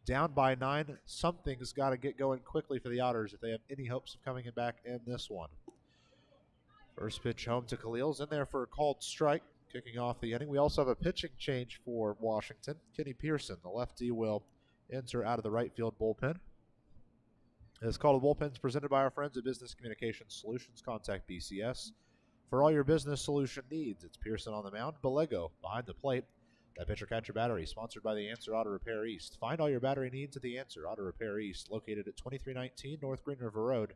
Down by 9. Something's got to get going quickly for the Otters if they have any hopes of coming back in this one. First pitch home to Khalil's in there for a called strike, kicking off the inning. We also have a pitching change for Washington. Kenny Pearson, the lefty, will enter out of the right field bullpen. It's called Bullpens, presented by our friends at Business Communications Solutions. Contact BCS for all your business solution needs. It's Pearson on the mound, Bellego behind the plate. That pitcher catcher battery, sponsored by the Answer Auto Repair East. Find all your battery needs at the Answer Auto Repair East, located at 2319 North Green River Road.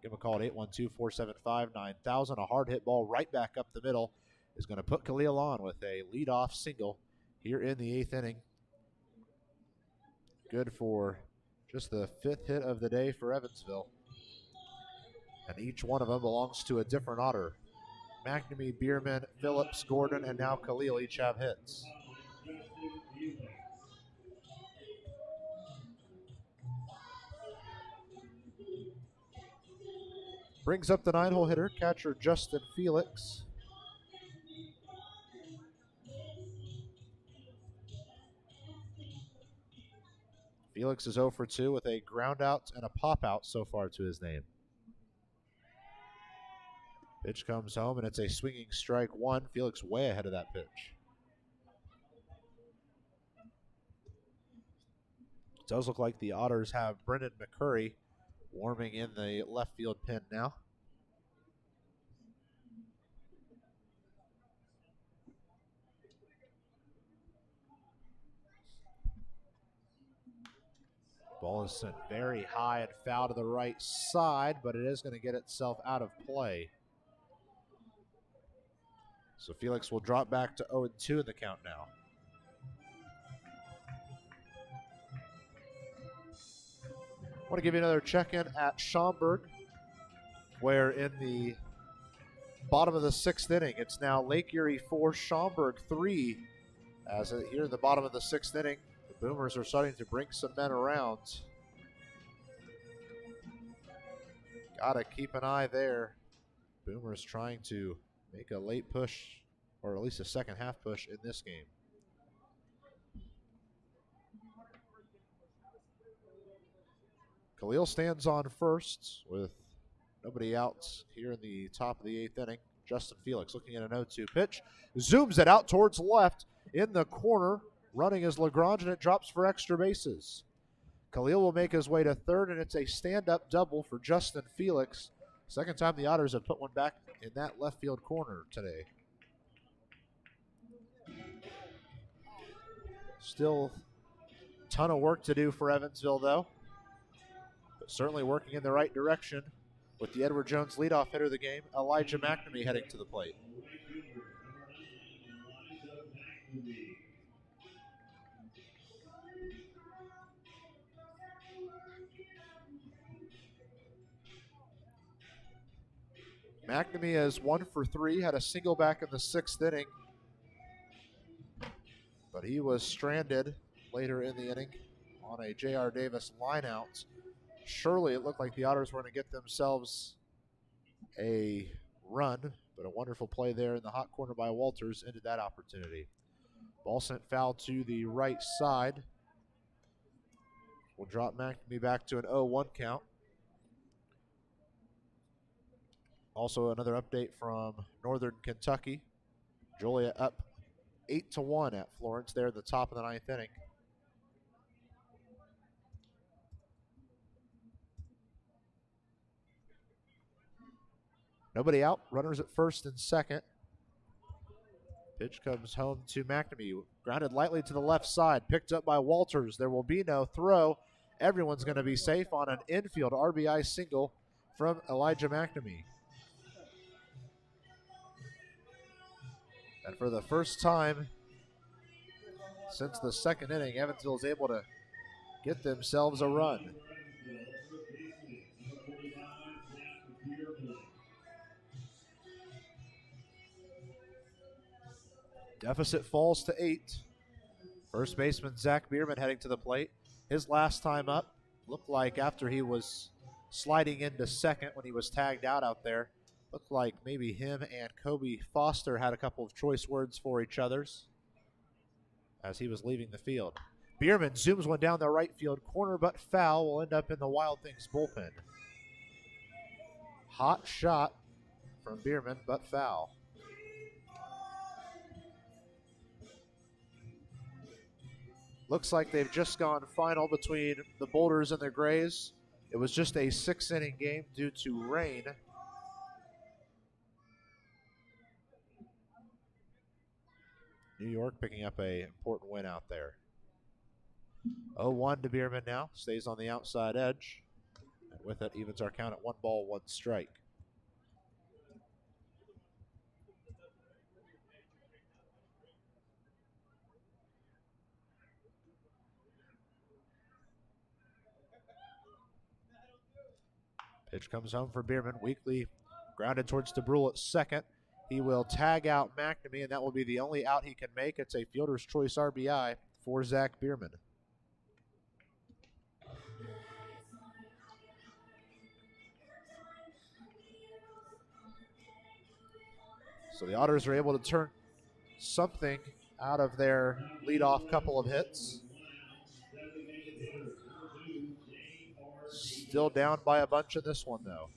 Give them a call at 812-475-9000. A hard hit ball right back up the middle is going to put Khalil on with a leadoff single here in the 8th inning. Good for just the 5th hit of the day for Evansville. And each one of them belongs to a different Otter. Mcnamee, Biermann, Phillips, Gordon, and now Khalil each have hits. Brings up the 9-hole hitter, catcher Tristan Felix. Felix is 0 for 2 with a ground out and a pop out so far to his name. Pitch comes home and it's a swinging strike 1. Felix way ahead of that pitch. It does look like the Otters have Vernon Mccurry warming in the left field pen now. Ball is sent very high and foul to the right side, but it is going to get itself out of play. So Felix will drop back to 0-2 in the count now. I want to give you another check-in at Schaumburg, where in the bottom of the 6th inning, it's now Lake Erie 4, Schaumburg 3. As here in the bottom of the 6th inning, the Boomers are starting to bring some men around. Got to keep an eye there. Boomers trying to make a late push, or at least a second half push in this game. Khalil stands on first with nobody out here in the top of the 8th inning. Tristan Felix looking at an 0-2 pitch. Zooms it out towards left in the corner. Running is Lagrange, and it drops for extra bases. Khalil will make his way to third, and it's a stand-up double for Tristan Felix. Second time the Otters have put one back in that left field corner today. Still a ton of work to do for Evansville, though. But certainly working in the right direction with the Edward Jones leadoff hitter of the game, Elijah Mcnamee, heading to the plate. Mcnamee is 1 for 3, had a single back in the 6th inning, but he was stranded later in the inning on a J.R. Davis lineout. Surely it looked like the Otters were going to get themselves a run, but a wonderful play there in the hot corner by Walters ended that opportunity. Ball sent foul to the right side. We'll drop Mcnamee back to an 0-1 count. Also another update from Northern Kentucky. Joliet up 8-1 at Florence there at the top of the 9th inning. Nobody out. Runners at first and second. Pitch comes home to Mcnamee. Grounded lightly to the left side. Picked up by Walters. There will be no throw. Everyone's going to be safe on an infield RBI single from Elijah Mcnamee. And for the first time since the 2nd inning, Evansville is able to get themselves a run. Deficit falls to 8. First baseman Zach Biermann heading to the plate. His last time up looked like after he was sliding into second when he was tagged out there. Looked like maybe him and Kobe Foster had a couple of choice words for each other's as he was leaving the field. Biermann zooms one down the right field corner, but foul, will end up in the Wild Things bullpen. Hot shot from Biermann, but foul. Looks like they've just gone final between the Boulders and the Grays. It was just a 6-inning game due to rain. New York picking up an important win out there. 0-1 to Biermann now. Stays on the outside edge. And with it, evens our count at 1 ball, 1 strike. Pitch comes home for Biermann. Weekly grounded towards DeBrule at second. He will tag out Mcnamee, and that will be the only out he can make. It's a fielder's choice RBI for Zach Biermann. So the Otters are able to turn something out of their leadoff couple of hits. Still down by a bunch in this one, though.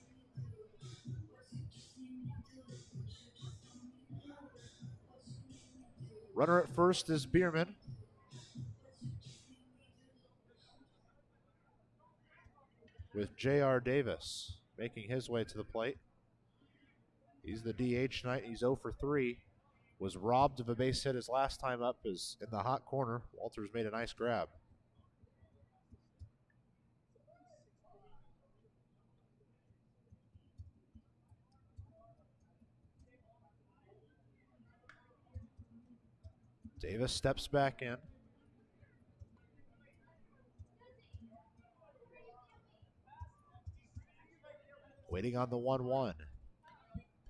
Runner at first is Biermann. With J.R. Davis making his way to the plate. He's the DH tonight. He's 0 for 3. Was robbed of a base hit his last time up, is in the hot corner. Walters made a nice grab. Davis steps back in. Waiting on the 1-1.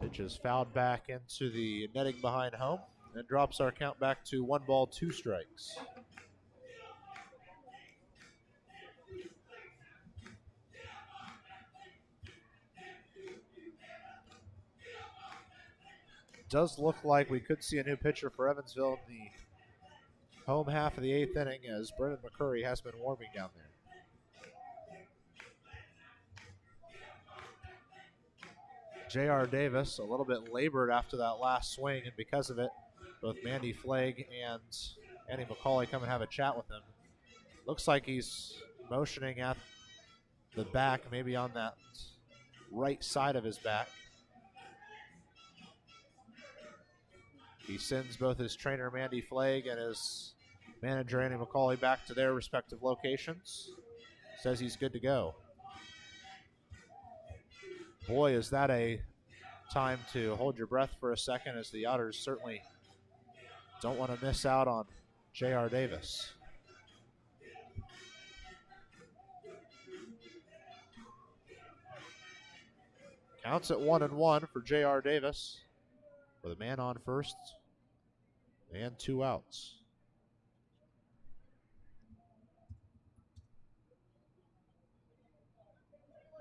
Pitch is fouled back into the netting behind home and drops our count back to 1 ball, 2 strikes. Does look like we could see a new pitcher for Evansville in the home half of the 8th inning, as Vernon Mccurry has been warming down there. J.R. Davis a little bit labored after that last swing, and because of it, both Mandy Flagg and Andy McCauley come and have a chat with him. Looks like he's motioning at the back, maybe on that right side of his back. He sends both his trainer, Mandy Flagg, and his manager, Andy McCauley, back to their respective locations. Says he's good to go. Boy, is that a time to hold your breath for a second, as the Otters certainly don't want to miss out on J.R. Davis. Counts at 1-1 for J.R. Davis, with a man on first and 2 outs.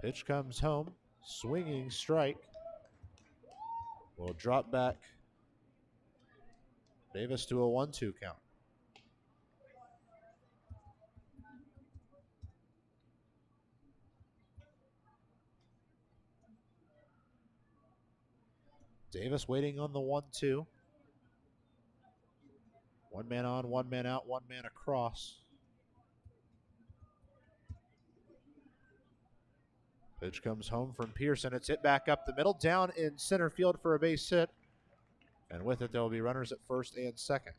Pitch comes home. Swinging strike. Will drop back Davis to a 1-2 count. Davis waiting on the 1-2. 1 man on, 1 man out, 1 man across. Pitch comes home from Pearson. It's hit back up the middle, down in center field for a base hit. And with it, there will be runners at first and second.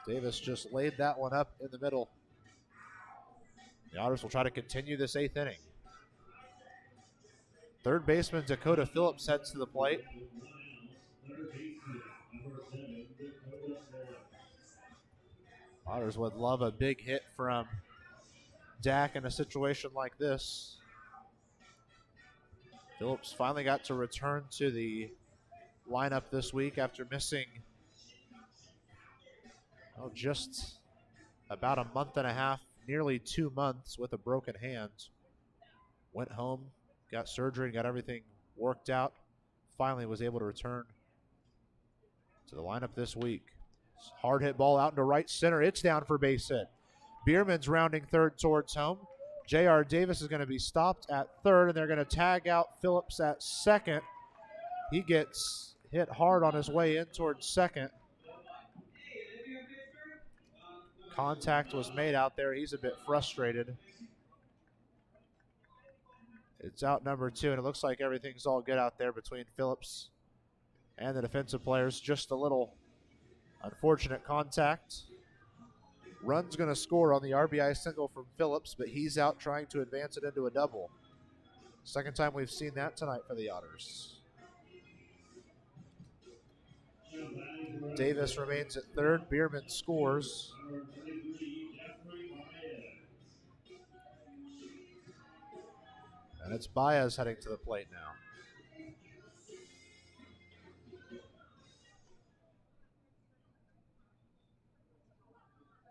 Davis just laid that one up in the middle. The Otters will try to continue this 8th inning. Third baseman Dakota Phillips heads to the plate. Otters would love a big hit from Dak in a situation like this. Phillips finally got to return to the lineup this week after missing just about a month and a half, nearly 2 months with a broken hand. Went home, got surgery and got everything worked out. Finally was able to return to the lineup this week. Hard hit ball out into right center. It's down for base hit. Biermann's rounding third towards home. J.R. Davis is going to be stopped at third, and they're going to tag out Phillips at second. He gets hit hard on his way in towards second. Contact was made out there. He's a bit frustrated. It's out number 2, and it looks like everything's all good out there between Phillips and the defensive players. Just a little unfortunate contact. Run's going to score on the RBI single from Phillips, but he's out trying to advance it into a double. Second time we've seen that tonight for the Otters. Davis remains at third. Biermann scores. And it's Baez heading to the plate now.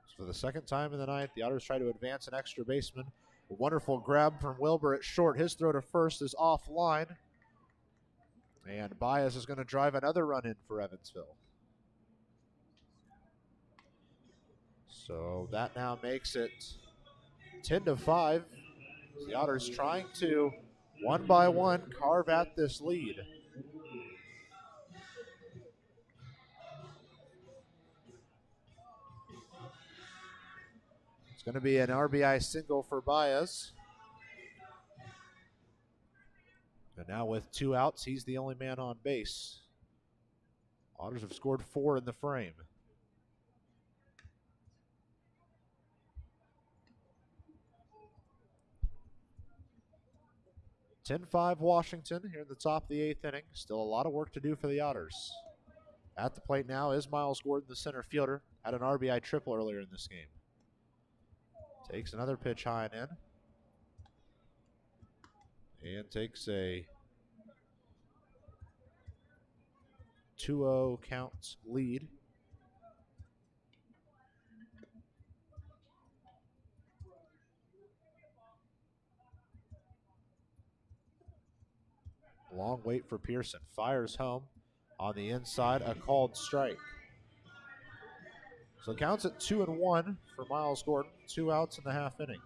So for the second time in the ninth, the Otters try to advance an extra baseman. A wonderful grab from Wilbur at short. His throw to first is offline. And Baez is going to drive another run in for Evansville. So that now makes it 10-5. The Otters trying to, one by one, carve at this lead. It's going to be an RBI single for Baez. And now with 2 outs, he's the only man on base. Otters have scored 4 in the frame. (10-5) Washington here in the top of the 8th inning. Still a lot of work to do for the Otters. At the plate now is Miles Gordon, the center fielder. Had an RBI triple earlier in this game. Takes another pitch high and in. And takes a 2-0 count lead. Long wait for Pearson. Fires home on the inside, a called strike. So it counts at 2-1 for Miles Gordon. 2 outs in the half inning.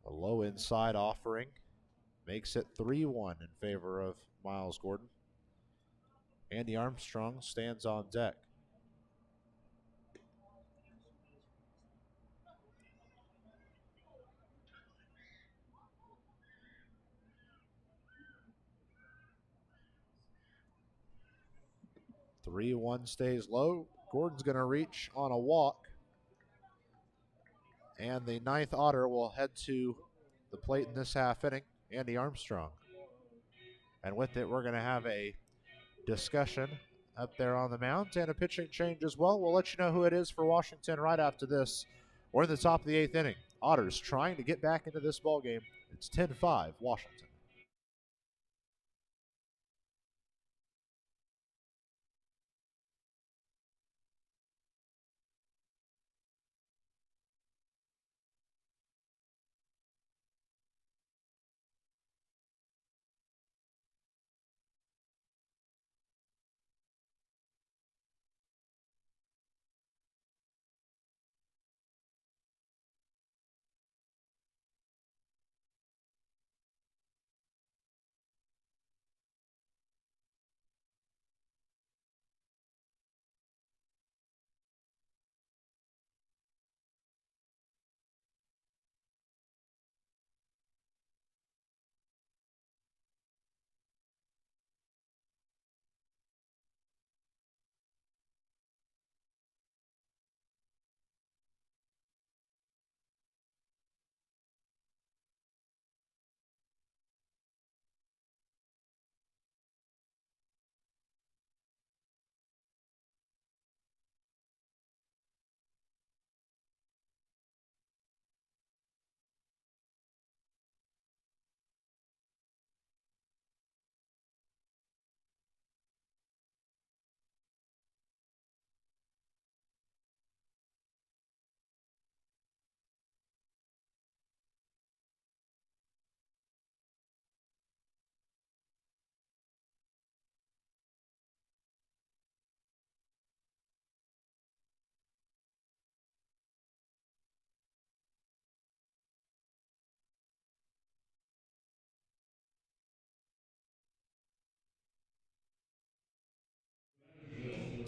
A low inside offering makes it 3-1 in favor of Miles Gordon. Andy Armstrong stands on deck. Three one stays low. Gordon's going to reach on a walk. And the 9th Otter will head to the plate in this half inning, Andy Armstrong. And with it, we're going to have a discussion up there on the mound and a pitching change as well. We'll let you know who it is for Washington right after this. We're in the top of the 8th inning. Otters trying to get back into this ball game. It's 10-5 Washington.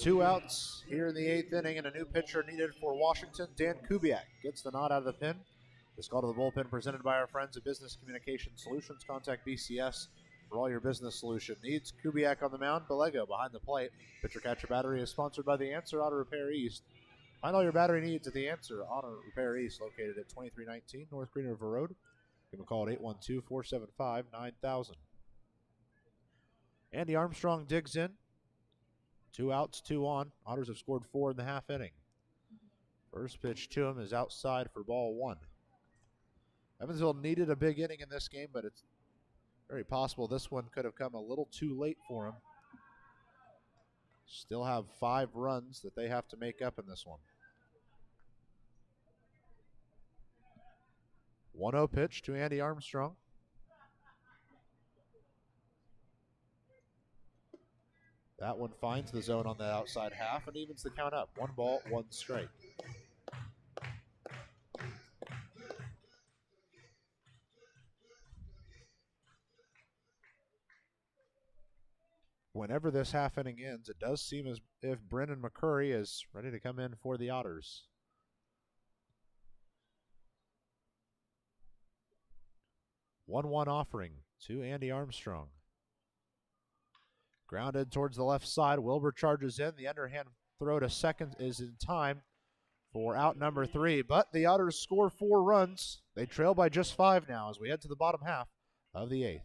2 outs here in the 8th inning, and a new pitcher needed for Washington. Dan Kubiak gets the nod out of the pen. This call to the bullpen presented by our friends at Business Communication Solutions. Contact BCS for all your business solution needs. Kubiak on the mound, Bellego behind the plate. Pitcher Catcher Battery is sponsored by The Answer Auto Repair East. Find all your battery needs at The Answer Auto Repair East, located at 2319 North Green River Road. Give them a call at 812-475-9000. Andy Armstrong digs in. 2 outs, 2 on. Otters have scored 4 in the half inning. First pitch to him is outside for ball 1. Evansville needed a big inning in this game, but it's very possible this one could have come a little too late for him. Still have 5 runs that they have to make up in this one. 1-0 pitch to Andy Armstrong. That one finds the zone on the outside half and evens the count up. 1 ball, 1 strike. Whenever this half inning ends, it does seem as if Vernon Mccurry is ready to come in for the Otters. 1-1 offering to Andy Armstrong. Grounded towards the left side. Wilbur charges in. The underhand throw to second is in time for out number 3. But the Otters score 4 runs. They trail by just 5 now as we head to the bottom half of the 8th.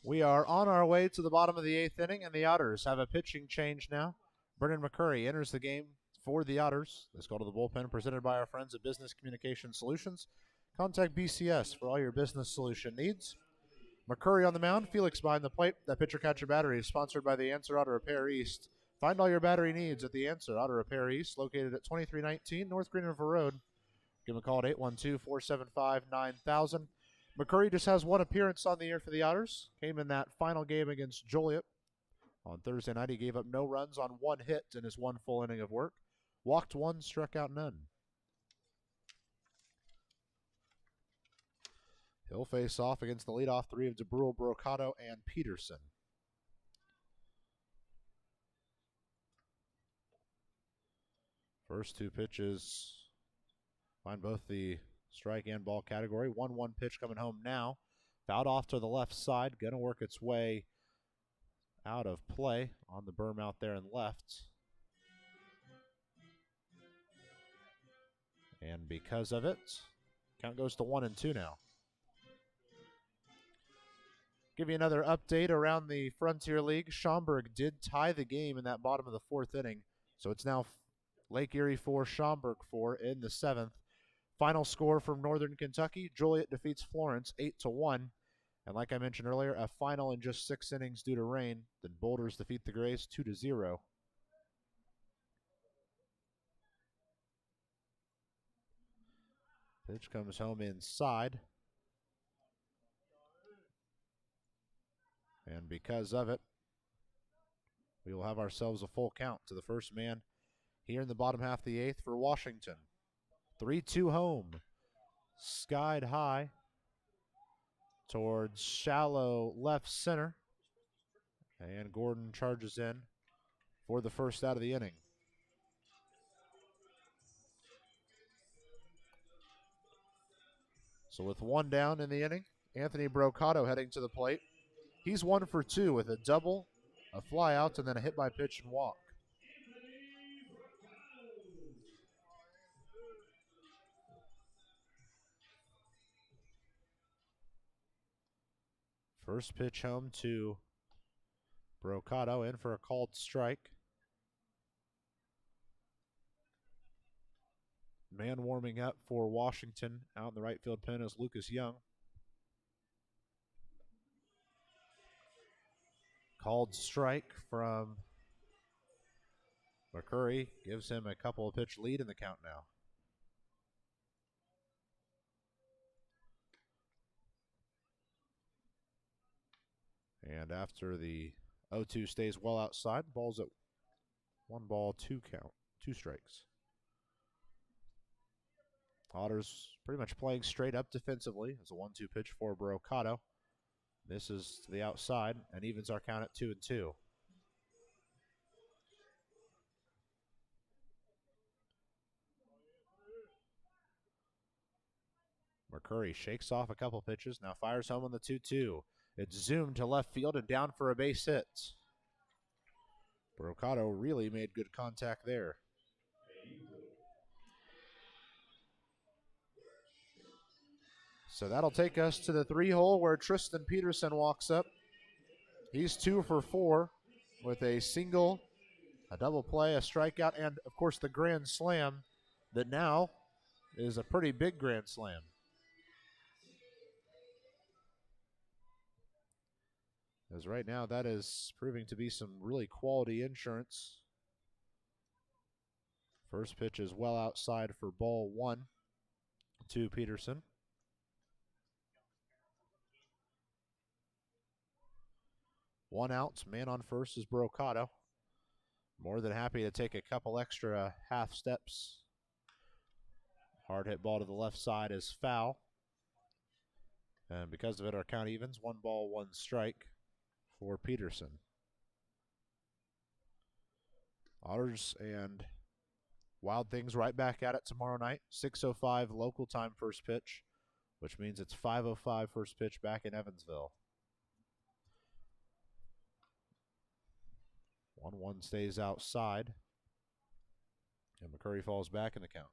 We are on our way to the bottom of the 8th inning, and the Otters have a pitching change now. Vernon Mccurry enters the game for the Otters. This call to the bullpen presented by our friends at Business Communication Solutions. Contact BCS for all your business solution needs. Mccurry on the mound, Felix behind the plate. That pitcher catcher battery is sponsored by The Answer Auto Repair East. Find all your battery needs at The Answer Auto Repair East, located at 2319 North Green River Road. Give them a call at 812-475-9000. Mccurry just has 1 appearance on the year for the Otters. Came in that final game against Joliet. On Thursday night, he gave up no runs on 1 hit in his 1 full inning of work. Walked 1, struck out none. He'll face off against the leadoff 3 of DeBrule, Brocado, and Peterson. First 2 pitches find both the strike and ball category. 1-1 pitch coming home now Fouled off to the left side. Going to work its way out of play on the berm out there and left. And because of it, count goes to 1-2 now. Give you another update around the Frontier League. Schaumburg did tie the game in that bottom of the 4th inning. So it's now Lake Erie 4, Schaumburg 4 in the 7th. Final score from Northern Kentucky. Joliet defeats Florence 8-1. And like I mentioned earlier, a final in just 6 innings due to rain. Then Boulders defeat the Grays 2-0. Pitch comes home inside. And because of it, we will have ourselves a full count to the first man here in the bottom half of the 8th for Washington. 3-2 home. Skied high towards shallow left center. And Gordon charges in for the first out of the inning. So with 1 down in the inning, Anthony Brocado heading to the plate. He's 1 for 2 with a double, a fly out, and then a hit by pitch and walk. First pitch home to Brocado, in for a called strike. Man warming up for Washington out in the right field pen is Lucas Young. Called strike from Mccurry gives him a couple of pitch lead in the count now. And after the 0-2 stays well outside, ball's at 1 ball, 2 count, 2 strikes. Otters pretty much playing straight up defensively as a 1-2 pitch for Brocado. This is to the outside and evens our count at 2-2. Mccurry shakes off a couple pitches, now fires home on the 2-2. It's zoomed to left field and down for a base hit. Brocado really made good contact there. So that'll take us to the 3-hole where Tristan Peterson walks up. He's 2 for 4 with a single, a double play, a strikeout, and of course the grand slam that now is a pretty big grand slam. As right now that is proving to be some really quality insurance. First pitch is well outside for ball 1 to Peterson. 1 out, man on first is Brocado. More than happy to take a couple extra half steps. Hard hit ball to the left side is foul. And because of it, our count evens. 1 ball, 1 strike for Peterson. Otters and Wild Things right back at it tomorrow night. 6:05 local time first pitch, which means it's 5:05 first pitch back in Evansville. 1-1 stays outside. And Mccurry falls back in the count.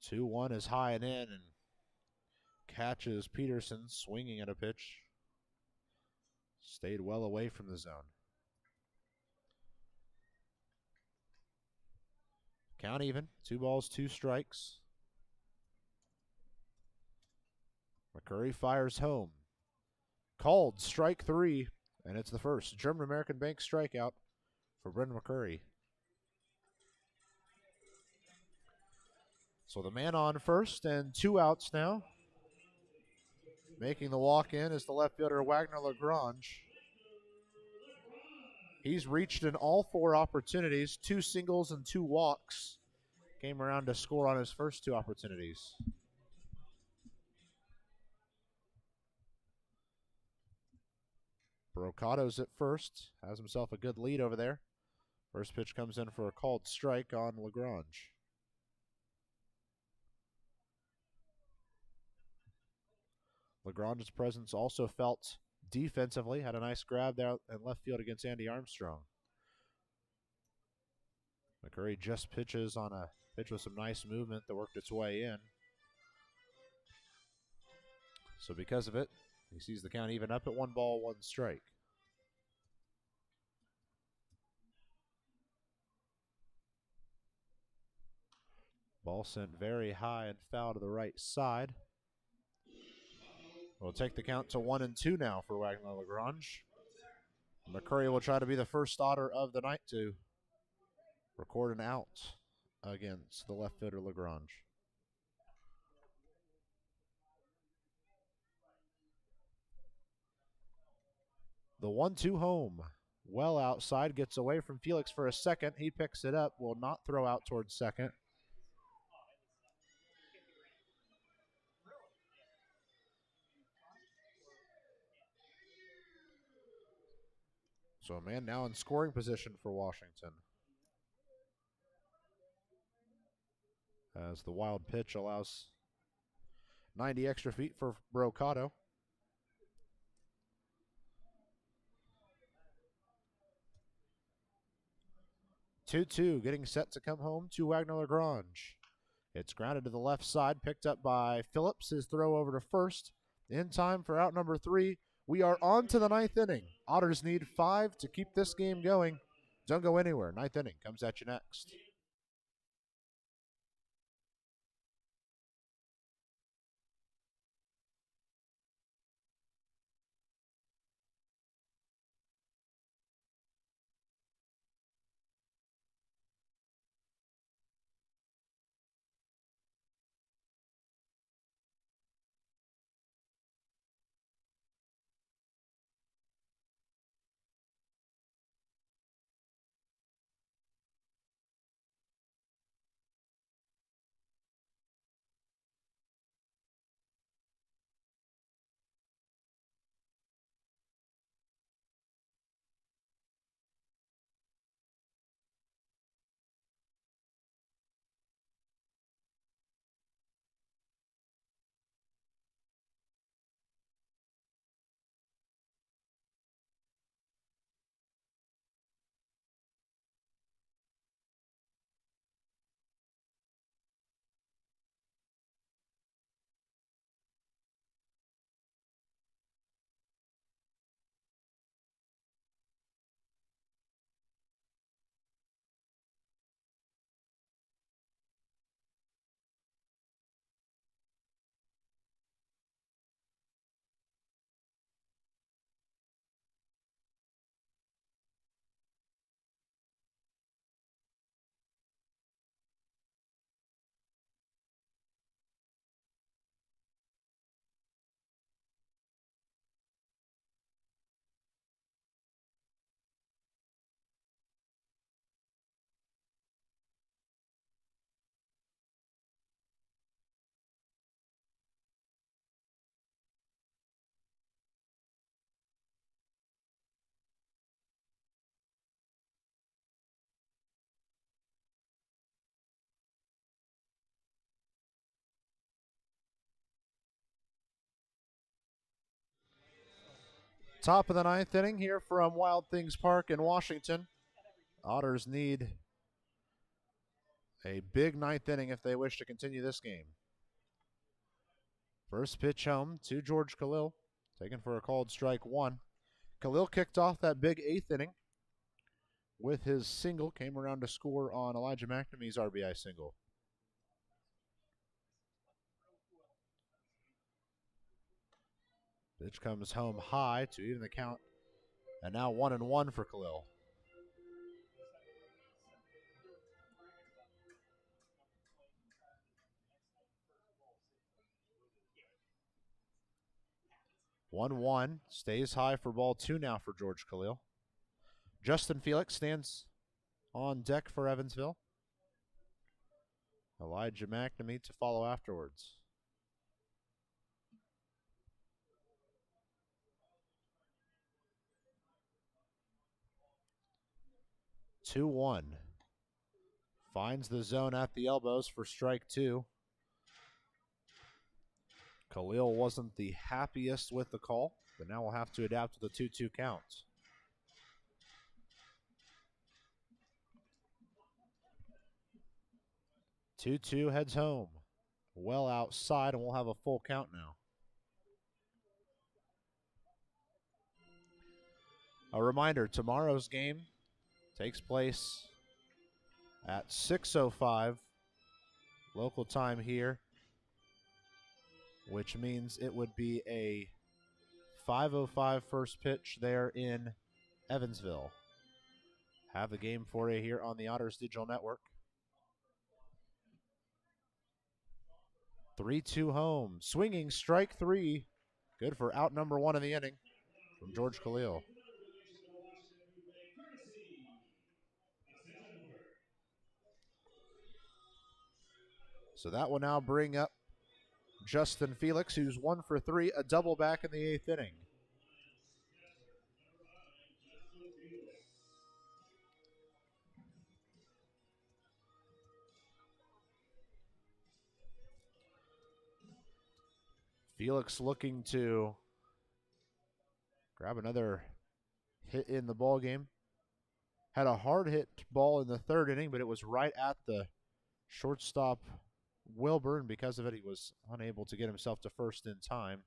Two one is high and in and catches Peterson swinging at a pitch. Stayed well away from the zone. Count even. 2 balls, 2 strikes. Mccurry fires home. Called strike 3, and it's the first German American Bank strikeout for Vernon Mccurry. So the man on first and 2 outs now. Making the walk in is the left fielder Wagner Lagrange. He's reached in all 4 opportunities, 2 singles and 2 walks. Came around to score on his first 2 opportunities. Brocado's at first. Has himself a good lead over there. First pitch comes in for a called strike on Lagrange. Lagrange's presence also felt defensively. Had a nice grab there in left field against Andy Armstrong. Mccurry just pitches on a pitch with some nice movement that worked its way in. So because of it, he sees the count even up at 1-1 strike. Ball sent very high and foul to the right side. We'll take the count to 1-2 now for Wagner Lagrange. Mccurry will try to be the first Otter of the night to record an out against the left fielder Lagrange. The 1-2 home. Well outside, gets away from Felix for a second. He picks it up, will not throw out towards second. So a man now in scoring position for Washington. As the wild pitch allows 90 extra feet for Brocado. Two getting set to come home to Wagner Lagrange. It's grounded to the left side, picked up by Phillips. His throw over to first. In time for out number 3. We are on to the 9th inning. Otters need 5 to keep this game going. Don't go anywhere. 9th inning comes at you next. Top of the 9th inning here from Wild Things Park in Washington. Otters need a big 9th inning if they wish to continue this game. First pitch home to George Khalil, taken for a called strike 1. Khalil kicked off that big 8th inning with his single, came around to score on Elijah Mcnamee's RBI single. Pitch comes home high to even the count, and now 1-1 for Khalil. One stays high for ball 2 now for George Khalil. Justin Felix stands on deck for Evansville. Elijah Mcnamee to follow afterwards. 2-1. Finds the zone at the elbows for strike two. Khalil wasn't the happiest with the call, but now we'll have to adapt to the 2-2 count. Two heads home. Well outside, and we'll have a full count now. A reminder, tomorrow's game takes place at 6:05 local time here, which means it would be a 5:05 first pitch there in Evansville. Have the game for you here on the Otters Digital Network. 3-2 home. Swinging strike three. Good for out number one in the inning from George Khalil. So that will now bring up Justin Felix, who's 1 for 3, a double back in the 8th inning. Felix looking to grab another hit in the ball game. Had a hard hit ball in the 3rd inning, but it was right at the shortstop Wilbur, and because of it, he was unable to get himself to first in time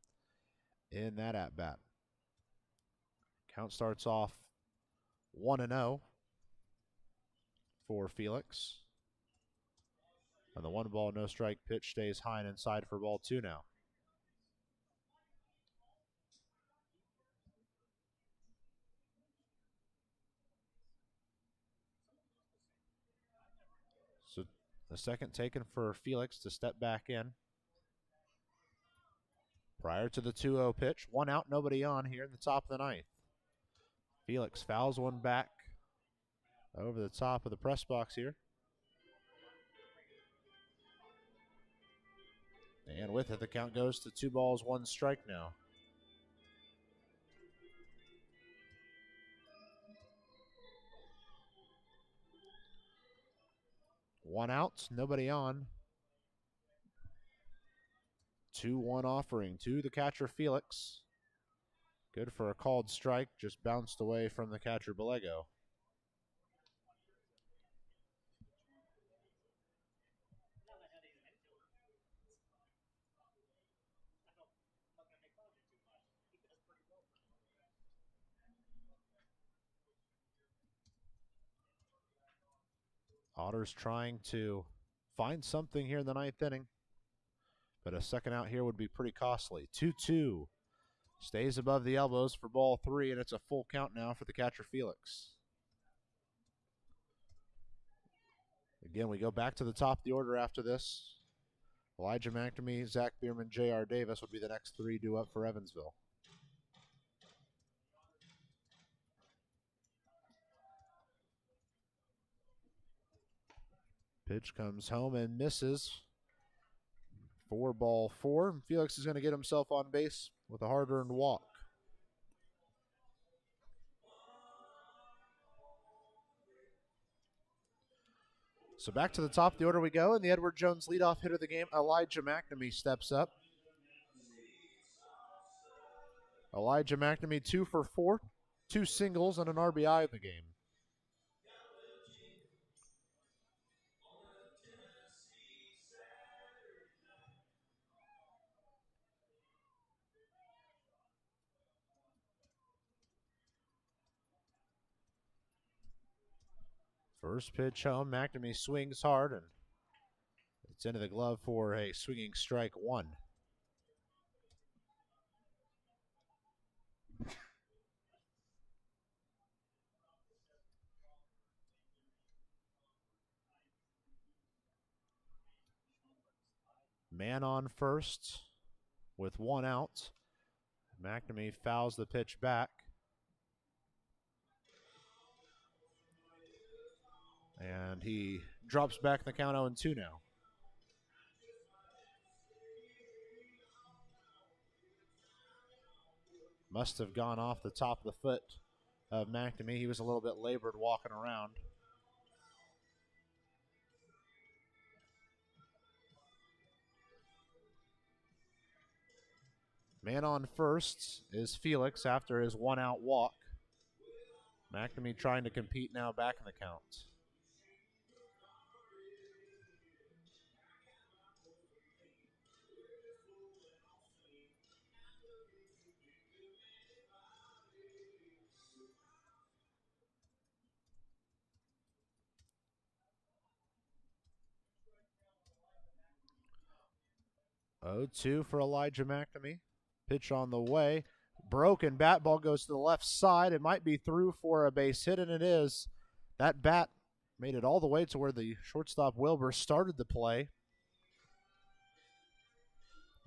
in that at-bat. Count starts off 1-0 for Felix. And the 1-ball, no-strike pitch stays high and inside for ball 2 now. So the second taken for Felix to step back in. Prior to the 2-0 pitch, 1 out, nobody on here in the top of the 9th. Felix fouls one back over the top of the press box here. And with it, the count goes to 2 balls, 1 strike now. One out, nobody on. 2-1 offering to the catcher, Felix. Good for a called strike, just bounced away from the catcher, Bellego. Otters trying to find something here in the 9th inning, but a second out here would be pretty costly. 2-2. Stays above the elbows for ball 3, and it's a full count now for the catcher, Felix. Again, we go back to the top of the order after this. Elijah Mcnamee, Zach Biermann, J.R. Davis would be the next 3 due up for Evansville. Pitch comes home and misses. 4-4. Felix is going to get himself on base with a hard-earned walk. So back to the top of the order we go, and the Edward Jones leadoff hitter of the game, Elijah Mcnamee, steps up. Elijah Mcnamee 2 for 4, 2 singles and an RBI in the game. First pitch home, Mcnamee swings hard, and it's into the glove for a swinging strike 1. Man on first with 1 out. Mcnamee fouls the pitch back. And he drops back the count 0-2 now. Must have gone off the top of the foot of Mcnamee. He was a little bit labored walking around. Man on first is Felix after his one-out walk. Mcnamee trying to compete now back in the count. Oh, 2 for Elijah Mcnamee. Pitch on the way. Broken bat, ball goes to the left side. It might be through for a base hit, and it is. That bat made it all the way to where the shortstop Wilbur started the play.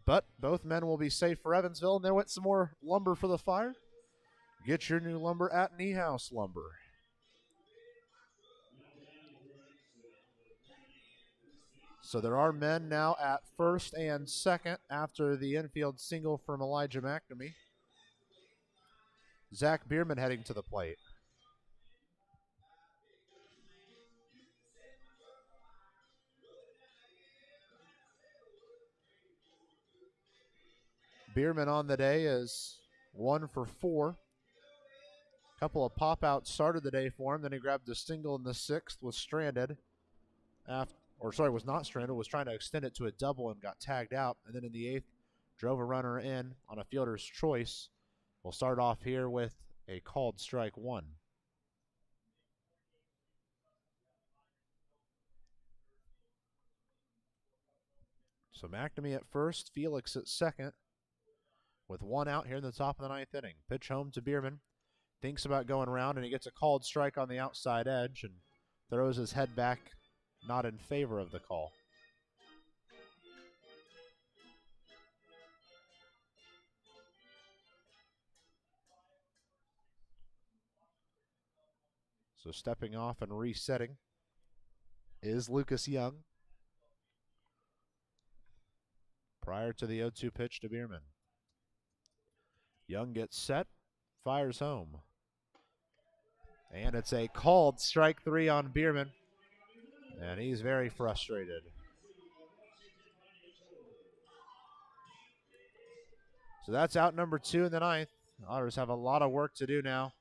But both men will be safe for Evansville, and there went some more lumber for the Fire. Get your new lumber at Niehaus Lumber. So there are men now at first and second after the infield single from Elijah Mcnamee. Zach Biermann heading to the plate. Biermann on the day is 1 for 4. Couple of pop-outs started the day for him. Then he grabbed a single in the 6th, was stranded. Was not stranded, was trying to extend it to a double and got tagged out. And then in the 8th, drove a runner in on a fielder's choice. We'll start off here with a called strike 1. So Mcnamee at first, Felix at second, with 1 out here in the top of the 9th inning. Pitch home to Biermann. Thinks about going around, and he gets a called strike on the outside edge and throws his head back, not in favor of the call. So stepping off and resetting is Lucas Young. Prior to the 0-2 pitch to Biermann. Young gets set, fires home. And it's a called strike 3 on Biermann. And he's very frustrated. So that's out number 2 in the 9th. The Otters have a lot of work to do now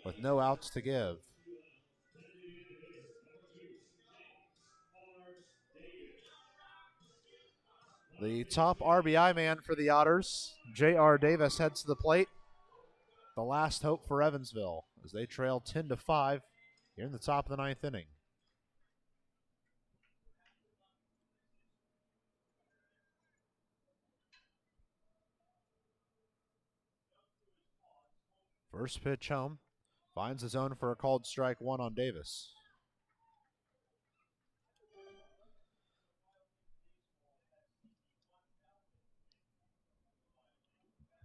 with no outs to give. The top RBI man for the Otters, J.R. Davis, heads to the plate. The last hope for Evansville as they trail 10-5 here in the top of the 9th inning. First pitch home. Finds the zone for a called strike 1 on Davis.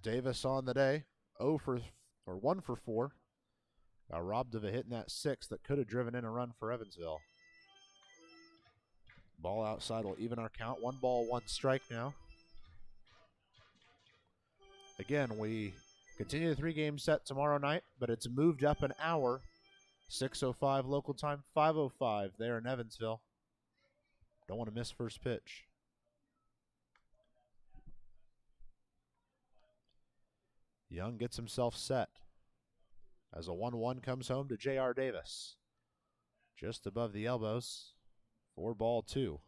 Davis on the day, 1 for 4. Got robbed of a hit in that 6th that could have driven in a run for Evansville. Ball outside will even our count. 1 ball, 1 strike now. Again, we continue the 3-game set tomorrow night, but it's moved up an hour. 6:05 local time, 5:05 there in Evansville. Don't want to miss first pitch. Young gets himself set as a 1-1 comes home to J.R. Davis. Just above the elbows, 4-2.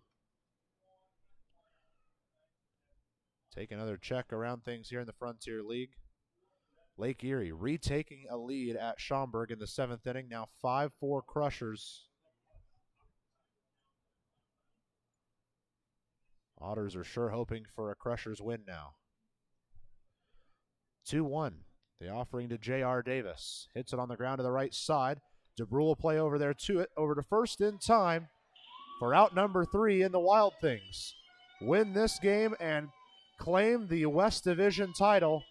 Take another check around things here in the Frontier League. Lake Erie retaking a lead at Schaumburg in the 7th inning. Now 5-4 Crushers. Otters are sure hoping for a Crushers win now. 2-1. The offering to J.R. Davis. Hits it on the ground to the right side. DeBrule will play over there to it. Over to first in time for out number 3 in the Wild Things. Win this game and claim the West Division title.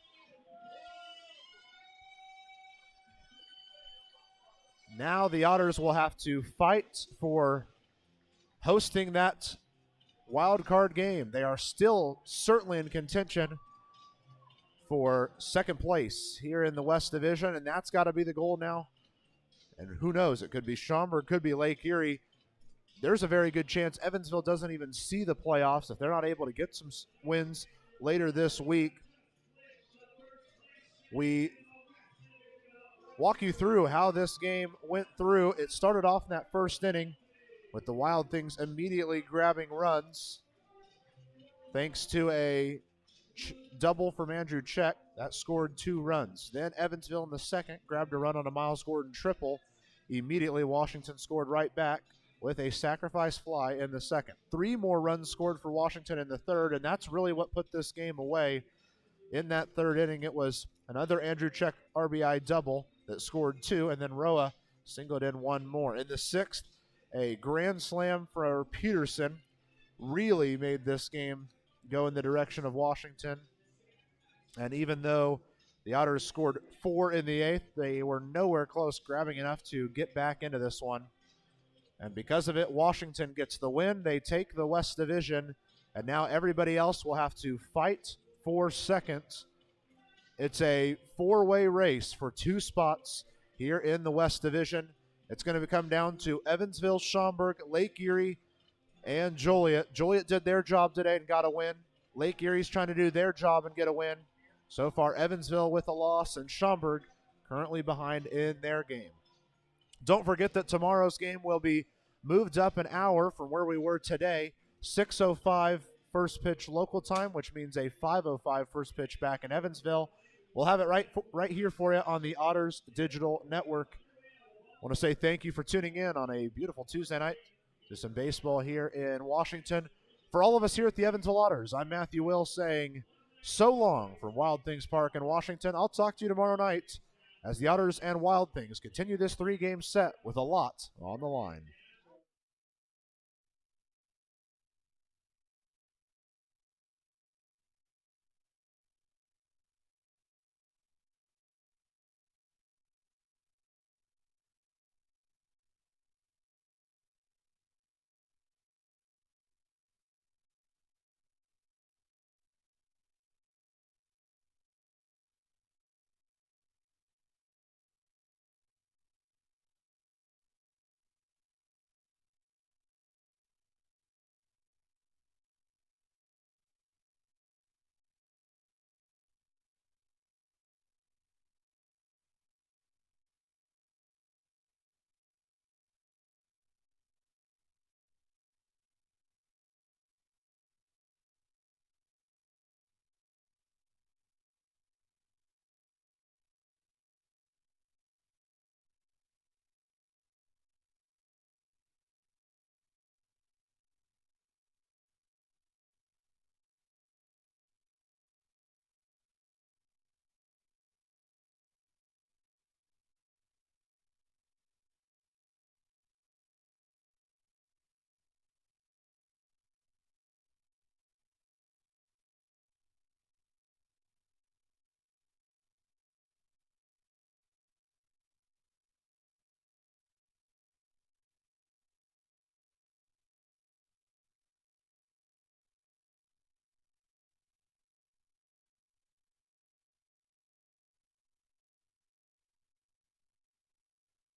Now the Otters will have to fight for hosting that wild card game. They are still certainly in contention for second place here in the West Division, and that's got to be the goal now. And who knows, it could be Schaumburg, could be Lake Erie. There's a very good chance Evansville doesn't even see the playoffs if they're not able to get some wins later this week. we walk you through how this game went through. It started off in that first inning with the Wild Things immediately grabbing runs thanks to a double from Andrew Check. That scored 2 runs. Then Evansville in the second grabbed a run on a Miles Gordon triple. Immediately Washington scored right back with a sacrifice fly in the second. 3 more runs scored for Washington in the third, and that's really what put this game away. In that third inning, it was another Andrew Check RBI double that scored 2, and then Roa singled in 1 more. In the sixth, a grand slam for Peterson really made this game go in the direction of Washington. And even though the Otters scored 4 in the 8th, they were nowhere close grabbing enough to get back into this one. And because of it, Washington gets the win. They take the West Division, and now everybody else will have to fight for seconds. It's a 4-way race for 2 spots here in the West Division. It's going to come down to Evansville, Schaumburg, Lake Erie, and Joliet. Joliet did their job today and got a win. Lake Erie's trying to do their job and get a win. So far, Evansville with a loss, and Schaumburg currently behind in their game. Don't forget that tomorrow's game will be moved up an hour from where we were today. 6:05 first pitch local time, which means a 5:05 first pitch back in Evansville. We'll have it right here for you on the Otters Digital Network. I want to say thank you for tuning in on a beautiful Tuesday night to some baseball here in Washington. For all of us here at the Evansville Otters, I'm Matthew Will saying so long from Wild Things Park in Washington. I'll talk to you tomorrow night as the Otters and Wild Things continue this 3-game set with a lot on the line.